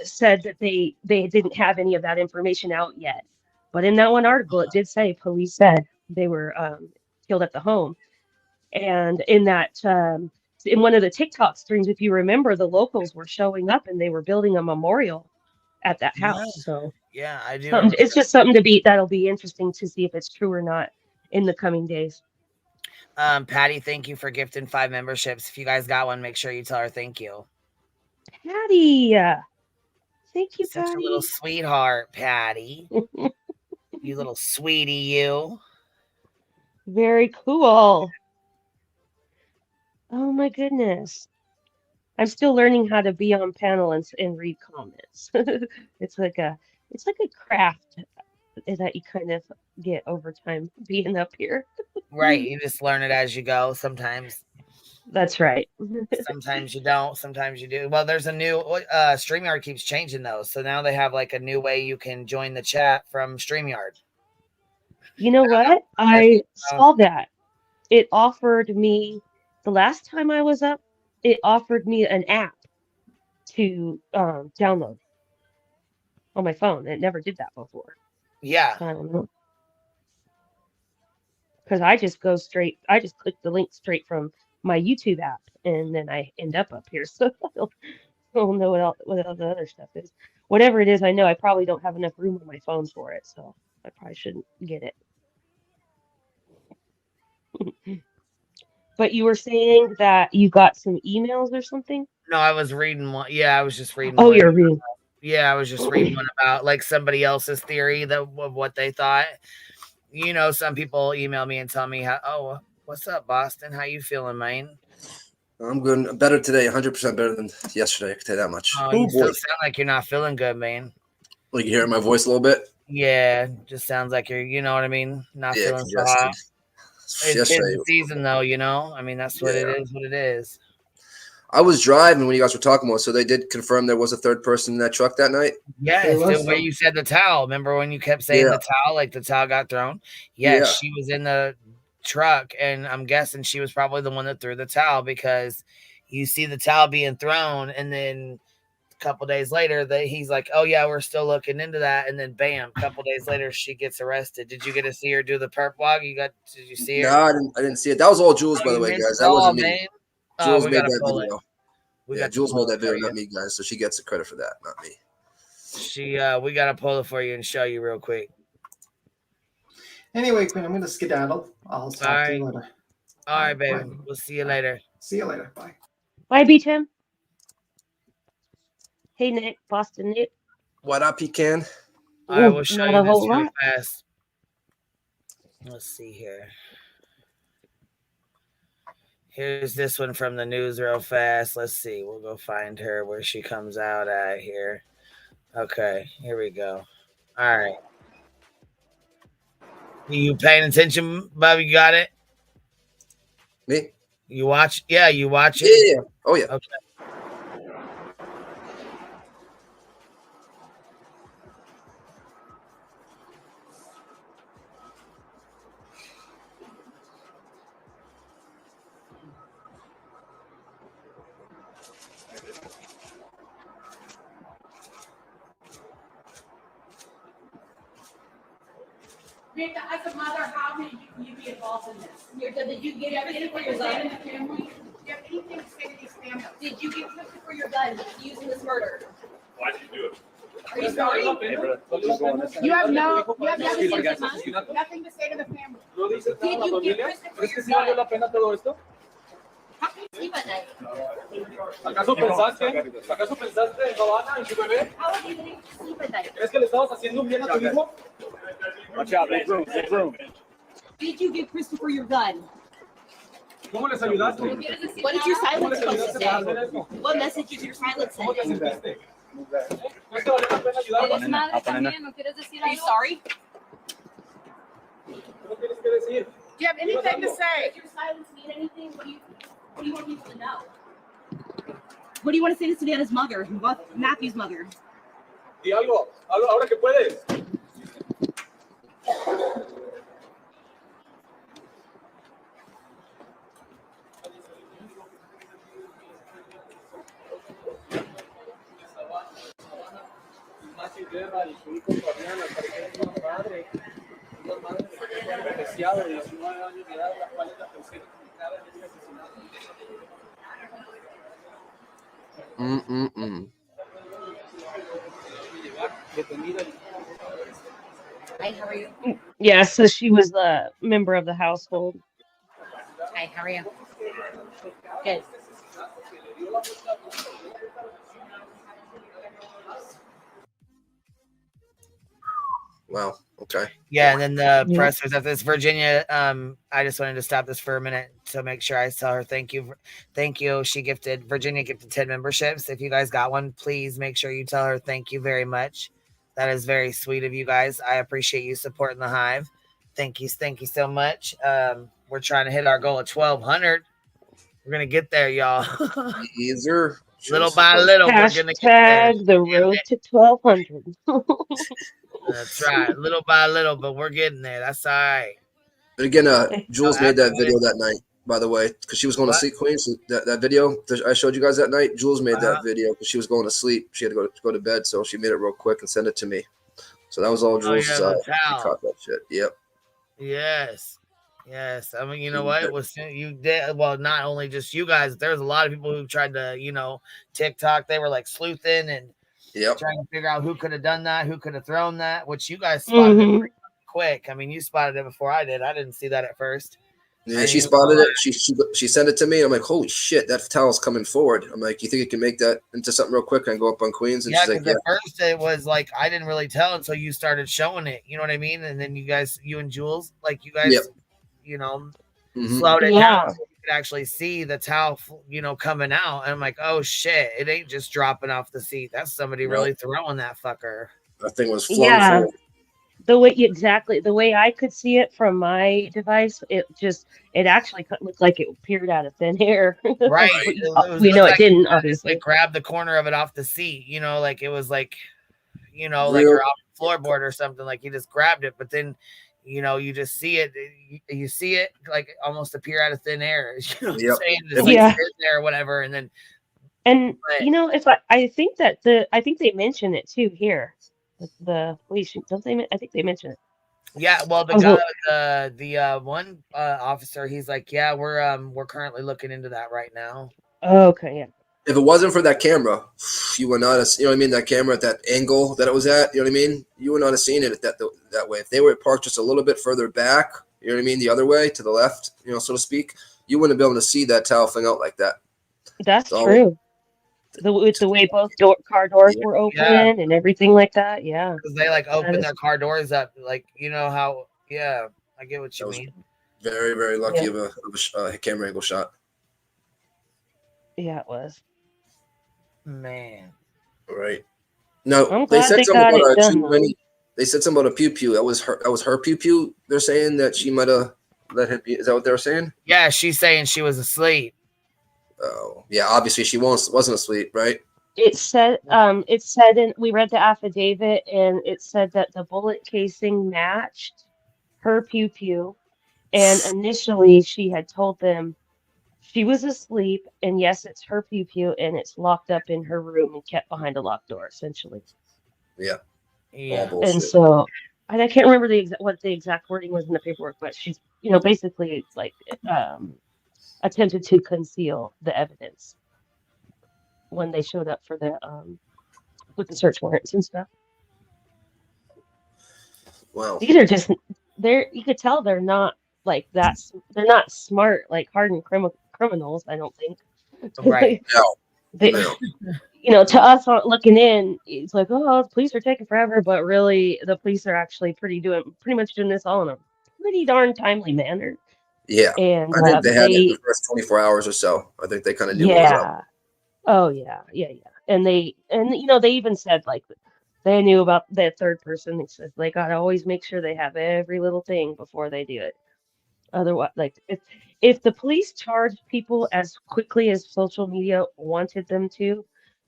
said that they didn't have any of that information out yet. But in that one article, it did say police said they were killed at the home. And in that, in one of the TikTok streams, if you remember, the locals were showing up and they were building a memorial at that house. So yeah, I do. It's just something that'll be interesting to see if it's true or not in the coming days. Patty, thank you for gifting 5 memberships. If you guys got one, make sure you tell her thank you. Patty, thank you, Such Patty. a little sweetheart, Patty. You little sweetie, you. Very cool. Oh my goodness. I'm still learning how to be on panel and read comments. It's like a craft that you kind of get over time being up here. Right. You just learn it as you go sometimes. That's right. Sometimes you don't, sometimes you do. Well, there's a new StreamYard keeps changing those. So now they have like a new way you can join the chat from StreamYard. You know what? I saw that. It offered me, the last time I was up, it offered me an app to download on my phone. It never did that before. Yeah. I don't know. Because I just click the link straight from my YouTube app, and then I end up here. So I don't know what all the other stuff is. Whatever it is, I know I probably don't have enough room on my phone for it, so I probably shouldn't get it. But you were saying that you got some emails or something? No, I was reading one. Yeah, I was just reading. Oh, you're reading. Yeah, I was just reading one about like somebody else's theory of what they thought. You know, some people email me and tell me, what's up, Boston? How you feeling, man? I'm good. I'm better today, 100% better than yesterday. I can tell you that much. Oh, you still sound like you're not feeling good, man. Like you hear my voice a little bit? Yeah, just sounds like you're, you know what I mean? Not feeling so hot. It's the season, though, you know? I mean, that's what it is, what it is. I was driving when you guys were talking about, so they did confirm there was a third person in that truck that night? Yeah, it's the way you said the towel. Remember when you kept saying the towel, like the towel got thrown? Yes, she was in the truck, and I'm guessing she was probably the one that threw the towel, because you see the towel being thrown, and then a couple days later, he's like, oh, yeah, we're still looking into that, and then bam, a couple days later, she gets arrested. Did you get to see her do the perp walk? Did you see her? No, I didn't see it. That was all Jules, by the way, guys. That wasn't me. Jules made that video. We Yeah, got the Jules made poll that video, for you. not me, guys. So she gets the credit for that, not me. We got to pull it for you and show you real quick. Anyway, Queen, I'm going to skedaddle. I'll talk to you later. All right, baby. Bye. We'll see you later. See you later. Bye. Bye, Beecham. Hey, Nick. Boston Nick. What up, Pecan? All right, we'll show Not you a this whole real lot. fast. Let's see here. Here's this one from the news real fast. Let's see. We'll go find her where she comes out at here. Okay, here we go. All right. You paying attention, Bobby? You got it? Me? You watch? Yeah, you watch it? Yeah. Oh, yeah. Okay. Rita, as a mother, how may you be involved in this? Did you get everything for your gun in the family? Do you have anything to say to these families? Did you get custody for your gun used in this murder? Why did you do it? Are you sorry? You have nothing to say to the family. Did you get custody for your valió gun? la pena todo esto? How can you sleep at night? ¿Acaso pensaste en Giovanna, en su bebé? How are you going to sleep at night? ¿Crees que le estabas haciendo un bien a tu hijo? Watch out, big room. Did you give Christopher your gun? ¿Cómo les ayudaste? What is your silence ¿Cómo supposed to les ayudaste a hacer say? eso? What message is your silence ¿Cómo te sending? sentiste? ¿Crees que valió la pena ayudarla? ¿Eres madre también? ¿No quieres decir Are you algo? sorry? ¿Qué tienes que decir? Do you have anything to say? Does your silence mean anything? What do you want people to know? What do you want to say to Savannah's mother, Matthew's mother? Di algo, ahora que puedes. Guerra y su hijo Fabián, al parecer es una madre beneficiada de 19 años de edad, la cual es la tercera implicada en este asesinato. Hi, how are you? Yeah, so she was a member of the household. Hi, how are you? Good. Wow. Okay. Yeah, and then the pressers of this Virginia. I just wanted to stop this for a minute to make sure I tell her thank you. Thank you. Virginia gifted 10 memberships. If you guys got one, please make sure you tell her thank you very much. That is very sweet of you guys. I appreciate you supporting the Hive. Thank you so much. We're trying to hit our goal of 1,200. We're gonna get there, y'all. Easier. Little by little, we're gonna get there. Hashtag the road to 1,200. That's right, little by little, but we're getting there. That's all right. But again, Jules made that video that night, by the way, because she was going to sleep, Queen. So that video that I showed you guys that night, Jules made that video because she was going to sleep. She had to go to bed, so she made it real quick and sent it to me. So that was all Jules. She caught that shit. Yep. Yes. I mean, you know what? It was you did well. Not only just you guys. There was a lot of people who tried to, TikTok. They were like sleuthing and trying to figure out who could have done that, who could have thrown that. Which you guys spotted it pretty quick. I mean, you spotted it before I did. I didn't see that at first. Yeah, she spotted it. She sent it to me. I'm like, holy shit, that towel's coming forward. I'm like, you think you can make that into something real quick and go up on Queens? And Yeah, she's like, because at first it was like I didn't really tell until you started showing it. You know what I mean? And then you and Jules, like you guys, slowed it down so you could actually see the towel, coming out. And I'm like, oh shit, it ain't just dropping off the seat. That's somebody really throwing that fucker. That thing was flung forward. The way I could see it from my device, it actually looked like it appeared out of thin air. Right. We know it didn't, obviously. Like grab the corner of it off the seat, like it was like, like you're off the floorboard or something. Like you just grabbed it, but then, you just see it. You see it like almost appear out of thin air. You know what I'm saying? Just like sit there or whatever, and then. And if I think that I think they mention it too here. The police, don't they? I think they mentioned it. Yeah, well, the guy, the one officer, he's like, yeah, we're currently looking into that right now. Oh, okay, yeah. If it wasn't for that camera, you would not have, you know what I mean, that camera at that angle that it was at, you know what I mean? You would not have seen it that way. If they were parked just a little bit further back, you know what I mean, the other way, to the left, you know, so to speak, you wouldn't be able to see that towel fling out like that. That's So, true. With the way both car doors were open Yeah. and everything like that, yeah. Because they like That open is their car doors up, like you know how. Yeah, I get what you mean. very, very lucky Yeah. of a camera angle shot. Yeah, it was. Man. Right. No, I'm they glad said they something got about it done, though. they said something about a pew pew. That was her pew pew. They're saying that she might have let him be. Is that what they were saying? Yeah, she's saying she was asleep. Oh, yeah. Obviously, she wasn't asleep, right? It said in we read the affidavit and it said that the bullet casing matched her pew pew, and initially she had told them she was asleep and yes, it's her pew pew and it's locked up in her room and kept behind a locked door, essentially. Yeah. Yeah. All bullshit. And so I can't remember what the exact wording was in the paperwork, but she's basically like attempted to conceal the evidence when they showed up for the with the search warrants and stuff. Wow. These are just you could tell they're not like that. They're not smart, like hardened criminals, I don't think. Right. They, to us looking in, it's like, oh, the police are taking forever, but really the police are actually pretty much doing this all in a pretty darn timely manner. Yeah. And I think they had it the first 24 hours or so. I think they kind of knew what was up. Oh yeah. And they even said like they knew about that third person. They said they gotta always make sure they have every little thing before they do it. Otherwise, like if the police charged people as quickly as social media wanted them to,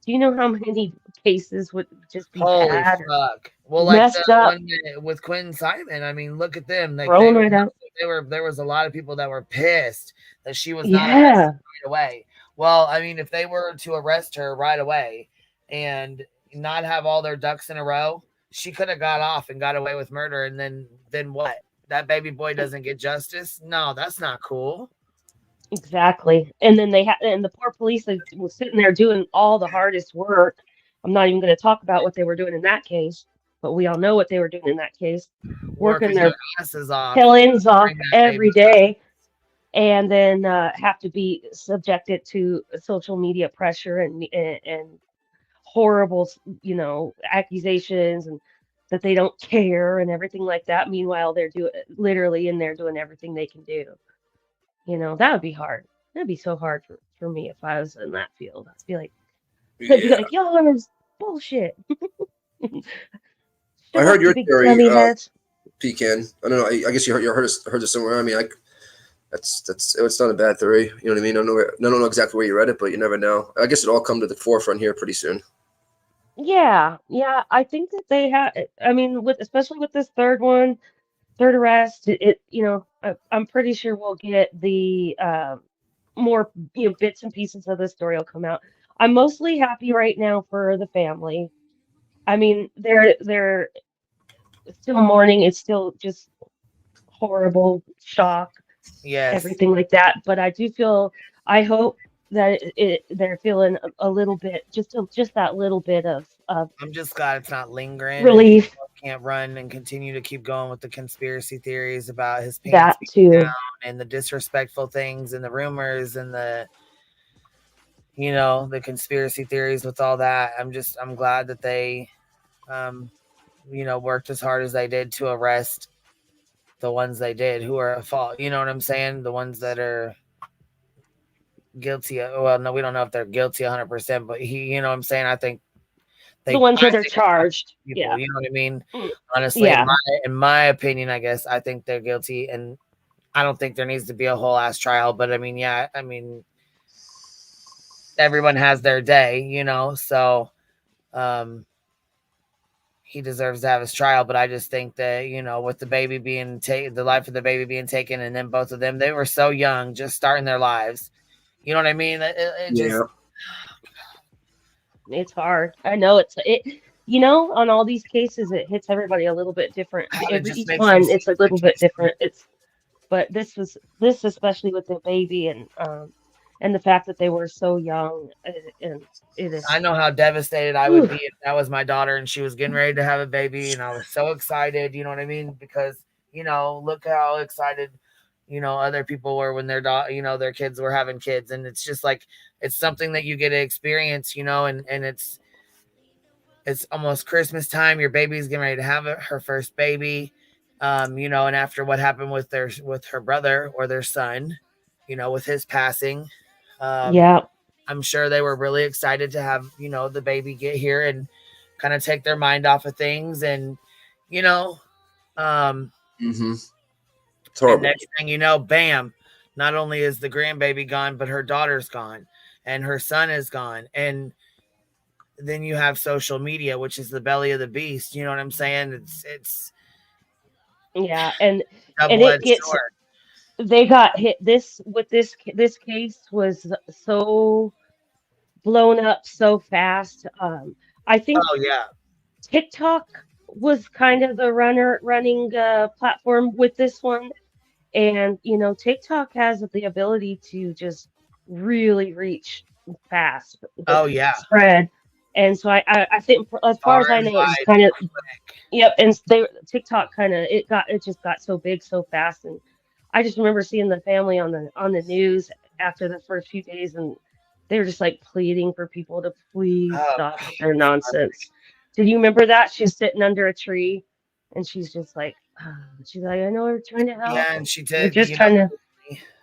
do you know how many cases would just be Holy bad fuck! Well, or like messed the up? one with Quentin Simon. I mean, look at them. Like Thrown right out. there was a lot of people that were pissed that she was not Yeah. arrested right away. Well, I mean, if they were to arrest her right away and not have all their ducks in a row, she could have got off and got away with murder. And then what? That baby boy doesn't get justice? No, that's not cool. Exactly. And then and the poor police was sitting there doing all the hardest work. I'm not even going to talk about what they were doing in that case, but we all know what they were doing in that case. Working their asses off, tail ends off every day, and then have to be subjected to social media pressure and horrible, accusations and that they don't care and everything like that. Meanwhile, they're literally in there doing everything they can do. That would be hard. That'd be so hard for me if I was in that field. I'd be like, y'all are bullshit. I heard your theory, heads. Pecan. I don't know. I guess you heard it somewhere. I mean, it's not a bad theory. You know what I mean? I don't know exactly where you read it, but you never know. I guess it'll all come to the forefront here pretty soon. Yeah. I think that they have. I mean, especially with this third arrest, I'm pretty sure we'll get the more bits and pieces of the story will come out. I'm mostly happy right now for the family. I mean, they're still mourning. It's still just horrible shock. Yes. Everything like that. But I hope that they're feeling a little bit, just that little bit of I'm just glad it's not lingering. Relief. Can't run and continue to keep going with the conspiracy theories about his that pants too down and the disrespectful things and the rumors and the conspiracy theories with all that. I'm glad that they worked as hard as they did to arrest the ones they did who are at fault. You know what I'm saying? The ones that are guilty. Well, no, we don't know if they're guilty 100%, but you know what I'm saying? I think the ones that are charged. People, yeah. You know what I mean? Honestly, yeah. in my opinion, I guess I think they're guilty, and I don't think there needs to be a whole ass trial. But I mean, everyone has their day, so he deserves to have his trial. But I just think that, with the baby being the life of the baby being taken, and then both of them, they were so young, just starting their lives. You know what I mean? It's hard. I know on all these cases, it hits everybody a little bit different. Each one, it's a little bit different. But this especially with the baby, and and the fact that they were so young, and it is. I know how devastated I would be if that was my daughter and she was getting ready to have a baby, and I was so excited. You know what I mean? Because look how excited other people were when their kids were having kids, and it's just like it's something that you get to experience, and it's almost Christmas time. Your baby's getting ready to have her first baby, and after what happened with her brother or their son, with his passing, Yeah. I'm sure they were really excited to have the baby get here and kind of take their mind off of things, and It's horrible. and next thing you know, bam, not only is the grandbaby gone, but her daughter's gone and her son is gone. And then you have social media, which is the belly of the beast. You know what I'm saying? It's Yeah, and it double-edged gets. sword. They got hit. This case was so blown up so fast. I think Oh yeah. TikTok was kind of the running platform with this one, and TikTok has the ability to just really reach fast, Oh yeah. spread, and so I think as far as Far I and know, it's wide, kind of quick. yep. And TikTok kind of it just got so big so fast, and I just remember seeing the family on the news after the first few days, and they were just like pleading for people to please Oh, stop with their nonsense. Did you remember that? She's sitting under a tree, and she's just like, she's like, I know we're trying to help. yeah, and she We're did. just trying to.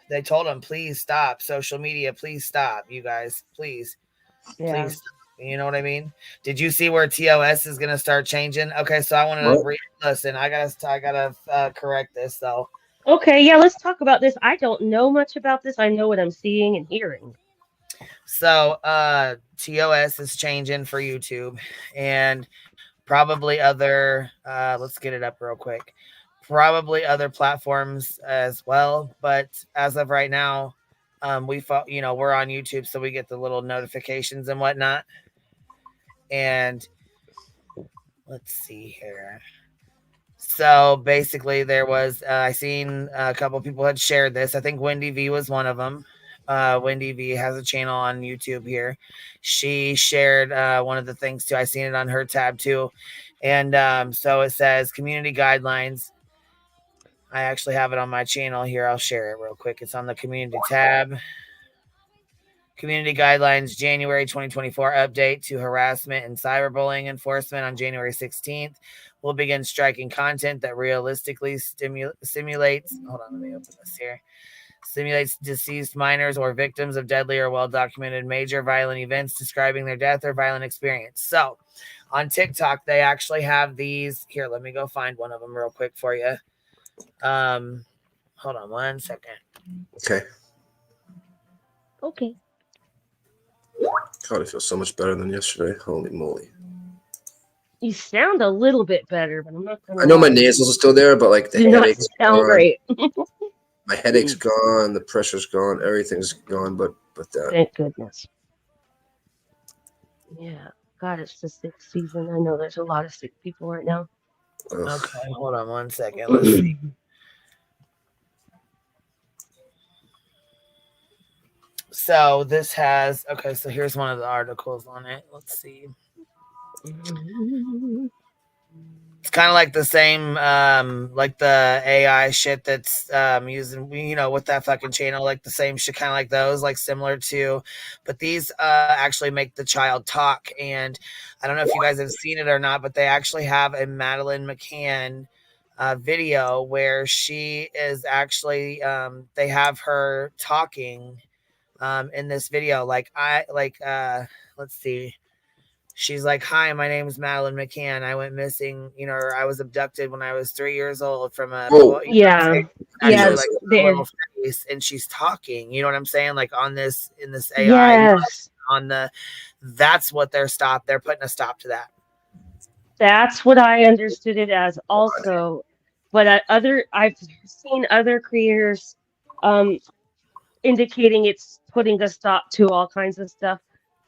They told him, please stop social media. Please stop, you guys. Please, Yeah. please. You know what I mean? Did you see where TOS is going to start changing? Okay, so I want to listen. I gotta correct this though. Okay, yeah, let's talk about this. I don't know much about this. I know what I'm seeing and hearing. So TOS is changing for YouTube and probably other let's get it up real quick. Probably other platforms as well, but as of right now, we're on YouTube, so we get the little notifications and whatnot. And let's see here. So basically, there was I seen a couple people had shared this. I think Wendy V was one of them. Wendy V has a channel on YouTube here. She shared one of the things too. I seen it on her tab too, and so it says community guidelines. I actually have it on my channel here. I'll share it real quick. It's on the community tab. Community Guidelines January 2024 update to harassment and cyberbullying enforcement on January 16th. We'll begin striking content that realistically simulates. Hold on, let me open this here. Simulates deceased minors or victims of deadly or well-documented major violent events describing their death or violent experience. So on TikTok, they actually have these. Here, let me go find one of them real quick for you. Hold on 1 second. Okay. Okay. God, I feel so much better than yesterday. Holy moly. You sound a little bit better, but I'm not gonna I know my lie. nasals are still there, but like the Do not headache's sound gone. great. My headache's gone, the pressure's gone, everything's gone, but that. Thank goodness. Yeah. God, it's the sick season. I know there's a lot of sick people right now. Okay, hold on 1 second. Let's see. So this has so here's one of the articles on it. Let's see. It's kind of like the same like the AI shit that's using with that fucking channel, like the same shit, kind of like those, like similar to, but these actually make the child talk. And I don't know if you guys have seen it or not, but they actually have a Madeline McCann video where she is actually they have her talking in this video. Let's see. She's like, hi, my name is Madeline McCann. I went missing, or I was abducted when I was 3 years old from a yeah. like a little face, and she's talking, you know what I'm saying? Like in this AI, Yes. That's what they're putting a stop to that. That's what I understood it as also. But I've seen other creators indicating it's putting a stop to all kinds of stuff.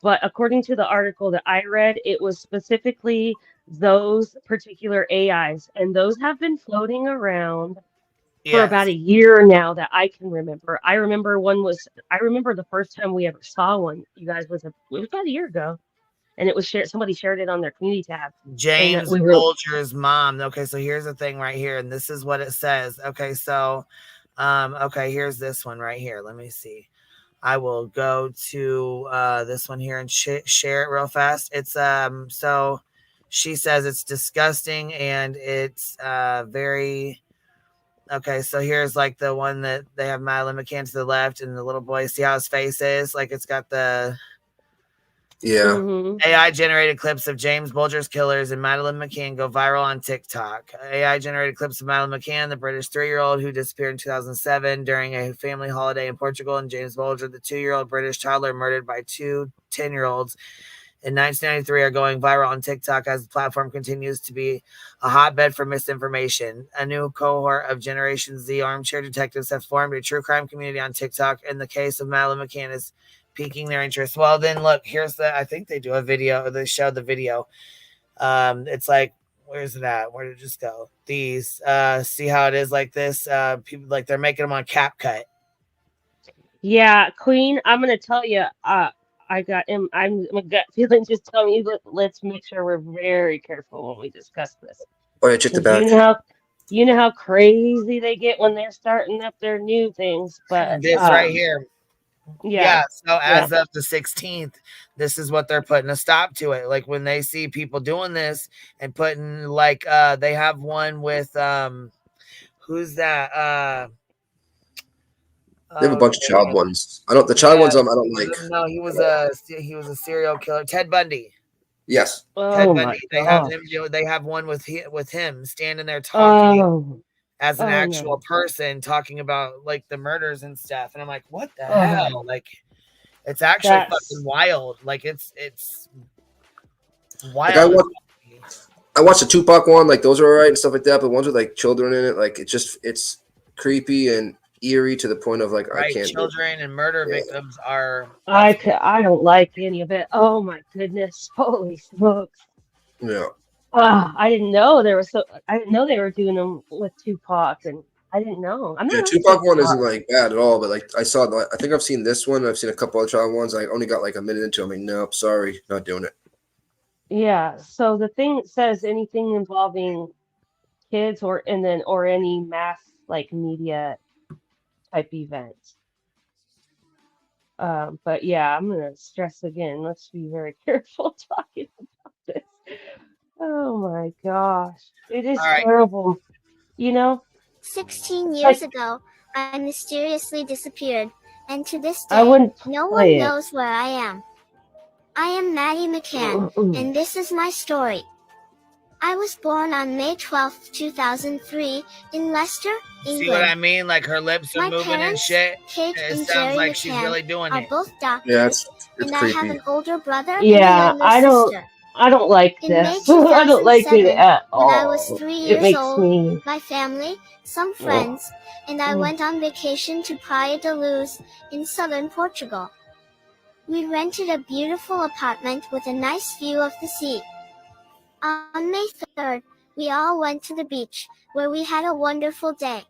But according to the article that I read, it was specifically those particular AIs, and those have been floating around for about a year now that I can remember. I remember the first time we ever saw one, you guys, it was about a year ago. And it was shared, somebody shared it on their community tab. James we were Bulger's mom. Okay, so here's the thing right here, and this is what it says. Okay, so okay, here's this one right here. Let me see. I will go to this one here and share it real fast. It's so she says it's disgusting and it's very okay. So here's like the one that they have Madeline McCann to the left and the little boy. See how his face is? Like it's got the AI generated clips of James Bulger's killers and Madeline McCann go viral on TikTok. AI generated clips of Madeline McCann, the British 3-year-old who disappeared in 2007 during a family holiday in Portugal, and James Bulger, the 2-year-old British toddler murdered by two 10-year-olds in 1993, are going viral on TikTok as the platform continues to be a hotbed for misinformation. A new cohort of Generation Z armchair detectives have formed a true crime community on TikTok, and the case of Madeline McCann is piquing their interest. Well, then look, here's I think they do a video, they showed the video. It's like, where's it at? Where did it just go? These, see how it is like this? People like they're making them on CapCut. Yeah, Queen, I'm gonna tell you, I'm my gut feeling just telling me let's make sure we're very careful when we discuss this. Oh yeah, check the back. You know how crazy they get when they're starting up their new things, but this right here. Yeah. So as of the 16th, this is what they're putting a stop to it. Like when they see people doing this and putting like they have one with who's that? They have a bunch of child ones. The child ones I don't like. No, he was a serial killer. Ted Bundy. Yes. Ted Bundy. They have him they have one with him standing there talking as an actual person talking about like the murders and stuff. And I'm like, what the hell? Like it's actually fucking wild. Like it's wild. Like I watched the Tupac one, like those are alright and stuff like that, but ones with like children in it, like it's creepy and eerie to the point of like I can't. Children and murder victims are. I don't like any of it. Oh my goodness! Holy smokes! Yeah. I didn't know they were doing them with Tupac, and I didn't know. Tupac one isn't like bad at all, but like I think I've seen this one. I've seen a couple of child ones. I only got like a minute into. I'm like, nope, sorry, not doing it. Yeah. So the thing says anything involving kids or any mass like media type event. But yeah, I'm gonna stress again. Let's be very careful talking about this. Oh my gosh, it is terrible. 16 years ago, I mysteriously disappeared, and to this day, no one knows where I am. I am Maddie McCann, and this is my story. I was born on May 12th, 2003, in Leicester, England. See what I mean? Like her lips are moving and shit. Kate It and sounds Jerry like McCann she's really doing are it. both doctors, Yeah, it's and creepy. I have an older brother Yeah, and a younger sister. I don't like In May this. I don't like it 2007, at all. when I was 3 It years makes old, me. my family, some friends, and I went on vacation to Praia da Luz in southern Portugal. We rented a beautiful apartment with a nice view of the sea. On May 3rd, we all went to the beach, where we had a wonderful day.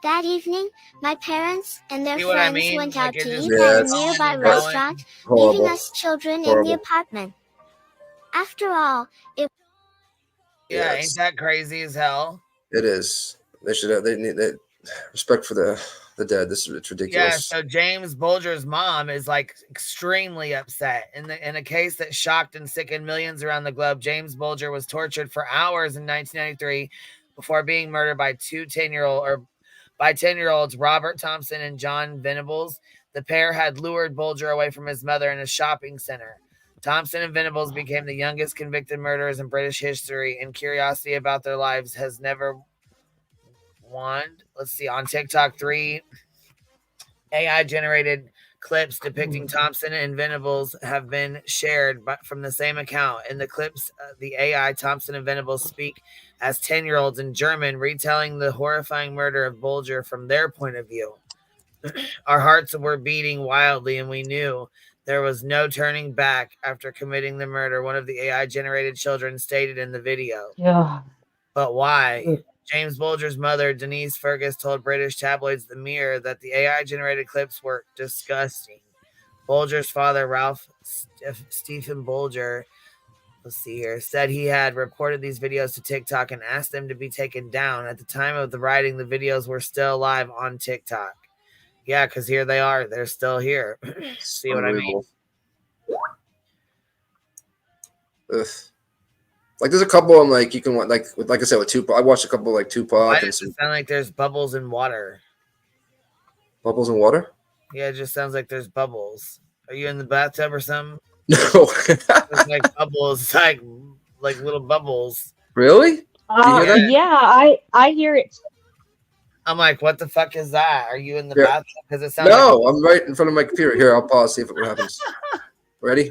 That evening, my parents and their friends went out to eat at a nearby restaurant, leaving us children in the apartment. After all, ain't that crazy as hell? It is. They should have. They need respect for the dead. It's ridiculous. Yeah. So James Bulger's mom is like extremely upset. In a case that shocked and sickened millions around the globe, James Bulger was tortured for hours in 1993 before being murdered by 10-year-olds Robert Thompson and John Venables. The pair had lured Bulger away from his mother in a shopping center. Thompson and Venables became the youngest convicted murderers in British history, and curiosity about their lives has never waned. Let's see, on TikTok, 3 AI-generated clips depicting Thompson and Venables have been shared from the same account. In the clips, the AI Thompson and Venables speak as 10-year-olds in German, retelling the horrifying murder of Bulger from their point of view. Our hearts were beating wildly, and we knew there was no turning back after committing the murder, one of the AI-generated children stated in the video. Yeah. But why? James Bulger's mother, Denise Fergus, told British tabloids The Mirror that the AI-generated clips were disgusting. Bulger's father, Ralph Stephen Bulger, let's see here, said he had reported these videos to TikTok and asked them to be taken down. At the time of the writing, the videos were still live on TikTok. Yeah, because here they are. They're still here. See what I mean? Ugh. Like there's a couple I'm like you can like I said with Tupac. I watched a couple like Tupac Why and does some it sound like there's bubbles in water? bubbles in water. Yeah, it just sounds like there's bubbles. Are you in the bathtub or something? No. It's like bubbles, like little bubbles. Really? Yeah, I hear it. I'm like, what the fuck is that? Are you in the Yeah. bathtub? Because it sounds No, like I'm right in front of my computer. Here, I'll pause, see if it happens. Ready?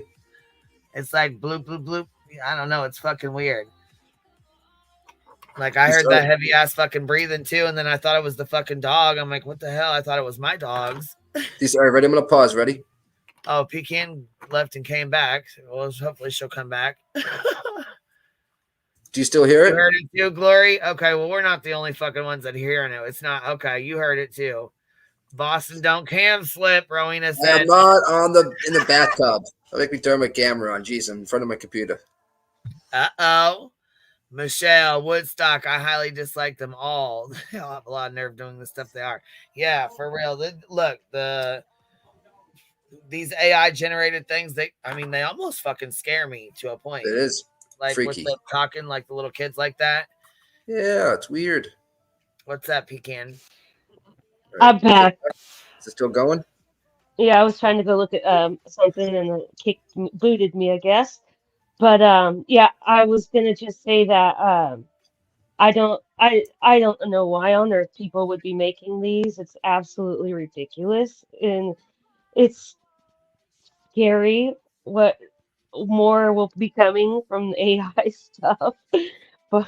it's like bloop bloop bloop. I don't know. It's fucking weird. Like I You heard that started- heavy ass fucking breathing too, and then I thought it was the fucking dog. I'm like, what the hell? I thought it was my dogs. All right, ready? I'm gonna pause. Ready? Oh, Pecan left and came back. Well, hopefully she'll come back. Do you still hear You it? heard it too, Glory? Okay, well, we're not the only fucking ones that hearing it. It's not okay. You heard it too. Boston don't cam slip, Rowena I said. am not in the bathtub. I'll make me turn my camera on. Jeez, I'm in front of my computer. Uh-oh. Michelle, Woodstock, I highly dislike them all. They all have a lot of nerve doing the stuff they are. Yeah, for real. Look, these AI generated things, they almost fucking scare me to a point. It is Like freaky. with the talking like the little kids like that. Yeah, it's weird. What's that, Pecan? I'm back. Is it still going? Yeah, I was trying to go look at something and it booted me, I guess. But yeah, I was gonna just say that I don't know why on earth people would be making these. It's absolutely ridiculous, and it's scary what more will be coming from the AI stuff. But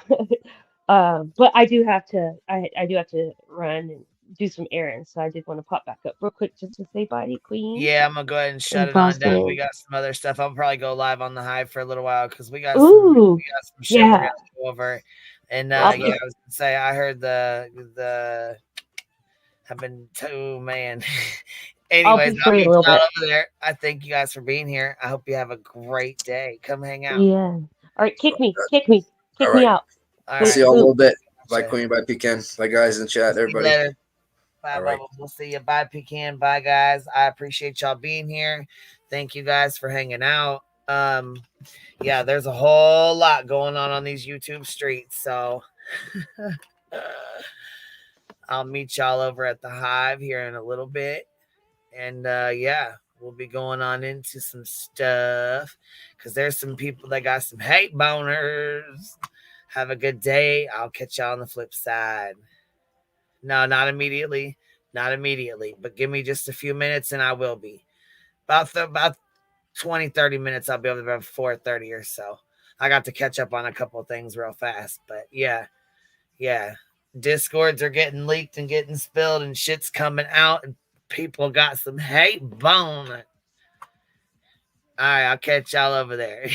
I do have to run and do some errands, so I did want to pop back up real quick just to say bye to Queen. Yeah, I'm gonna go ahead and shut And it on down. Boston. We got some other stuff. I'll probably go live on the Hive for a little while because we got Ooh, some shit we're yeah. gonna go over. And Awesome. yeah, I was gonna say I heard the I've been man. I'll be Anyways, I'll free meet a little y'all bit. over there. I thank you guys for being here. I hope you have a great day. Come hang out. Yeah. All right, kick me All right. out. I'll see you all in a little bit. Bye, Queen. Bye, Pecan. Bye, guys in chat. See you Everybody. later. Bye, All right. Bubba. We'll see you. Bye, Pecan. Bye, guys. I appreciate y'all being here. Thank you guys for hanging out. Yeah, there's a whole lot going on these YouTube streets. So I'll meet y'all over at the Hive here in a little bit. And yeah, we'll be going on into some stuff because there's some people that got some hate boners. Have a good day. I'll catch y'all on the flip side. No, not immediately. Not immediately. But give me just a few minutes and I will be. About 20, 30 minutes, I'll be over there by 4:30 or so. I got to catch up on a couple of things real fast. But yeah. Discords are getting leaked and getting spilled and shit's coming out and people got some hate bone. All right, I'll catch y'all over there.